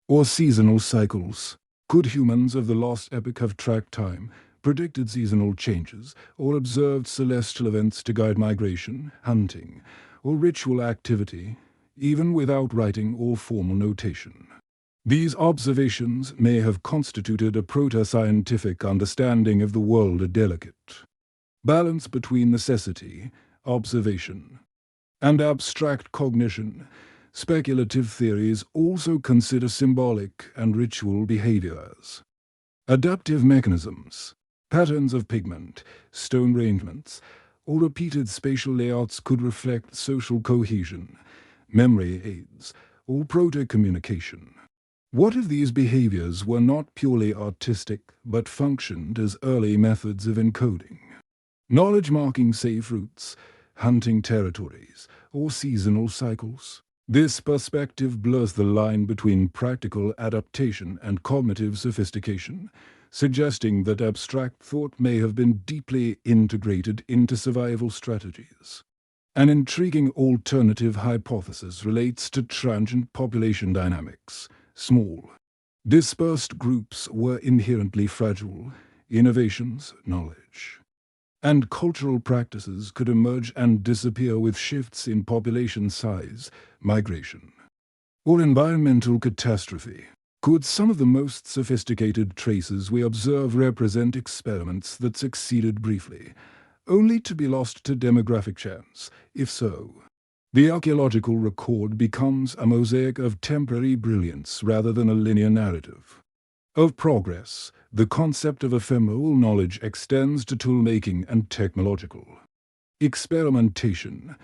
[SPEAKER 1] or seasonal cycles. Could humans of the Lost Epoch have tracked time, predicted seasonal changes, or observed celestial events to guide migration, hunting, or ritual activity, even without writing or formal notation? These observations may have constituted a proto-scientific understanding of the world, a delicate balance between necessity, observation, and abstract cognition. Speculative theories also consider symbolic and ritual behavior as adaptive mechanisms. Patterns of pigment, stone arrangements, or repeated spatial layouts could reflect social cohesion, memory aids, or proto-communication. What if these behaviors were not purely artistic but functioned as early methods of encoding knowledge, marking safe routes, hunting territories, or seasonal cycles? This perspective blurs the line between practical adaptation and cognitive sophistication, suggesting that abstract thought may have been deeply integrated into survival strategies. An intriguing alternative hypothesis relates to transient population dynamics. Small, dispersed groups were inherently fragile. Innovations, knowledge, and cultural practices could emerge and disappear with shifts in population size, migration, or environmental catastrophe. Could some of the most sophisticated traces we observe represent experiments that succeeded briefly, only to be lost to demographic chance? If so, the archaeological record becomes a mosaic of temporary brilliance rather than a linear narrative of progress. The concept of ephemeral knowledge extends to tool-making and technological experimentation.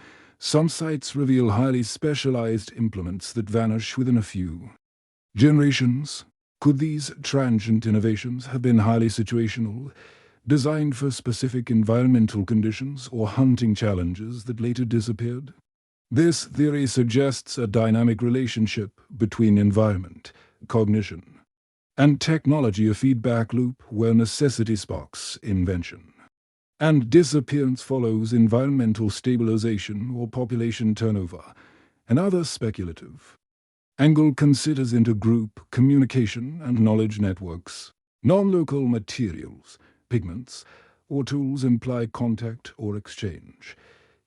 [SPEAKER 1] Some sites reveal highly specialized implements that vanish within a few generations. Could these transient innovations have been highly situational, designed for specific environmental conditions or hunting challenges that later disappeared? This theory suggests a dynamic relationship between environment, cognition, and technology, a feedback loop where necessity sparks invention, and disappearance follows environmental stabilization or population turnover. Another speculative angle considers intergroup communication and knowledge networks. Non-local materials, pigments, or tools imply contact or exchange,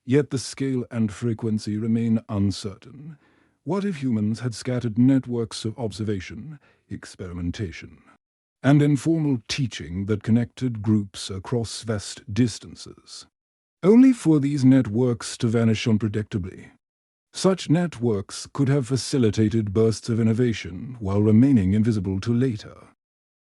[SPEAKER 1] yet the scale and frequency remain uncertain. What if humans had scattered networks of observation, experimentation, and informal teaching that connected groups across vast distances, only for these networks to vanish unpredictably? Such networks could have facilitated bursts of innovation while remaining invisible to later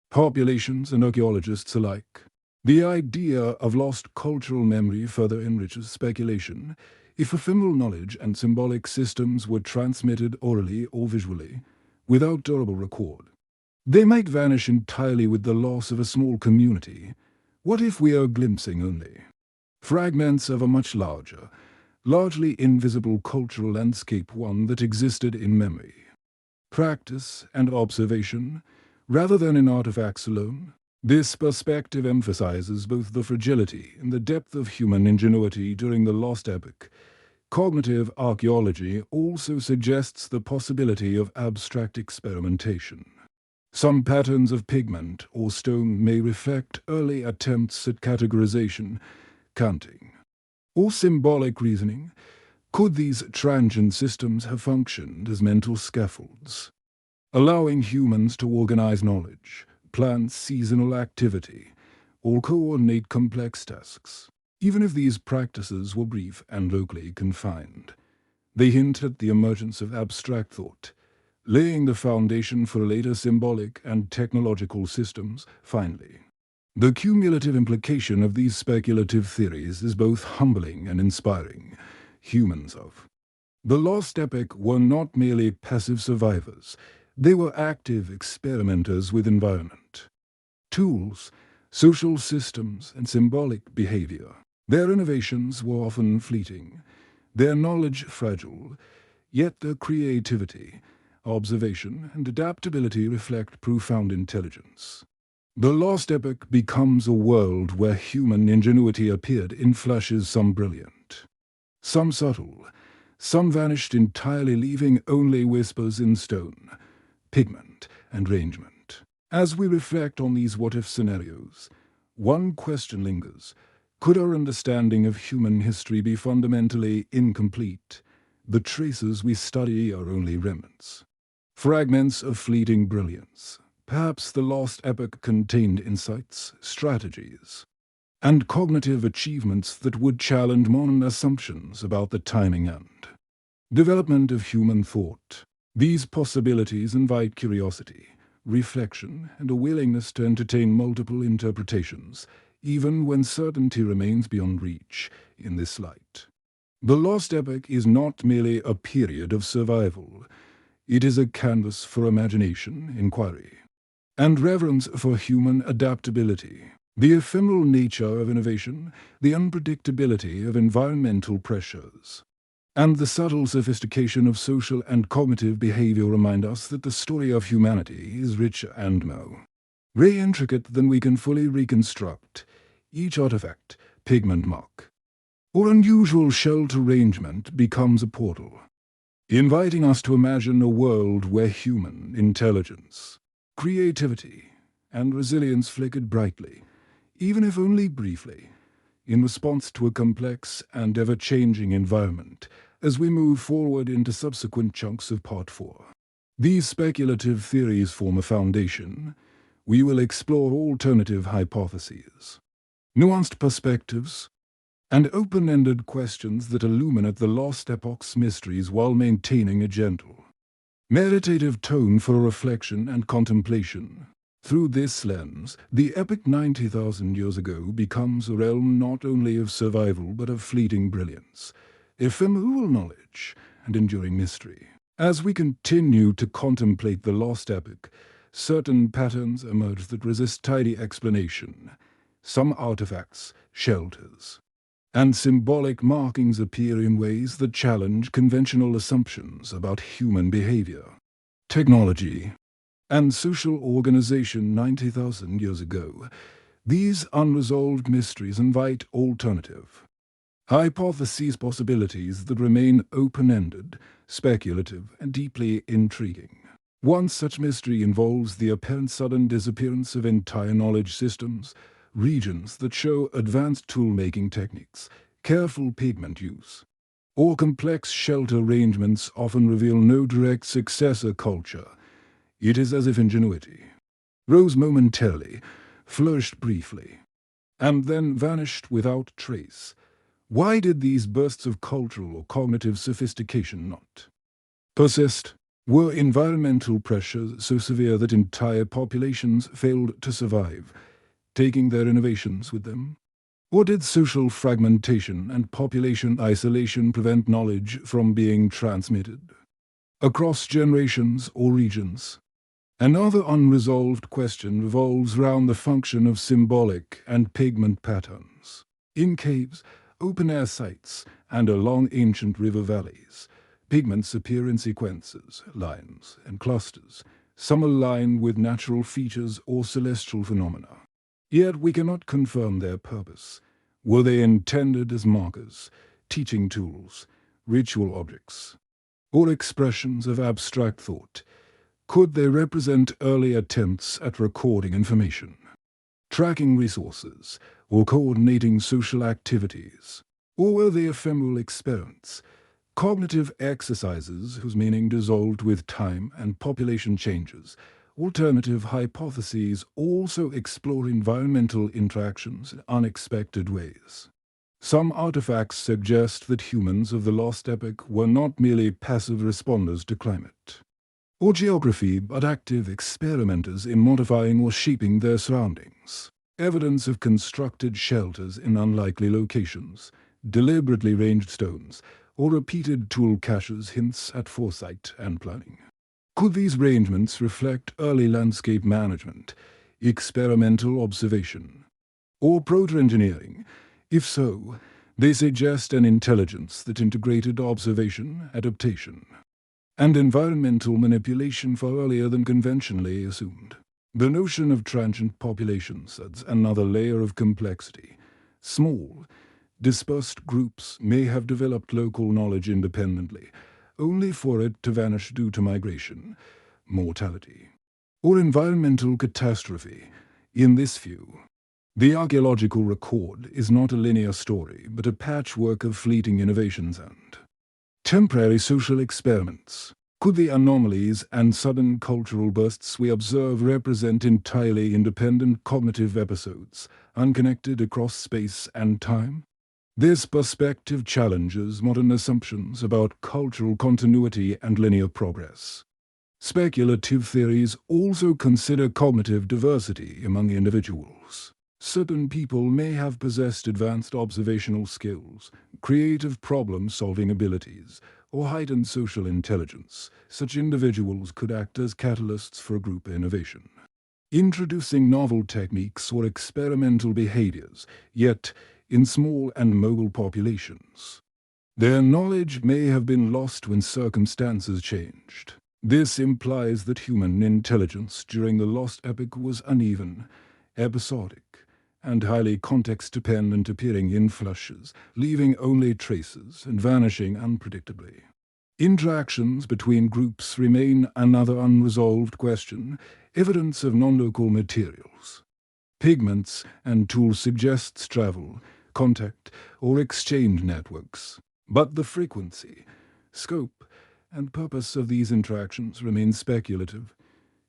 [SPEAKER 1] populations and archaeologists alike. The idea of lost cultural memory further enriches speculation. If ephemeral knowledge and symbolic systems were transmitted orally or visually, without durable record, they might vanish entirely with the loss of a small community. What if we are glimpsing only fragments of a much larger, largely invisible cultural landscape, one that existed in memory, practice, and observation, rather than in artifacts alone? This perspective emphasizes both the fragility and the depth of human ingenuity during the Lost Epoch. Cognitive archaeology also suggests the possibility of abstract experimentation. Some patterns of pigment or stone may reflect early attempts at categorization, counting, or symbolic reasoning. Could these transient systems have functioned as mental scaffolds, allowing humans to organize knowledge, plan seasonal activity, or coordinate complex tasks? Even if these practices were brief and locally confined, they hint at the emergence of abstract thought, laying the foundation for later symbolic and technological systems. Finally, the cumulative implication of these speculative theories is both humbling and inspiring. Humans of the Lost Epoch were not merely passive survivors. They were active experimenters with environment, tools, social systems, and symbolic behavior. Their innovations were often fleeting, their knowledge fragile, yet their creativity, observation, and adaptability reflect profound intelligence. The Lost Epoch becomes a world where human ingenuity appeared in flashes, some brilliant, some subtle, some vanished entirely, leaving only whispers in stone, pigment, and arrangement. As we reflect on these what-if scenarios, one question lingers. Could our understanding of human history be fundamentally incomplete? The traces we study are only remnants, fragments of fleeting brilliance. Perhaps the Lost Epoch contained insights, strategies, and cognitive achievements that would challenge modern assumptions about the timing and development of human thought. These possibilities invite curiosity, reflection, and a willingness to entertain multiple interpretations, even when certainty remains beyond reach. In this light, the Lost Epoch is not merely a period of survival. It is a canvas for imagination, inquiry, and reverence for human adaptability. The ephemeral nature of innovation, the unpredictability of environmental pressures, and the subtle sophistication of social and cognitive behavior remind us that the story of humanity is rich and more intricate than we can fully reconstruct. Each artifact, pigment mark, or unusual shelled arrangement becomes a portal, inviting us to imagine a world where human intelligence, creativity, and resilience flickered brightly, even if only briefly, in response to a complex and ever-changing environment. As we move forward into subsequent chunks of Part 4, these speculative theories form a foundation. We will explore alternative hypotheses, nuanced perspectives, and open-ended questions that illuminate the Lost Epoch's mysteries while maintaining a gentle, meditative tone for reflection and contemplation. Through this lens, the epic 90,000 years ago becomes a realm not only of survival but of fleeting brilliance. ephemeral knowledge, and enduring mystery. As we continue to contemplate the Lost Epoch, certain patterns emerge that resist tidy explanation. Some artifacts, shelters, and symbolic markings appear in ways that challenge conventional assumptions about human behavior. Technology and social organization 90,000 years ago, these unresolved mysteries invite alternative hypotheses, possibilities that remain open-ended, speculative, and deeply intriguing. One such mystery involves the apparent sudden disappearance of entire knowledge systems, regions that show advanced tool-making techniques, careful pigment use, or complex shelter arrangements often reveal no direct successor culture. It is as if ingenuity rose momentarily, flourished briefly, and then vanished without trace. Why did these bursts of cultural or cognitive sophistication not persist? Were environmental pressures so severe that entire populations failed to survive, taking their innovations with them? Or did social fragmentation and population isolation prevent knowledge from being transmitted across generations or regions? Another unresolved question revolves around the function of symbolic and pigment patterns. In caves, open-air sites, and along ancient river valleys, pigments appear in sequences, lines, and clusters, some aligned with natural features or celestial phenomena. Yet we cannot confirm their purpose. Were they intended as markers, teaching tools, ritual objects, or expressions of abstract thought? Could they represent early attempts at recording information, tracking resources, or coordinating social activities? Or were they ephemeral experiments, cognitive exercises whose meaning dissolved with time and population changes? Alternative hypotheses also explore environmental interactions in unexpected ways. Some artifacts suggest that humans of the Lost Epoch were not merely passive responders to climate or geography, but active experimenters in modifying or shaping their surroundings. Evidence of constructed shelters in unlikely locations, deliberately ranged stones, or repeated tool caches hints at foresight and planning. Could these arrangements reflect early landscape management, experimental observation, or proto-engineering? If so, they suggest an intelligence that integrated observation, adaptation, and environmental manipulation far earlier than conventionally assumed. The notion of transient populations adds another layer of complexity. Small, dispersed groups may have developed local knowledge independently, only for it to vanish due to migration, mortality, or environmental catastrophe. In this view, the archaeological record is not a linear story, but a patchwork of fleeting innovations and temporary social experiments. Could the anomalies and sudden cultural bursts we observe represent entirely independent cognitive episodes, unconnected across space and time? This perspective challenges modern assumptions about cultural continuity and linear progress. Speculative theories also consider cognitive diversity among individuals. Certain people may have possessed advanced observational skills, creative problem-solving abilities, or heightened social intelligence. Such individuals could act as catalysts for group innovation, introducing novel techniques or experimental behaviors, yet in small and mobile populations. Their knowledge may have been lost when circumstances changed. This implies that human intelligence during the Lost Epoch was uneven, episodic, and highly context-dependent, appearing in flushes, leaving only traces and vanishing unpredictably. Interactions between groups remain another unresolved question. Evidence of non-local materials, pigments, and tools suggests travel, contact, or exchange networks. But the frequency, scope, and purpose of these interactions remain speculative.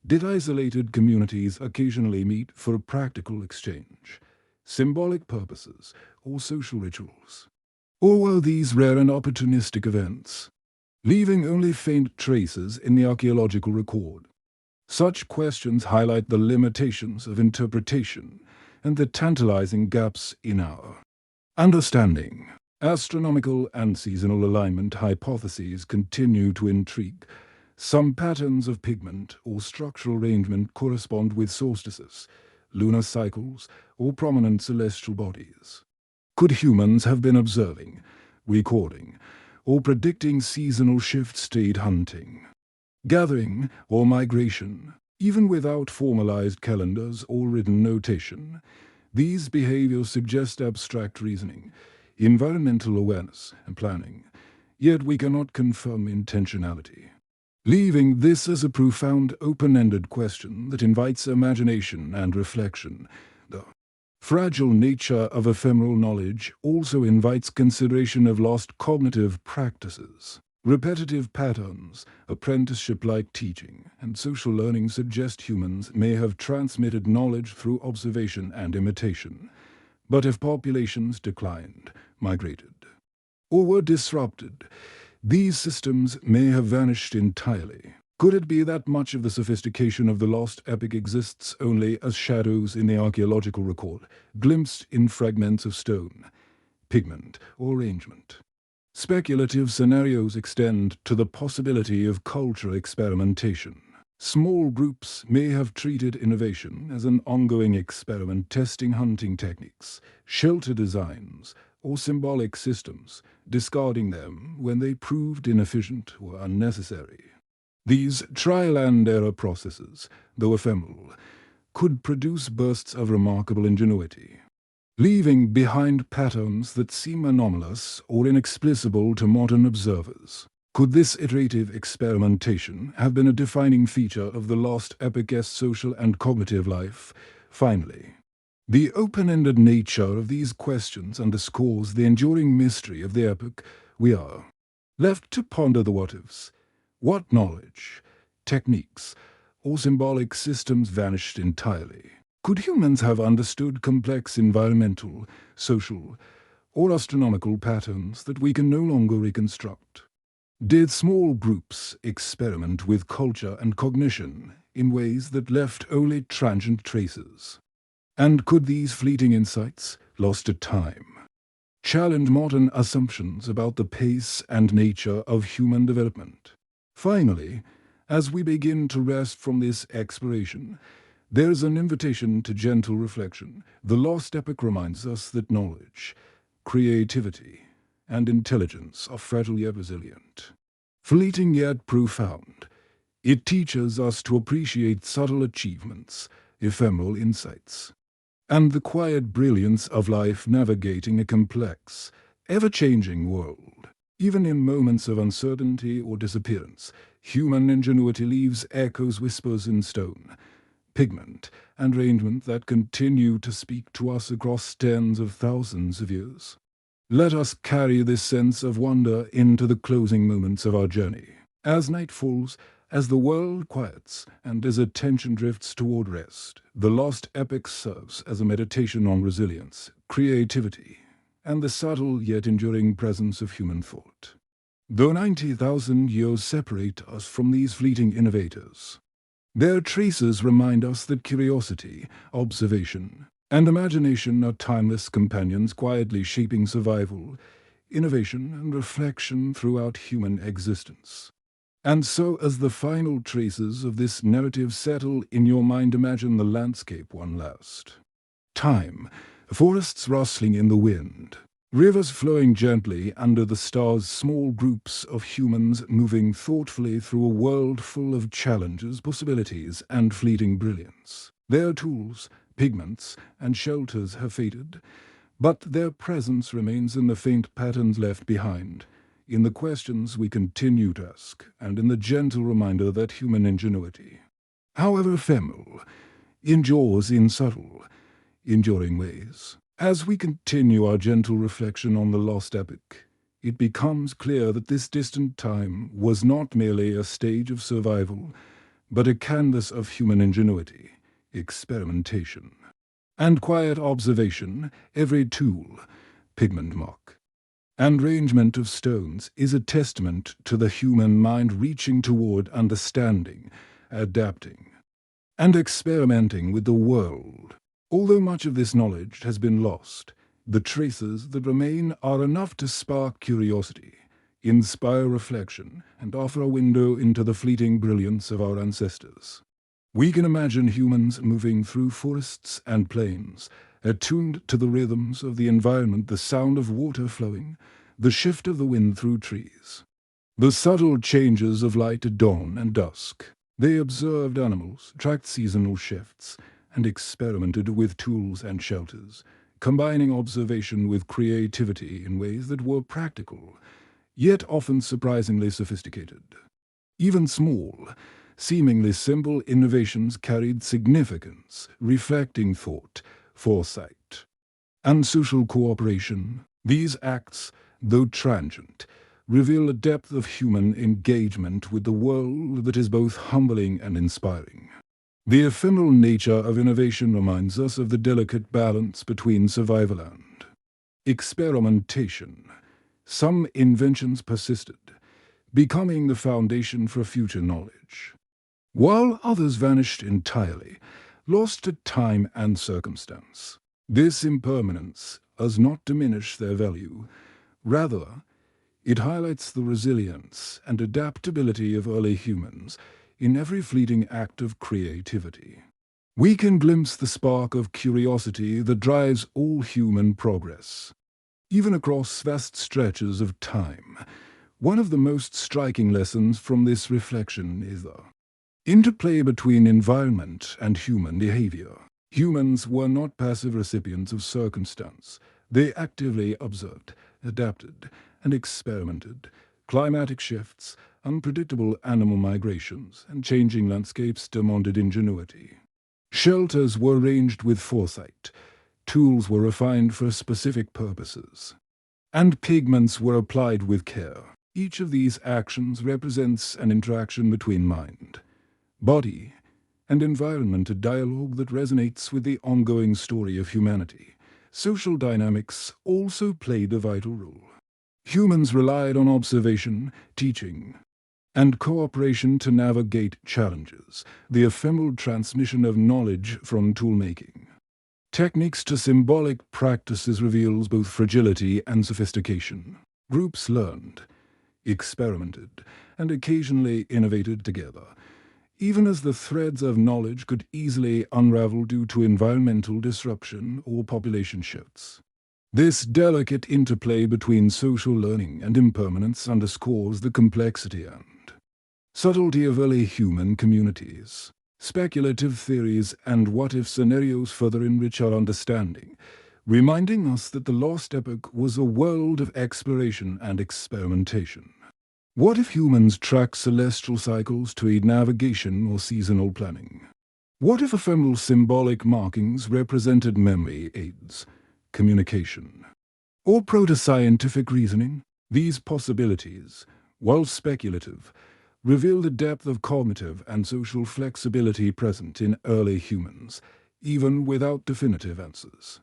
[SPEAKER 1] Did isolated communities occasionally meet for a practical exchange, symbolic purposes, or social rituals? Or were these rare and opportunistic events, leaving only faint traces in the archaeological record? Such questions highlight the limitations of interpretation and the tantalizing gaps in our understanding. Astronomical and seasonal alignment hypotheses continue to intrigue. Some patterns of pigment or structural arrangement correspond with solstices, lunar cycles, or prominent celestial bodies. Could humans have been observing, recording, or predicting seasonal shifts aid hunting, gathering, or migration? Even without formalized calendars or written notation, these behaviors suggest abstract reasoning, environmental awareness, and planning, yet we cannot confirm intentionality. Leaving this as a profound open-ended question that invites imagination and reflection. The fragile nature of ephemeral knowledge also invites consideration of lost cognitive practices. Repetitive patterns, apprenticeship-like teaching, and social learning suggest humans may have transmitted knowledge through observation and imitation. But if populations declined, migrated, or were disrupted, these systems may have vanished entirely. Could it be that much of the sophistication of the Lost Epoch exists only as shadows in the archaeological record, glimpsed in fragments of stone, pigment, or arrangement? Speculative scenarios extend to the possibility of cultural experimentation. Small groups may have treated innovation as an ongoing experiment, testing hunting techniques, shelter designs, or symbolic systems, discarding them when they proved inefficient or unnecessary. These trial-and-error processes, though ephemeral, could produce bursts of remarkable ingenuity, leaving behind patterns that seem anomalous or inexplicable to modern observers. Could this iterative experimentation have been a defining feature of the Lost Epoch's social and cognitive life? Finally, the open-ended nature of these questions underscores the enduring mystery of the epoch. We are left to ponder the what-ifs. What knowledge, techniques, or symbolic systems vanished entirely? Could humans have understood complex environmental, social, or astronomical patterns that we can no longer reconstruct? Did small groups experiment with culture and cognition in ways that left only transient traces? And could these fleeting insights, lost to time, challenge modern assumptions about the pace and nature of human development? Finally, as we begin to rest from this exploration, there is an invitation to gentle reflection. The Lost Epoch reminds us that knowledge, creativity, and intelligence are fragile yet resilient, fleeting yet profound. It teaches us to appreciate subtle achievements, ephemeral insights, and the quiet brilliance of life navigating a complex, ever-changing world. Even in moments of uncertainty or disappearance, human ingenuity leaves echoes, whispers in stone, pigment, and arrangement that continue to speak to us across tens of thousands of years. Let us carry this sense of wonder into the closing moments of our journey. As night falls, as the world quiets, and as attention drifts toward rest, the Lost Epoch serves as a meditation on resilience, creativity, and the subtle yet enduring presence of human thought. Though 90,000 years separate us from these fleeting innovators, their traces remind us that curiosity, observation, and imagination are timeless companions quietly shaping survival, innovation, and reflection throughout human existence. And so, as the final traces of this narrative settle in your mind, imagine the landscape one last time: forests rustling in the wind, rivers flowing gently under the stars, small groups of humans moving thoughtfully through a world full of challenges, possibilities, and fleeting brilliance. Their tools, pigments, and shelters have faded, but their presence remains in the faint patterns left behind, in the questions we continue to ask, and in the gentle reminder that human ingenuity, however ephemeral, endures in subtle, enduring ways. As we continue our gentle reflection on the Lost Epoch, it becomes clear that this distant time was not merely a stage of survival, but a canvas of human ingenuity, experimentation, and quiet observation. Every tool, pigment mark, and arrangement of stones is a testament to the human mind reaching toward understanding, adapting, and experimenting with the world. Although much of this knowledge has been lost, The traces that remain are enough to spark curiosity, inspire reflection, and offer a window into the fleeting brilliance of our ancestors. We can imagine humans moving through forests and plains, attuned to the rhythms of the environment, the sound of water flowing, the shift of the wind through trees, the subtle changes of light at dawn and dusk. They observed animals, tracked seasonal shifts, and experimented with tools and shelters, combining observation with creativity in ways that were practical, yet often surprisingly sophisticated. Even small, seemingly simple innovations carried significance, reflecting thought, foresight, and social cooperation. These acts, though transient, reveal a depth of human engagement with the world that is both humbling and inspiring. The ephemeral nature of innovation reminds us of the delicate balance between survival and experimentation. Some inventions persisted, becoming the foundation for future knowledge, while others vanished entirely, lost to time and circumstance. This impermanence does not diminish their value. Rather, it highlights the resilience and adaptability of early humans in every fleeting act of creativity. We can glimpse the spark of curiosity that drives all human progress. Even across vast stretches of time, one of the most striking lessons from this reflection is the interplay between environment and human behavior. Humans were not passive recipients of circumstance. They actively observed, adapted, and experimented. Climatic shifts, unpredictable animal migrations, and changing landscapes demanded ingenuity. Shelters were arranged with foresight. Tools were refined for specific purposes, and pigments were applied with care. Each of these actions represents an interaction between mind, body, and environment, a dialogue that resonates with the ongoing story of humanity. Social dynamics also played a vital role. Humans relied on observation, teaching, and cooperation to navigate challenges, the ephemeral transmission of knowledge from tool-making techniques to symbolic practices reveals both fragility and sophistication. Groups learned, experimented, and occasionally innovated together, even as the threads of knowledge could easily unravel due to environmental disruption or population shifts. This delicate interplay between social learning and impermanence underscores the complexity and subtlety of early human communities. Speculative theories and what-if scenarios further enrich our understanding, reminding us that the Lost Epoch was a world of exploration and experimentation. What if humans track celestial cycles to aid navigation or seasonal planning? What if ephemeral symbolic markings represented memory aids, communication, or proto-scientific reasoning? These possibilities, while speculative, reveal the depth of cognitive and social flexibility present in early humans, even without definitive answers.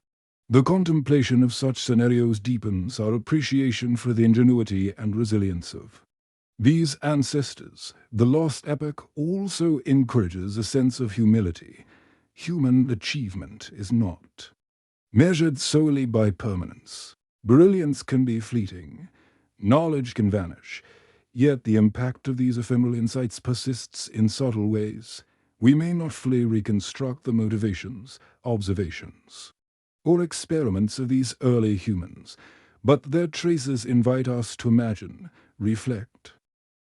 [SPEAKER 1] The contemplation of such scenarios deepens our appreciation for the ingenuity and resilience of these ancestors. The Lost Epoch also encourages a sense of humility. Human achievement is not measured solely by permanence. Brilliance can be fleeting, knowledge can vanish, yet the impact of these ephemeral insights persists in subtle ways. We may not fully reconstruct the motivations, observations, or experiments of these early humans, but their traces invite us to imagine, reflect,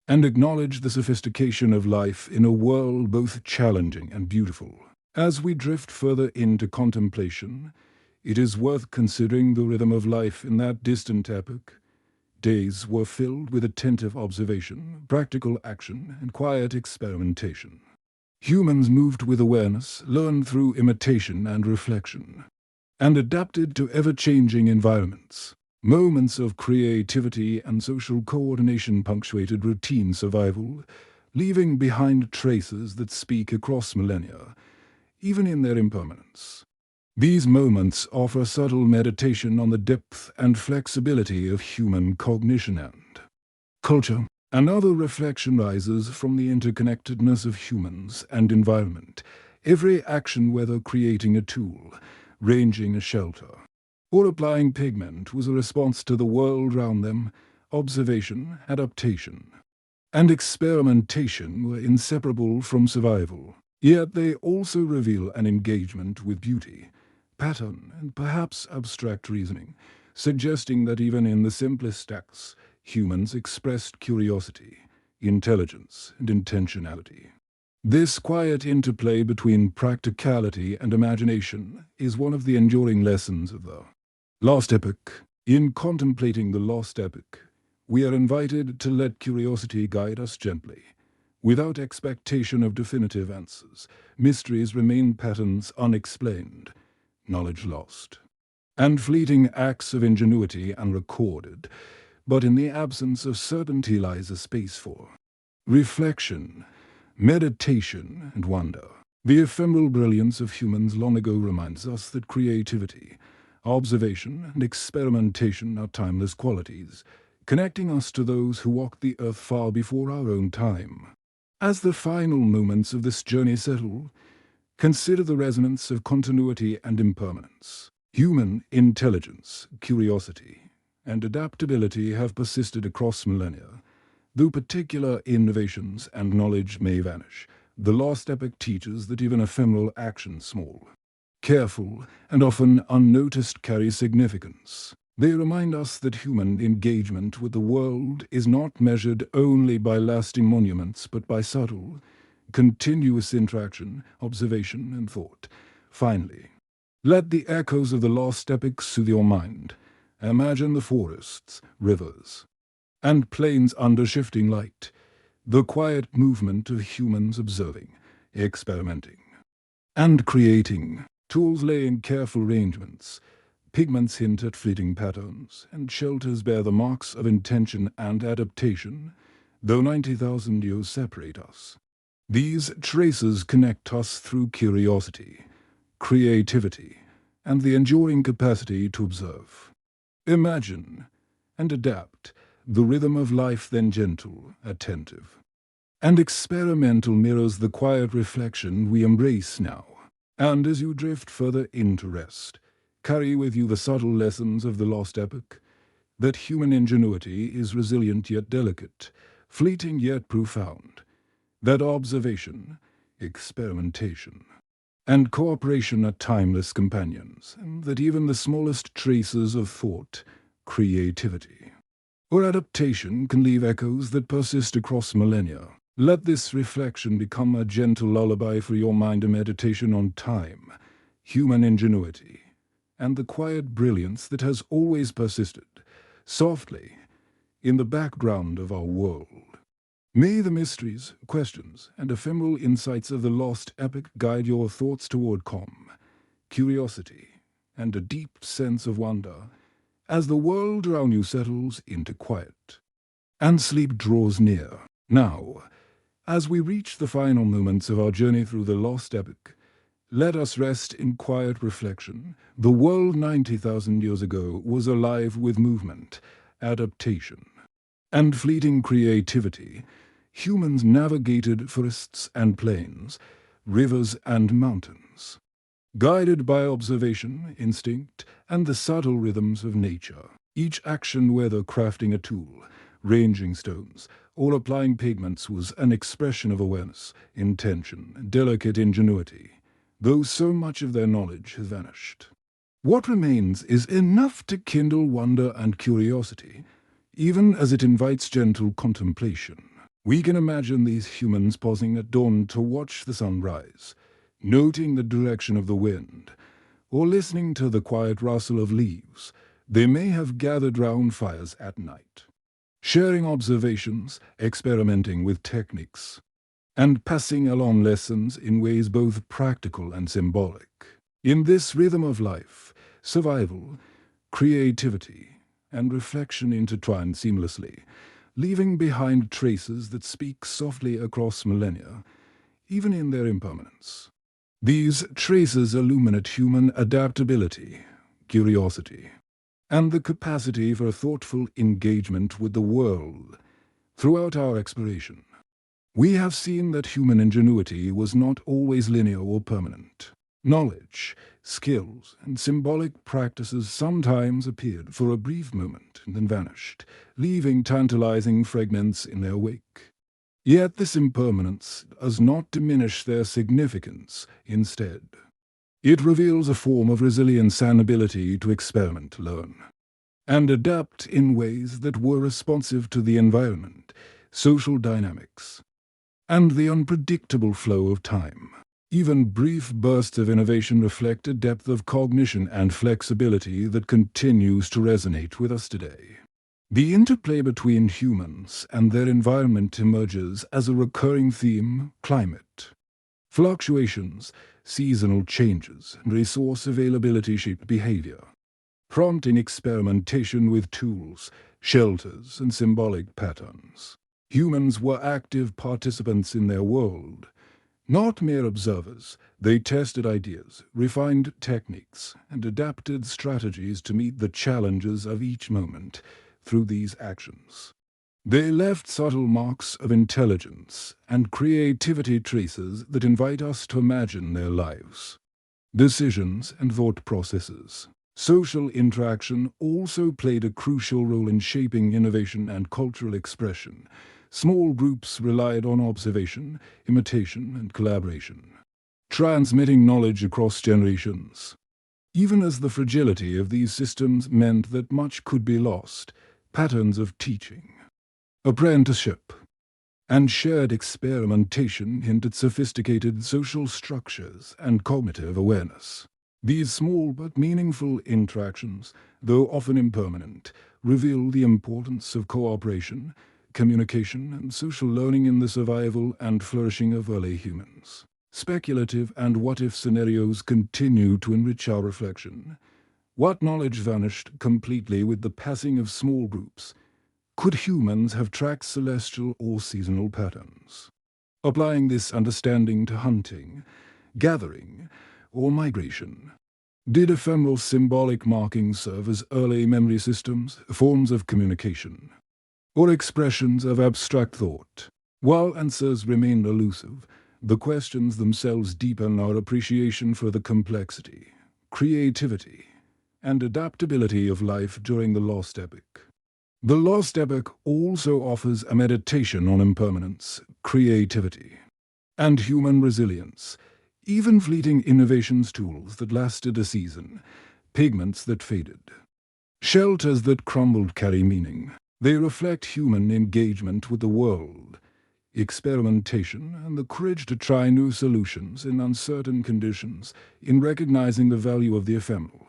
[SPEAKER 1] and acknowledge the sophistication of life in a world both challenging and beautiful. As we drift further into contemplation, it is worth considering the rhythm of life in that distant epoch. Days were filled with attentive observation, practical action, and quiet experimentation. Humans moved with awareness, learned through imitation and reflection, and adapted to ever-changing environments. Moments of creativity and social coordination punctuated routine survival, leaving behind traces that speak across millennia, even in their impermanence. These moments offer subtle meditation on the depth and flexibility of human cognition and culture. Another reflection rises from the interconnectedness of humans and environment. Every action, whether creating a tool, arranging a shelter, or applying pigment was a response to the world around them. Observation, adaptation, and experimentation were inseparable from survival. Yet they also reveal an engagement with beauty, pattern, and perhaps abstract reasoning, suggesting that even in the simplest acts, humans expressed curiosity, intelligence, and intentionality. This quiet interplay between practicality and imagination is one of the enduring lessons of the Lost Epoch. In contemplating the Lost Epoch, we are invited to let curiosity guide us gently. Without expectation of definitive answers, mysteries remain, patterns unexplained, knowledge lost, and fleeting acts of ingenuity unrecorded. But in the absence of certainty lies a space for reflection, meditation, and wonder. The ephemeral brilliance of humans long ago reminds us that creativity, observation, and experimentation are timeless qualities, connecting us to those who walked the earth far before our own time. As the final moments of this journey settle, consider the resonance of continuity and impermanence. Human intelligence, curiosity, and adaptability have persisted across millennia. Though particular innovations and knowledge may vanish, the Lost Epoch teaches that even ephemeral actions, small, careful, and often unnoticed, carry significance. They remind us that human engagement with the world is not measured only by lasting monuments, but by subtle, continuous interaction, observation, and thought. Finally, let the echoes of the Lost Epoch soothe your mind. Imagine the forests, rivers, and plains under shifting light, the quiet movement of humans observing, experimenting, and creating. Tools lay in careful arrangements, pigments hint at fleeting patterns, and shelters bear the marks of intention and adaptation, though 90,000 years separate us. These traces connect us through curiosity, creativity, and the enduring capacity to observe, imagine, and adapt. The rhythm of life, then gentle, attentive, and experimental, mirrors the quiet reflection we embrace now. And as you drift further into rest, carry with you the subtle lessons of the Lost Epoch, that human ingenuity is resilient yet delicate, fleeting yet profound, that observation, experimentation, and cooperation are timeless companions, and that even the smallest traces of thought, creativity, or adaptation can leave echoes that persist across millennia. Let this reflection become a gentle lullaby for your mind, a meditation on time, human ingenuity, and the quiet brilliance that has always persisted, softly, in the background of our world. May the mysteries, questions, and ephemeral insights of the Lost Epoch guide your thoughts toward calm, curiosity, and a deep sense of wonder, as the world around you settles into quiet, and sleep draws near. Now, as we reach the final moments of our journey through the Lost Epoch, let us rest in quiet reflection. The world 90,000 years ago was alive with movement, adaptation, and fleeting creativity. Humans navigated forests and plains, rivers and mountains, guided by observation, instinct, and the subtle rhythms of nature. Each action, whether crafting a tool, ranging stones, or applying pigments, was an expression of awareness, intention, delicate ingenuity, though so much of their knowledge has vanished. What remains is enough to kindle wonder and curiosity, even as it invites gentle contemplation. We can imagine these humans pausing at dawn to watch the sun rise, noting the direction of the wind, or listening to the quiet rustle of leaves. They may have gathered round fires at night, sharing observations, experimenting with techniques, and passing along lessons in ways both practical and symbolic. In this rhythm of life, survival, creativity, and reflection intertwine seamlessly, leaving behind traces that speak softly across millennia, even in their impermanence. These traces illuminate human adaptability, curiosity, and the capacity for thoughtful engagement with the world. Throughout our exploration, we have seen that human ingenuity was not always linear or permanent. Knowledge, skills, and symbolic practices sometimes appeared for a brief moment and then vanished, leaving tantalizing fragments in their wake. Yet this impermanence does not diminish their significance. Instead, it reveals a form of resilience and ability to experiment, learn, and adapt in ways that were responsive to the environment, social dynamics, and the unpredictable flow of time. Even brief bursts of innovation reflect a depth of cognition and flexibility that continues to resonate with us today. The interplay between humans and their environment emerges as a recurring theme: climate, fluctuations, seasonal changes, and resource availability shape behavior, prompting experimentation with tools, shelters, and symbolic patterns. Humans were active participants in their world, not mere observers. They tested ideas, refined techniques, and adapted strategies to meet the challenges of each moment. Through these actions, they left subtle marks of intelligence and creativity, traces that invite us to imagine their lives, decisions, and thought processes. Social interaction also played a crucial role in shaping innovation and cultural expression. Small groups relied on observation, imitation, and collaboration, transmitting knowledge across generations. Even as the fragility of these systems meant that much could be lost, patterns of teaching, apprenticeship, and shared experimentation hinted sophisticated social structures and cognitive awareness. These small but meaningful interactions, though often impermanent, reveal the importance of cooperation, communication, and social learning in the survival and flourishing of early humans. Speculative and what-if scenarios continue to enrich our reflection. What knowledge vanished completely with the passing of small groups? Could humans have tracked celestial or seasonal patterns? Applying this understanding to hunting, gathering, or migration, did ephemeral symbolic markings serve as early memory systems, forms of communication, or expressions of abstract thought? While answers remain elusive, the questions themselves deepen our appreciation for the complexity, creativity, and adaptability of life during the Lost Epoch. The Lost Epoch also offers a meditation on impermanence, creativity, and human resilience. Even fleeting innovations, tools that lasted a season, pigments that faded, shelters that crumbled carry meaning. They reflect human engagement with the world, experimentation, and the courage to try new solutions in uncertain conditions. In recognizing the value of the ephemeral,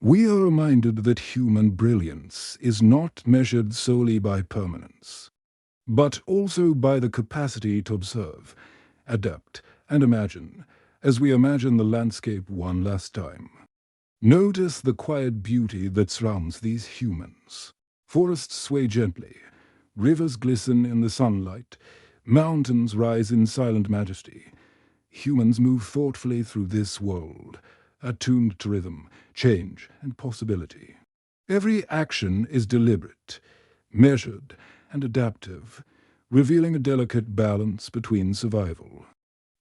[SPEAKER 1] we are reminded that human brilliance is not measured solely by permanence, but also by the capacity to observe, adapt, and imagine. As we imagine the landscape one last time, notice the quiet beauty that surrounds these humans. Forests sway gently, rivers glisten in the sunlight, mountains rise in silent majesty. Humans move thoughtfully through this world, attuned to rhythm, change, and possibility. Every action is deliberate, measured, and adaptive, revealing a delicate balance between survival,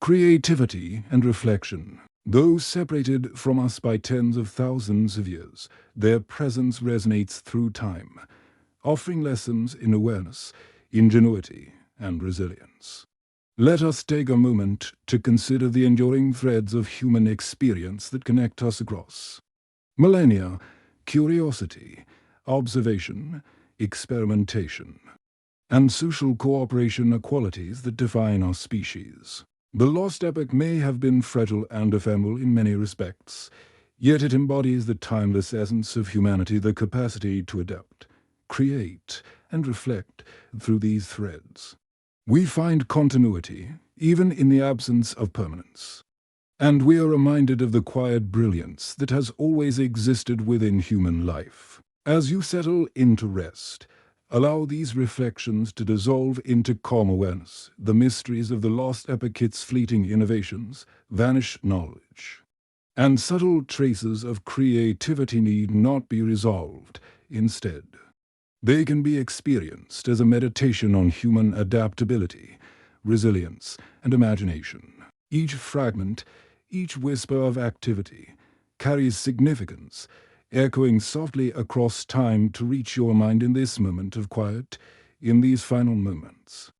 [SPEAKER 1] creativity, and reflection. Though separated from us by tens of thousands of years, their presence resonates through time, offering lessons in awareness, ingenuity, and resilience. Let us take a moment to consider the enduring threads of human experience that connect us across millennia: curiosity, observation, experimentation, and social cooperation are qualities that define our species. The Lost Epoch may have been fragile and ephemeral in many respects, yet it embodies the timeless essence of humanity, the capacity to adapt, create, and reflect. Through these threads, we find continuity, even in the absence of permanence. And we are reminded of the quiet brilliance that has always existed within human life. As you settle into rest, allow these reflections to dissolve into calm awareness. The mysteries of the Lost Epoch, its fleeting innovations, vanished knowledge, and subtle traces of creativity need not be resolved. Instead, they can be experienced as a meditation on human adaptability, resilience, and imagination. Each fragment, Each whisper of activity carries significance, echoing softly across time to reach your mind in this moment of quiet, in these final moments.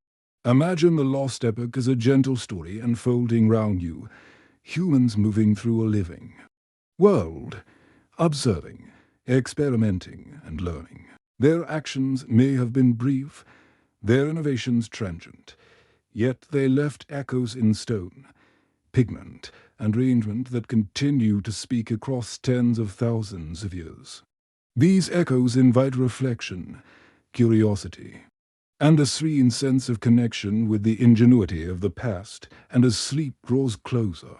[SPEAKER 1] Imagine the Lost Epoch as a gentle story unfolding round you, humans moving through a living world, observing, experimenting, and learning. Their actions may have been brief, their innovations transient, yet they left echoes in stone, pigment, and arrangement that continue to speak across tens of thousands of years. These echoes invite reflection, curiosity, and a serene sense of connection with the ingenuity of the past, and as sleep draws closer,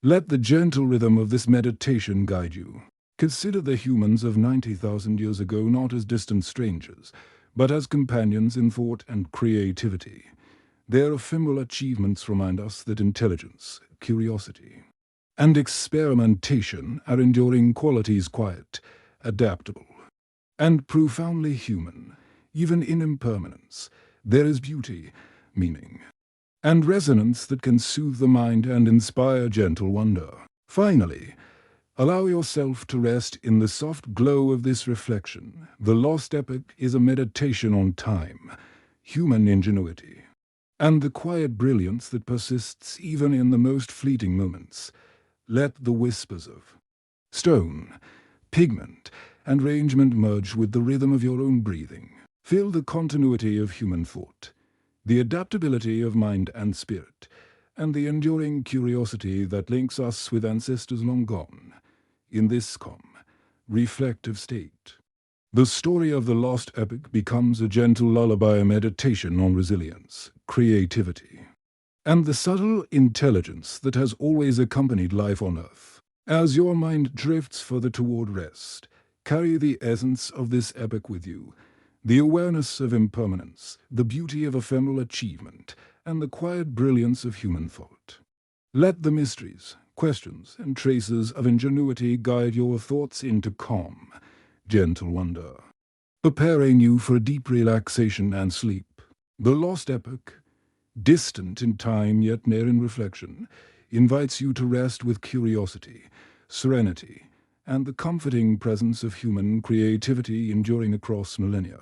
[SPEAKER 1] let the gentle rhythm of this meditation guide you. Consider the humans of 90,000 years ago not as distant strangers, but as companions in thought and creativity. Their ephemeral achievements remind us that intelligence, curiosity, and experimentation are enduring qualities, quiet, adaptable, and profoundly human. Even in impermanence, there is beauty, meaning, and resonance that can soothe the mind and inspire gentle wonder. Finally, allow yourself to rest in the soft glow of this reflection. The Lost Epoch is a meditation on time, human ingenuity, and the quiet brilliance that persists even in the most fleeting moments. Let the whispers of stone, pigment, and arrangement merge with the rhythm of your own breathing. Feel the continuity of human thought, the adaptability of mind and spirit, and the enduring curiosity that links us with ancestors long gone. In this calm, reflective state, the story of the Lost Epoch becomes a gentle lullaby, a meditation on resilience, creativity, and the subtle intelligence that has always accompanied life on Earth. As your mind drifts further toward rest, carry the essence of this epoch with you, the awareness of impermanence, the beauty of ephemeral achievement, and the quiet brilliance of human thought. Let the mysteries, questions, and traces of ingenuity guide your thoughts into calm, gentle wonder, preparing you for deep relaxation and sleep. The Lost Epoch, distant in time yet near in reflection, invites you to rest with curiosity, serenity, and the comforting presence of human creativity enduring across millennia.